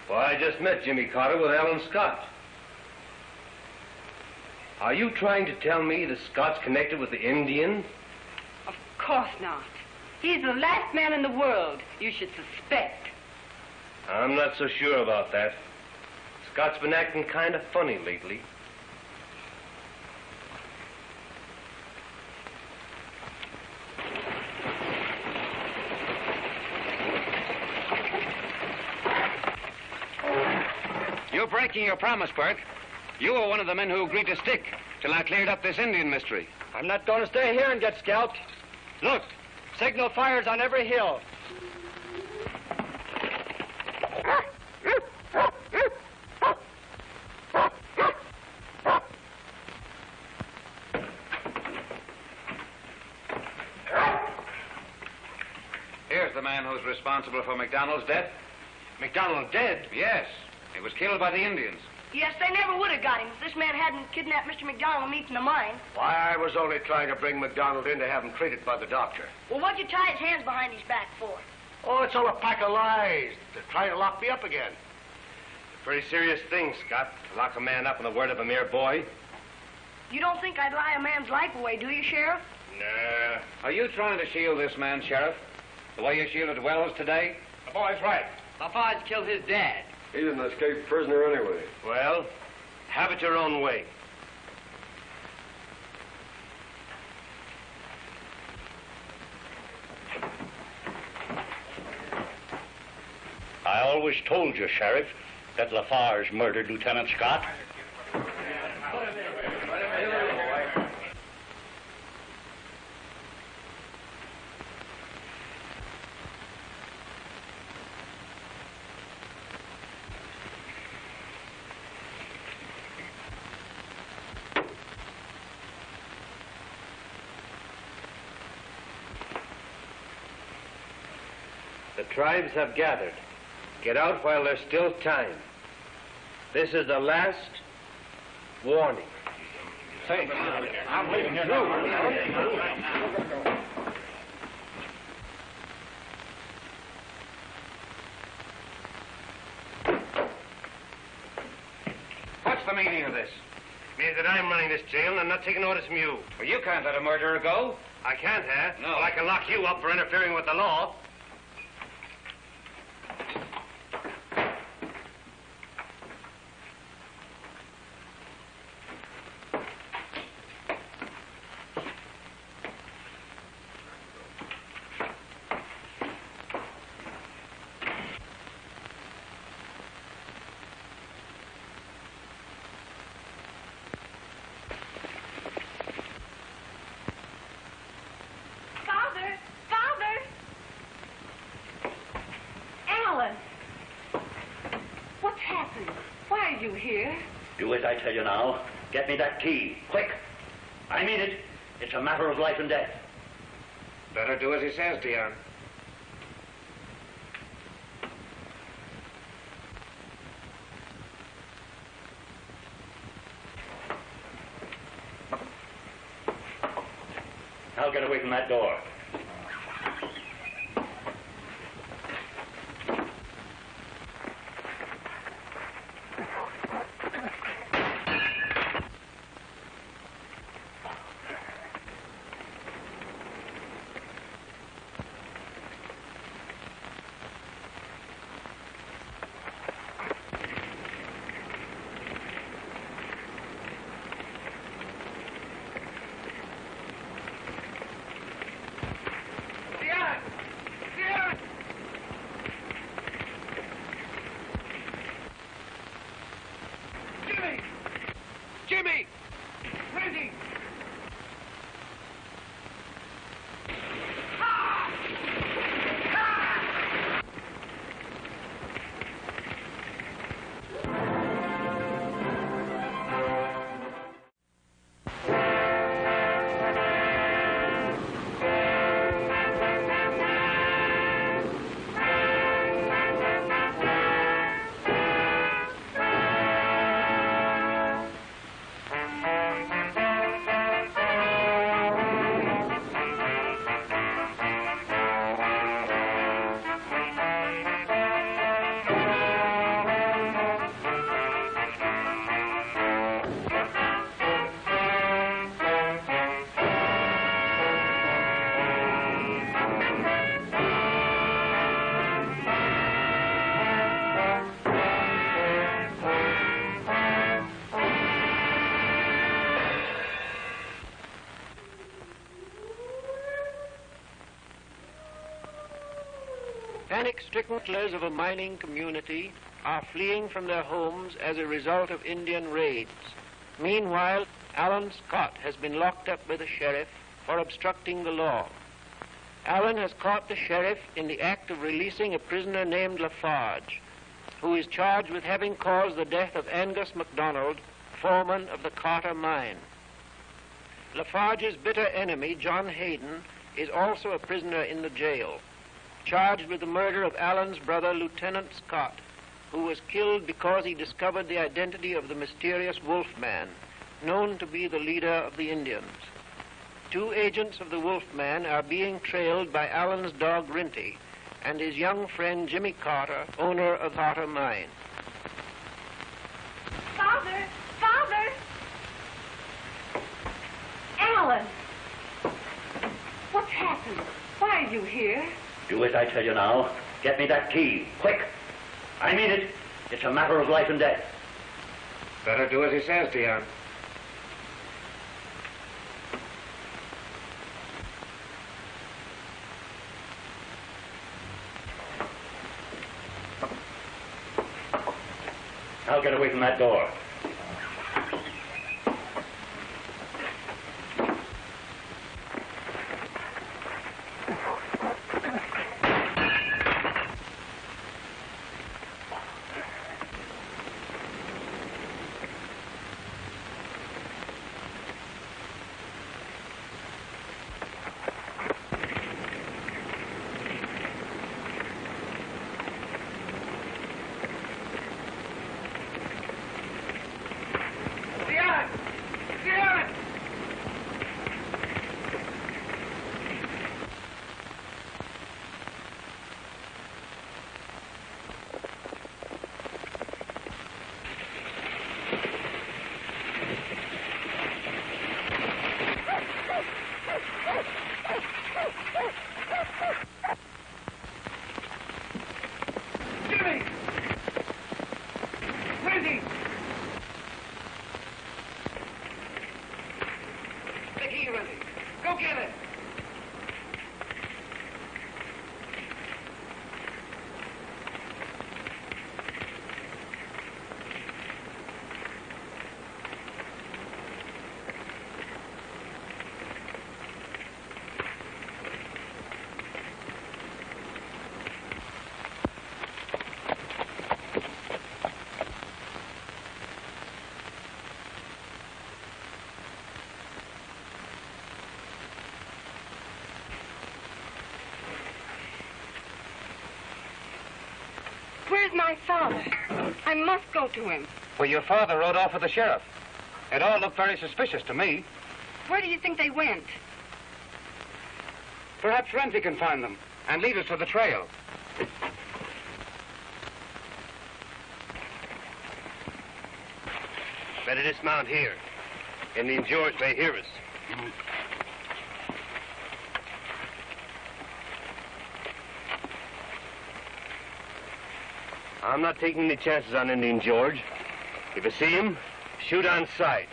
Well, I just met Jimmy Carter with Alan Scott. Are you trying to tell me that Scott's connected with the Indians? Of course not. He's the last man in the world you should suspect. I'm not so sure about that. Scott's been acting kind of funny lately. You're breaking your promise, Burke. You were one of the men who agreed to stick till I cleared up this Indian mystery. I'm not going to stay here and get scalped. Look, signal fires on every hill. Here's the man who's responsible for McDonald's death. McDonald dead? Yes. He was killed by the Indians. Yes, they never would have got him if this man hadn't kidnapped Mr. McDonald and me from the mine. Why, I was only trying to bring McDonald in to have him treated by the doctor. Well, what'd you tie his hands behind his back for? Oh, it's all a pack of lies. They're trying to lock me up again. A pretty serious thing, Scott, to lock a man up on the word of a mere boy. You don't think I'd lie a man's life away, do you, Sheriff? Nah. Are you trying to shield this man, Sheriff? The way you shielded Wells today? The boy's right. My father's killed his dad. He didn't escape prisoner anyway. Well, have it your own way. always told you, Sheriff, that Lafarge murdered Lieutenant Scott. The tribes have gathered. Get out while there's still time. This is the last warning. Say, I'm leaving here now. What's the meaning of this? It means that I'm running this jail and I'm not taking notice from you. Well, you can't let a murderer go. I can't, huh? No. Well, I can lock you up for interfering with the law. You here? Do as I tell you now. Get me that key, quick. I mean it. It's a matter of life and death. Better do as he says, Dion. Now get away from that door. Jimmy! Randy! Panic-stricken settlers of a mining community are fleeing from their homes as a result of Indian raids. Meanwhile, Alan Scott has been locked up by the sheriff for obstructing the law. Alan has caught the sheriff in the act of releasing a prisoner named Lafarge, who is charged with having caused the death of Angus MacDonald, foreman of the Carter mine. Lafarge's bitter enemy, John Hayden, is also a prisoner in the jail, charged with the murder of Alan's brother, Lieutenant Scott, who was killed because he discovered the identity of the mysterious Wolfman, known to be the leader of the Indians. 2 agents of the Wolfman are being trailed by Alan's dog, Rinty, and his young friend, Jimmy Carter, owner of Carter Mine. Father! Father! Alan! What's happened? Why are you here? Do as I tell you now. Get me that key, quick. I mean it. It's a matter of life and death. Better do as he says, Dion. I'll get away from that door. Where's my father? I must go to him. Well, your father rode off with the sheriff. It all looked very suspicious to me. Where do you think they went? Perhaps Renty can find them and lead us to the trail. Better dismount here. Indian George may hear us. I'm not taking any chances on Indian George. If you see him, shoot on sight.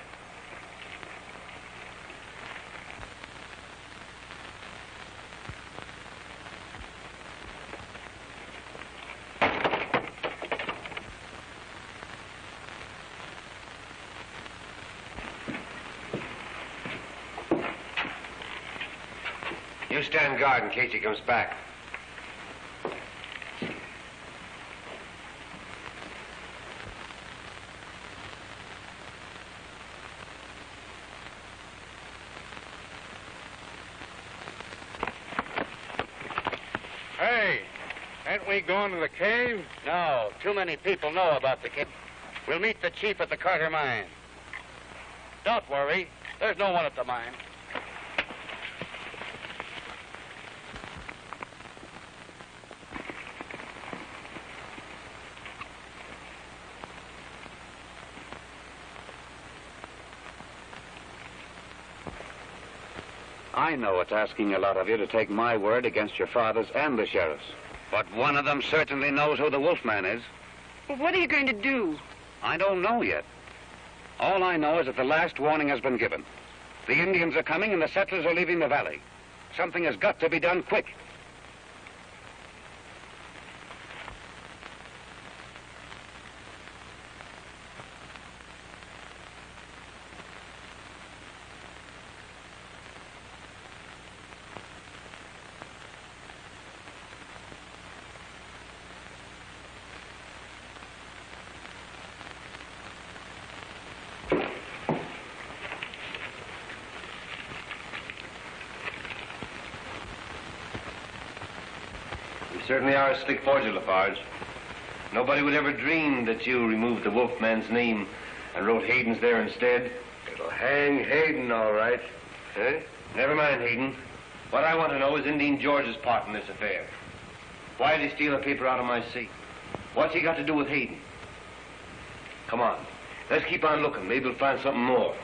You stand guard in case he comes back. Hey, ain't we going to the cave? No, too many people know about the cave. We'll meet the chief at the Carter mine. Don't worry, there's no one at the mine. I know it's asking a lot of you to take my word against your father's and the sheriff's. But one of them certainly knows who the wolfman is. Well, what are you going to do? I don't know yet. All I know is that the last warning has been given. The Indians are coming and the settlers are leaving the valley. Something has got to be done quick. You certainly are a slick forger, Lafarge. Nobody would ever dream that you removed the Wolfman's name and wrote Hayden's there instead. It'll hang Hayden, all right. Eh? Never mind, Hayden. What I want to know is Indian George's part in this affair. Why did he steal a paper out of my safe? What's he got to do with Hayden? Come on. Let's keep on looking. Maybe we'll find something more.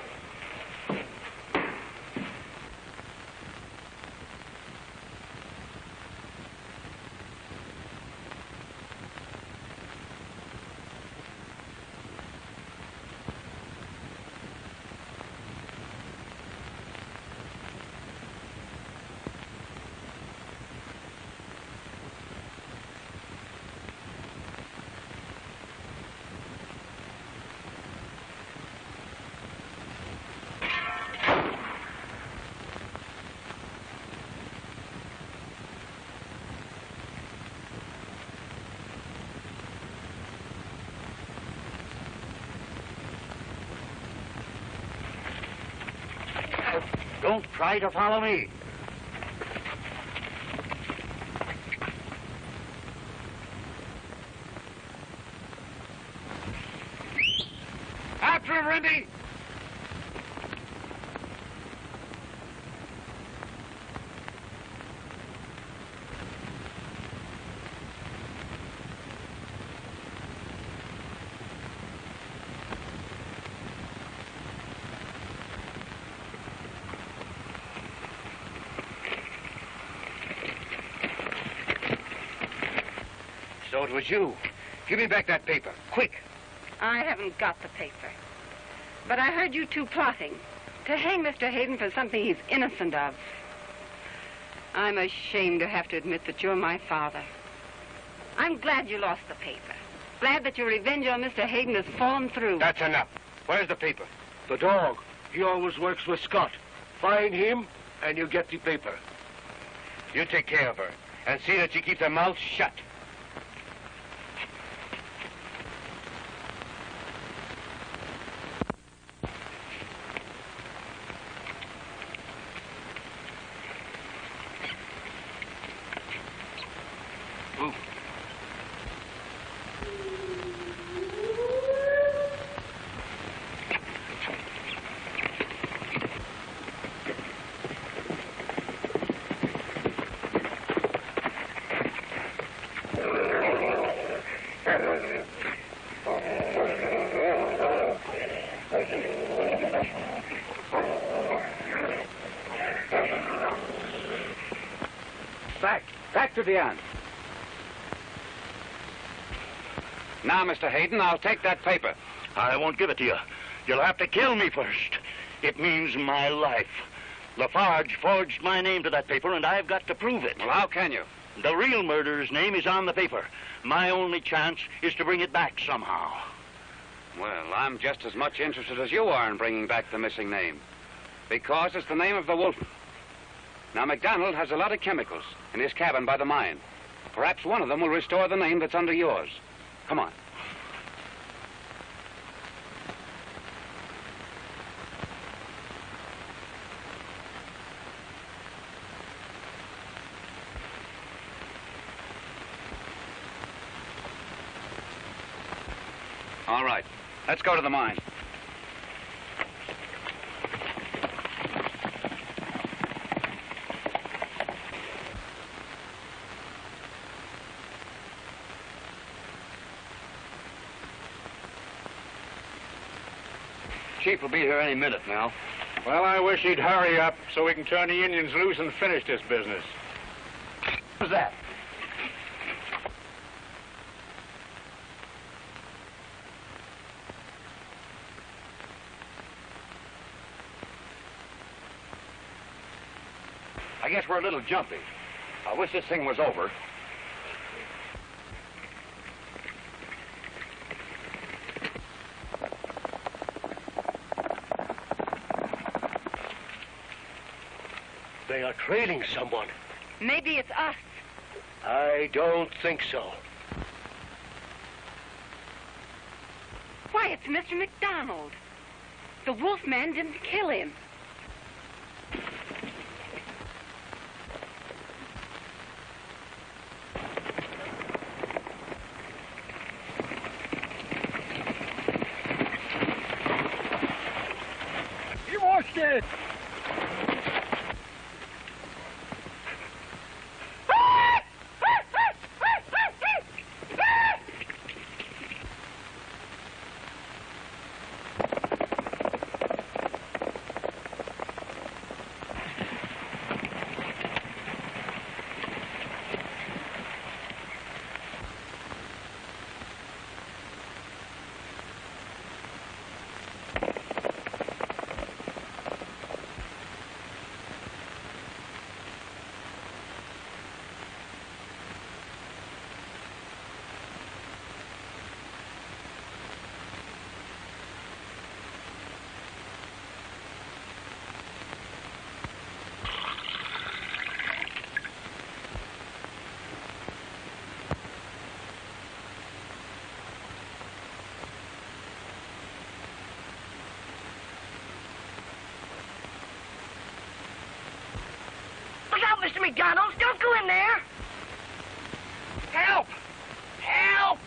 Don't try to follow me. After him, Rindy! So it was you. Give me back that paper, quick. I haven't got the paper. But I heard you two plotting to hang Mr. Hayden for something he's innocent of. I'm ashamed to have to admit that you're my father. I'm glad you lost the paper. Glad that your revenge on Mr. Hayden has fallen through. That's enough. Where's the paper? The dog. He always works with Scott. Find him, and you get the paper. You take care of her, and see that she keeps her mouth shut. Back to the end. Now, Mr. Hayden, I'll take that paper. I won't give it to you. You'll have to kill me first. It means my life. Lafarge forged my name to that paper, and I've got to prove it. Well, how can you? The real murderer's name is on the paper. My only chance is to bring it back somehow. Well, I'm just as much interested as you are in bringing back the missing name. Because it's the name of the wolf. Now, MacDonald has a lot of chemicals in his cabin by the mine. Perhaps one of them will restore the name that's under yours. Come on. All right. Let's go to the mine. Chief will be here any minute now. Well, I wish he'd hurry up so we can turn the Indians loose and finish this business. What's that? I guess we're a little jumpy. I wish this thing was over. They are trailing someone. Maybe it's us. I don't think so. Why, it's Mr. MacDonald. The wolf man didn't kill him. You watched it! Don't go in there! Help! Help!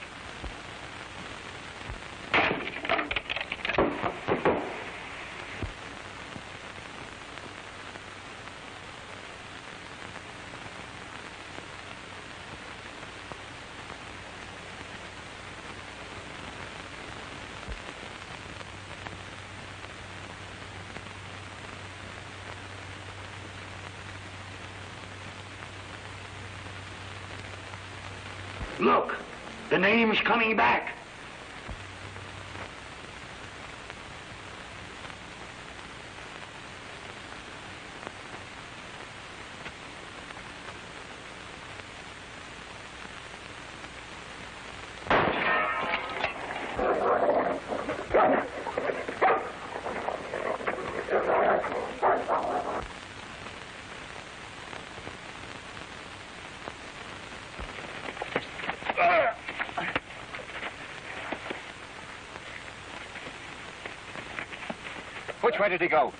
Look, the name's coming back. Which way did he go?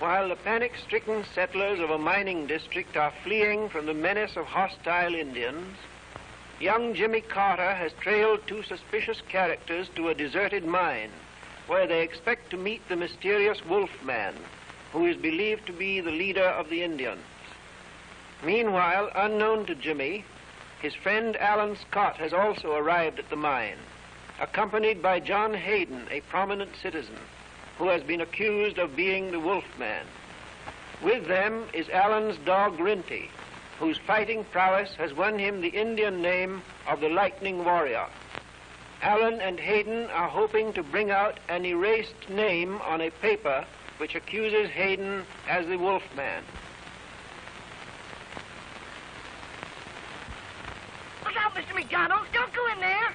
While the panic-stricken settlers of a mining district are fleeing from the menace of hostile Indians, young Jimmy Carter has trailed two suspicious characters to a deserted mine where they expect to meet the mysterious Wolf Man, who is believed to be the leader of the Indians. Meanwhile, unknown to Jimmy, his friend Alan Scott has also arrived at the mine, accompanied by John Hayden, a prominent citizen, who has been accused of being the Wolf Man. With them is Alan's dog Rin Tin, whose fighting prowess has won him the Indian name of the Lightning Warrior. Alan and Hayden are hoping to bring out an erased name on a paper which accuses Hayden as the Wolf Man. Look out, Mr. McDonald. Don't go in there.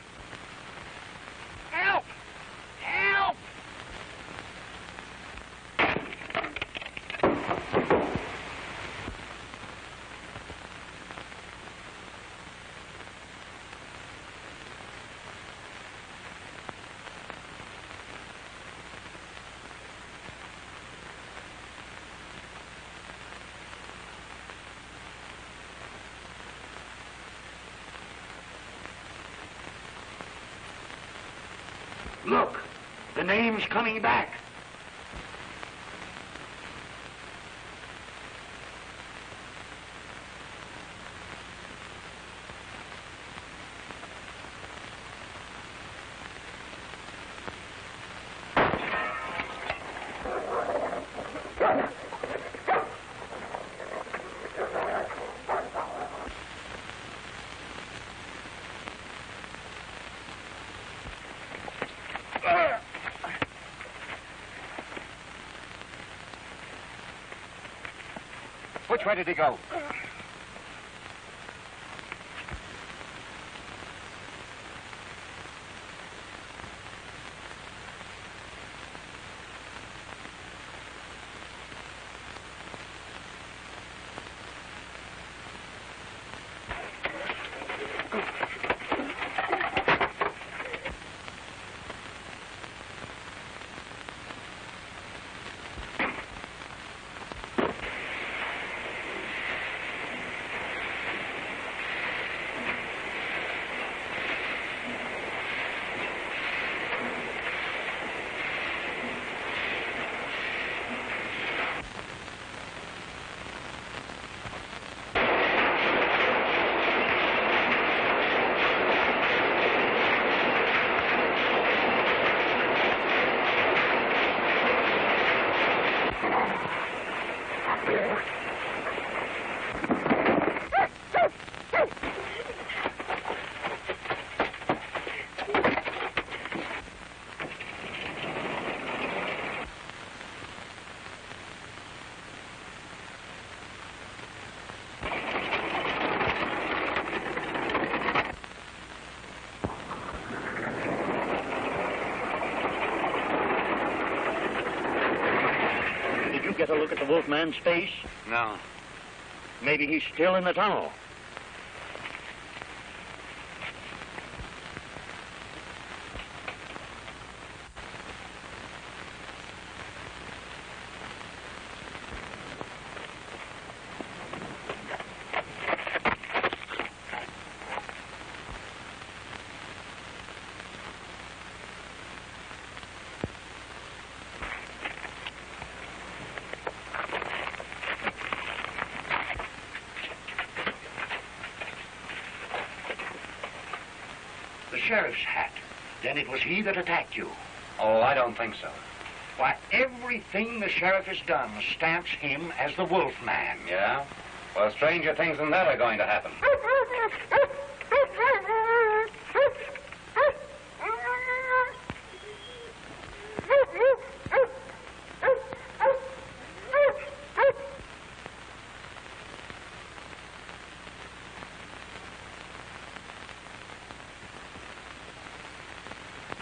Help! Help! Look, the name's coming back. Which way did he go? Get a look at the wolfman's face? No. Maybe he's still in the tunnel. The sheriff's hat. Then it was he that attacked you. Oh, I don't think so. Why, everything the sheriff has done stamps him as the wolf man. Yeah? Well, stranger things than that are going to happen.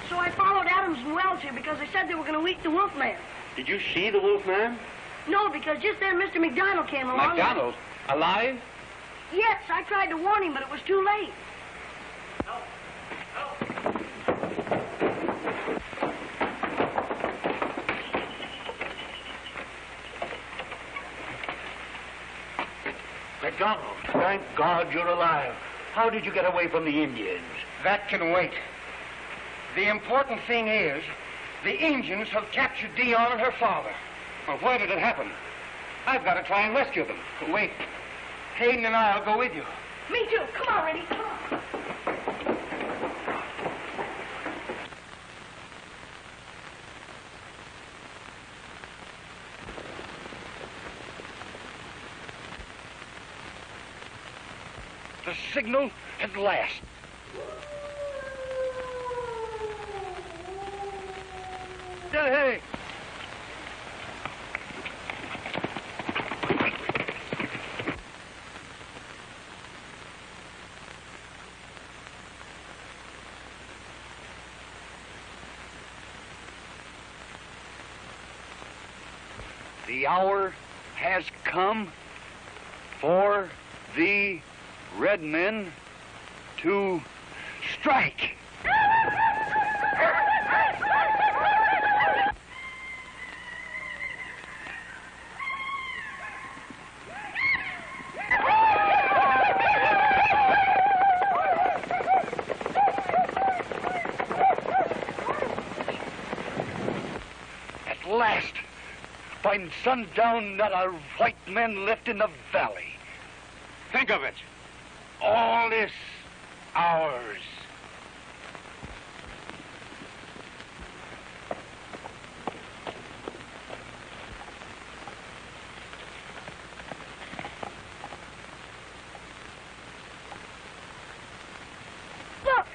So I followed Adams and Wells here because they said they were going to eat the wolfman. Did you see the wolfman? No, because just then Mr. McDonald came along. McDonald? Alive? Yes, I tried to warn him, but it was too late. McDonald, thank God you're alive. How did you get away from the Indians? That can wait. The important thing is, the Indians have captured Dion and her father. Well, where did it happen? I've got to try and rescue them. Wait. Hayden and I'll go with you. Me too. Come on, Reddy. Come on. The signal at last. Hey! The hour has come for the red men to strike. At last, by sundown, not a white man left in the valley. Think of it. All is ours. Look!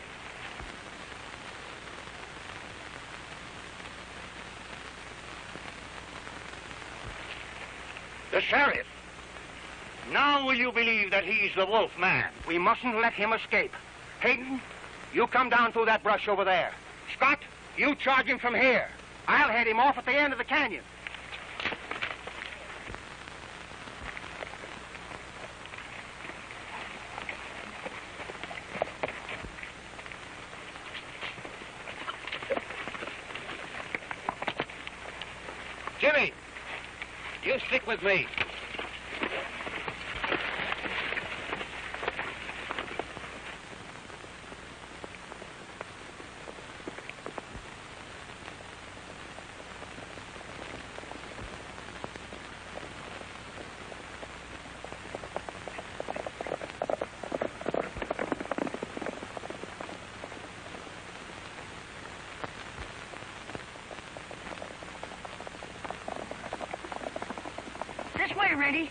The sheriff. Now will you believe that he's the wolf man? We mustn't let him escape. Hayden, you come down through that brush over there. Scott, you charge him from here. I'll head him off at the end of the canyon. Jimmy, you stick with me. This way, Reddy.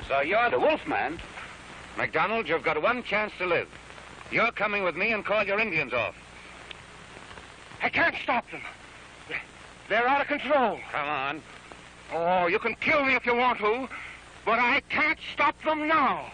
So you're the wolfman? MacDonald, you've got one chance to live. You're coming with me and call your Indians off. I can't stop them. They're out of control. Come on. Oh, you can kill me if you want to, but I can't stop them now.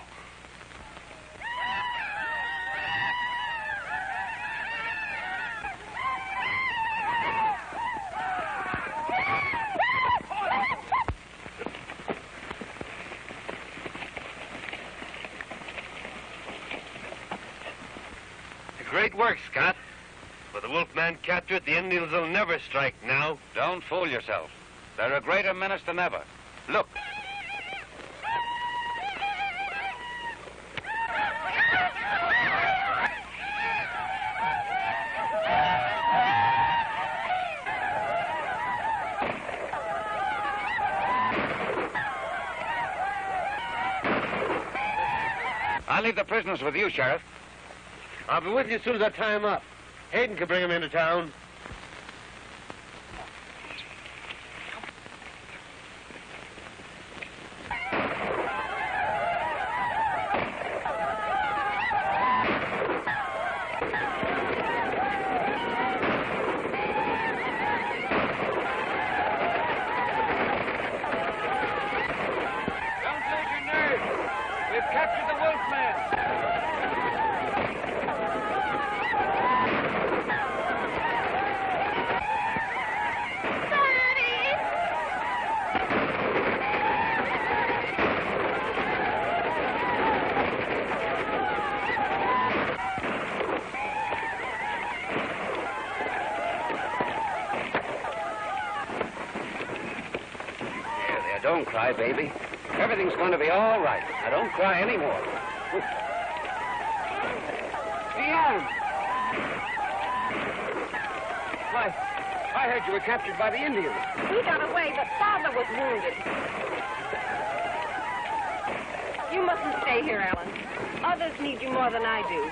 Great work, Scott. With the wolfman captured, the Indians will never strike now. Don't fool yourself. They're a greater menace than ever. Look. I'll leave the prisoners with you, Sheriff. I'll be with you as soon as I tie him up. Hayden can bring him into town. Don't lose your nerve. We've captured the wolfman. Don't cry, baby. Everything's going to be all right. Now, don't cry anymore. Dion! Why, I heard you were captured by the Indians. He got away, but Father was wounded. You mustn't stay here, Alan. Others need you more than I do.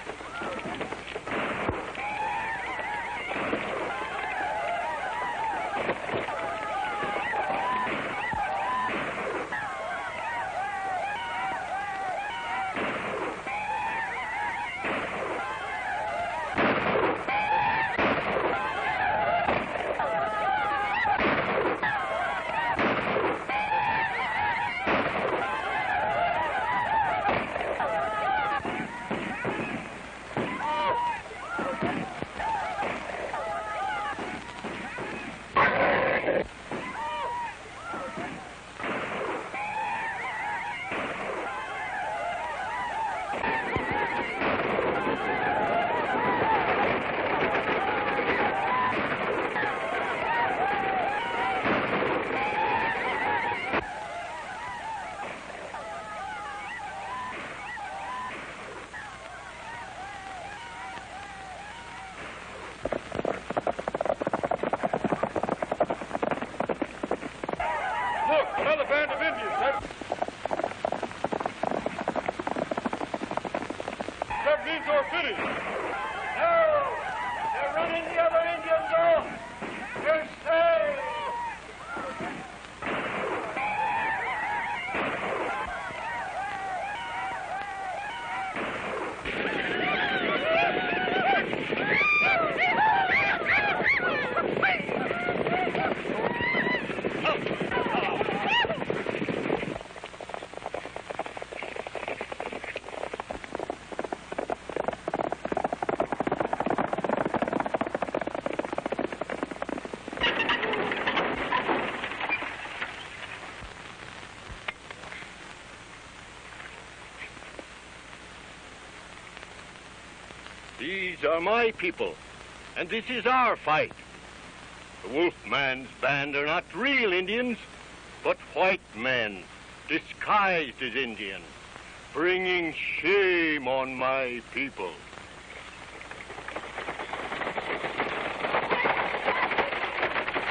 city. No! They're running the other Indians off. They're saved. These are my people, and this is our fight. The Wolfman's band are not real Indians, but white men disguised as Indians, bringing shame on my people.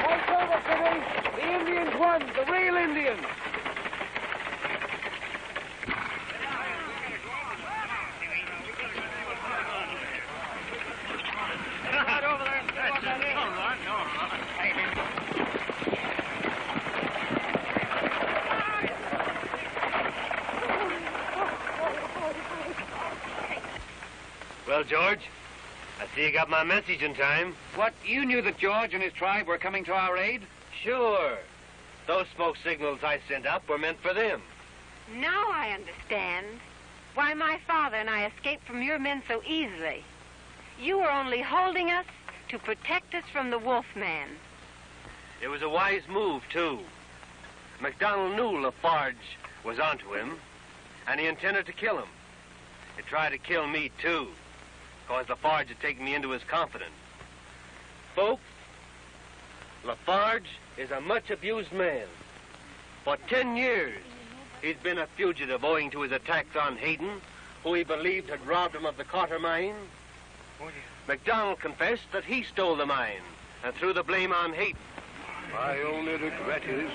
Take over, Kitty. The Indians won. The real Indians. Well, George, I see you got my message in time. What, you knew that George and his tribe were coming to our aid? Sure. Those smoke signals I sent up were meant for them. Now I understand why my father and I escaped from your men so easily. You were only holding us to protect us from the Wolfman. It was a wise move, too. MacDonald knew Lafarge was onto him, and he intended to kill him. He tried to kill me, too, because Lafarge had taken me into his confidence. Folks, Lafarge is a much-abused man. For 10 years, he's been a fugitive owing to his attacks on Hayden, who he believed had robbed him of the Carter mine. MacDonald confessed that he stole the mine and threw the blame on Hayden. My only regret is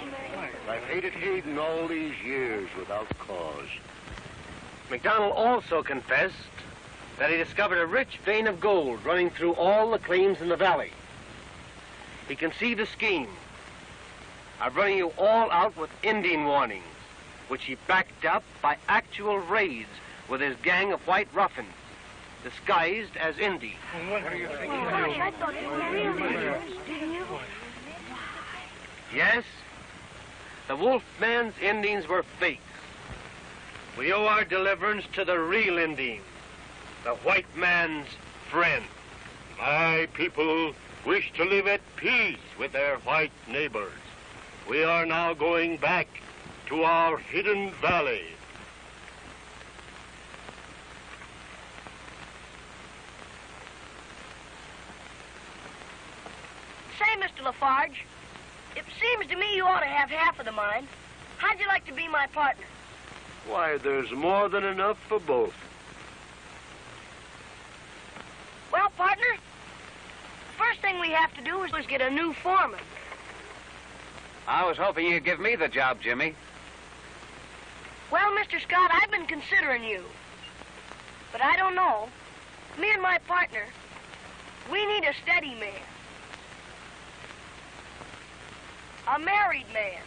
I've hated Hayden all these years without cause. MacDonald also confessed that he discovered a rich vein of gold running through all the claims in the valley. He conceived a scheme of running you all out with Indian warnings, which he backed up by actual raids with his gang of white ruffians, disguised as Indians. What are you thinking? Gosh, I thought you were real. Didn't you? Yes, the Wolfman's Indians were fakes. We owe our deliverance to the real Indians, the white man's friend. My people wish to live at peace with their white neighbors. We are now going back to our hidden valley. Say, Mr. Lafarge, it seems to me you ought to have half of the mine. How'd you like to be my partner? Why, there's more than enough for both. Well, partner, first thing we have to do is get a new foreman. I was hoping you'd give me the job, Jimmy. Well, Mr. Scott, I've been considering you. But I don't know. Me and my partner, we need a steady man. A married man.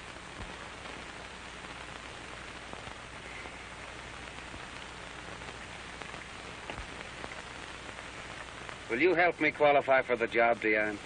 Will you help me qualify for the job, Diane?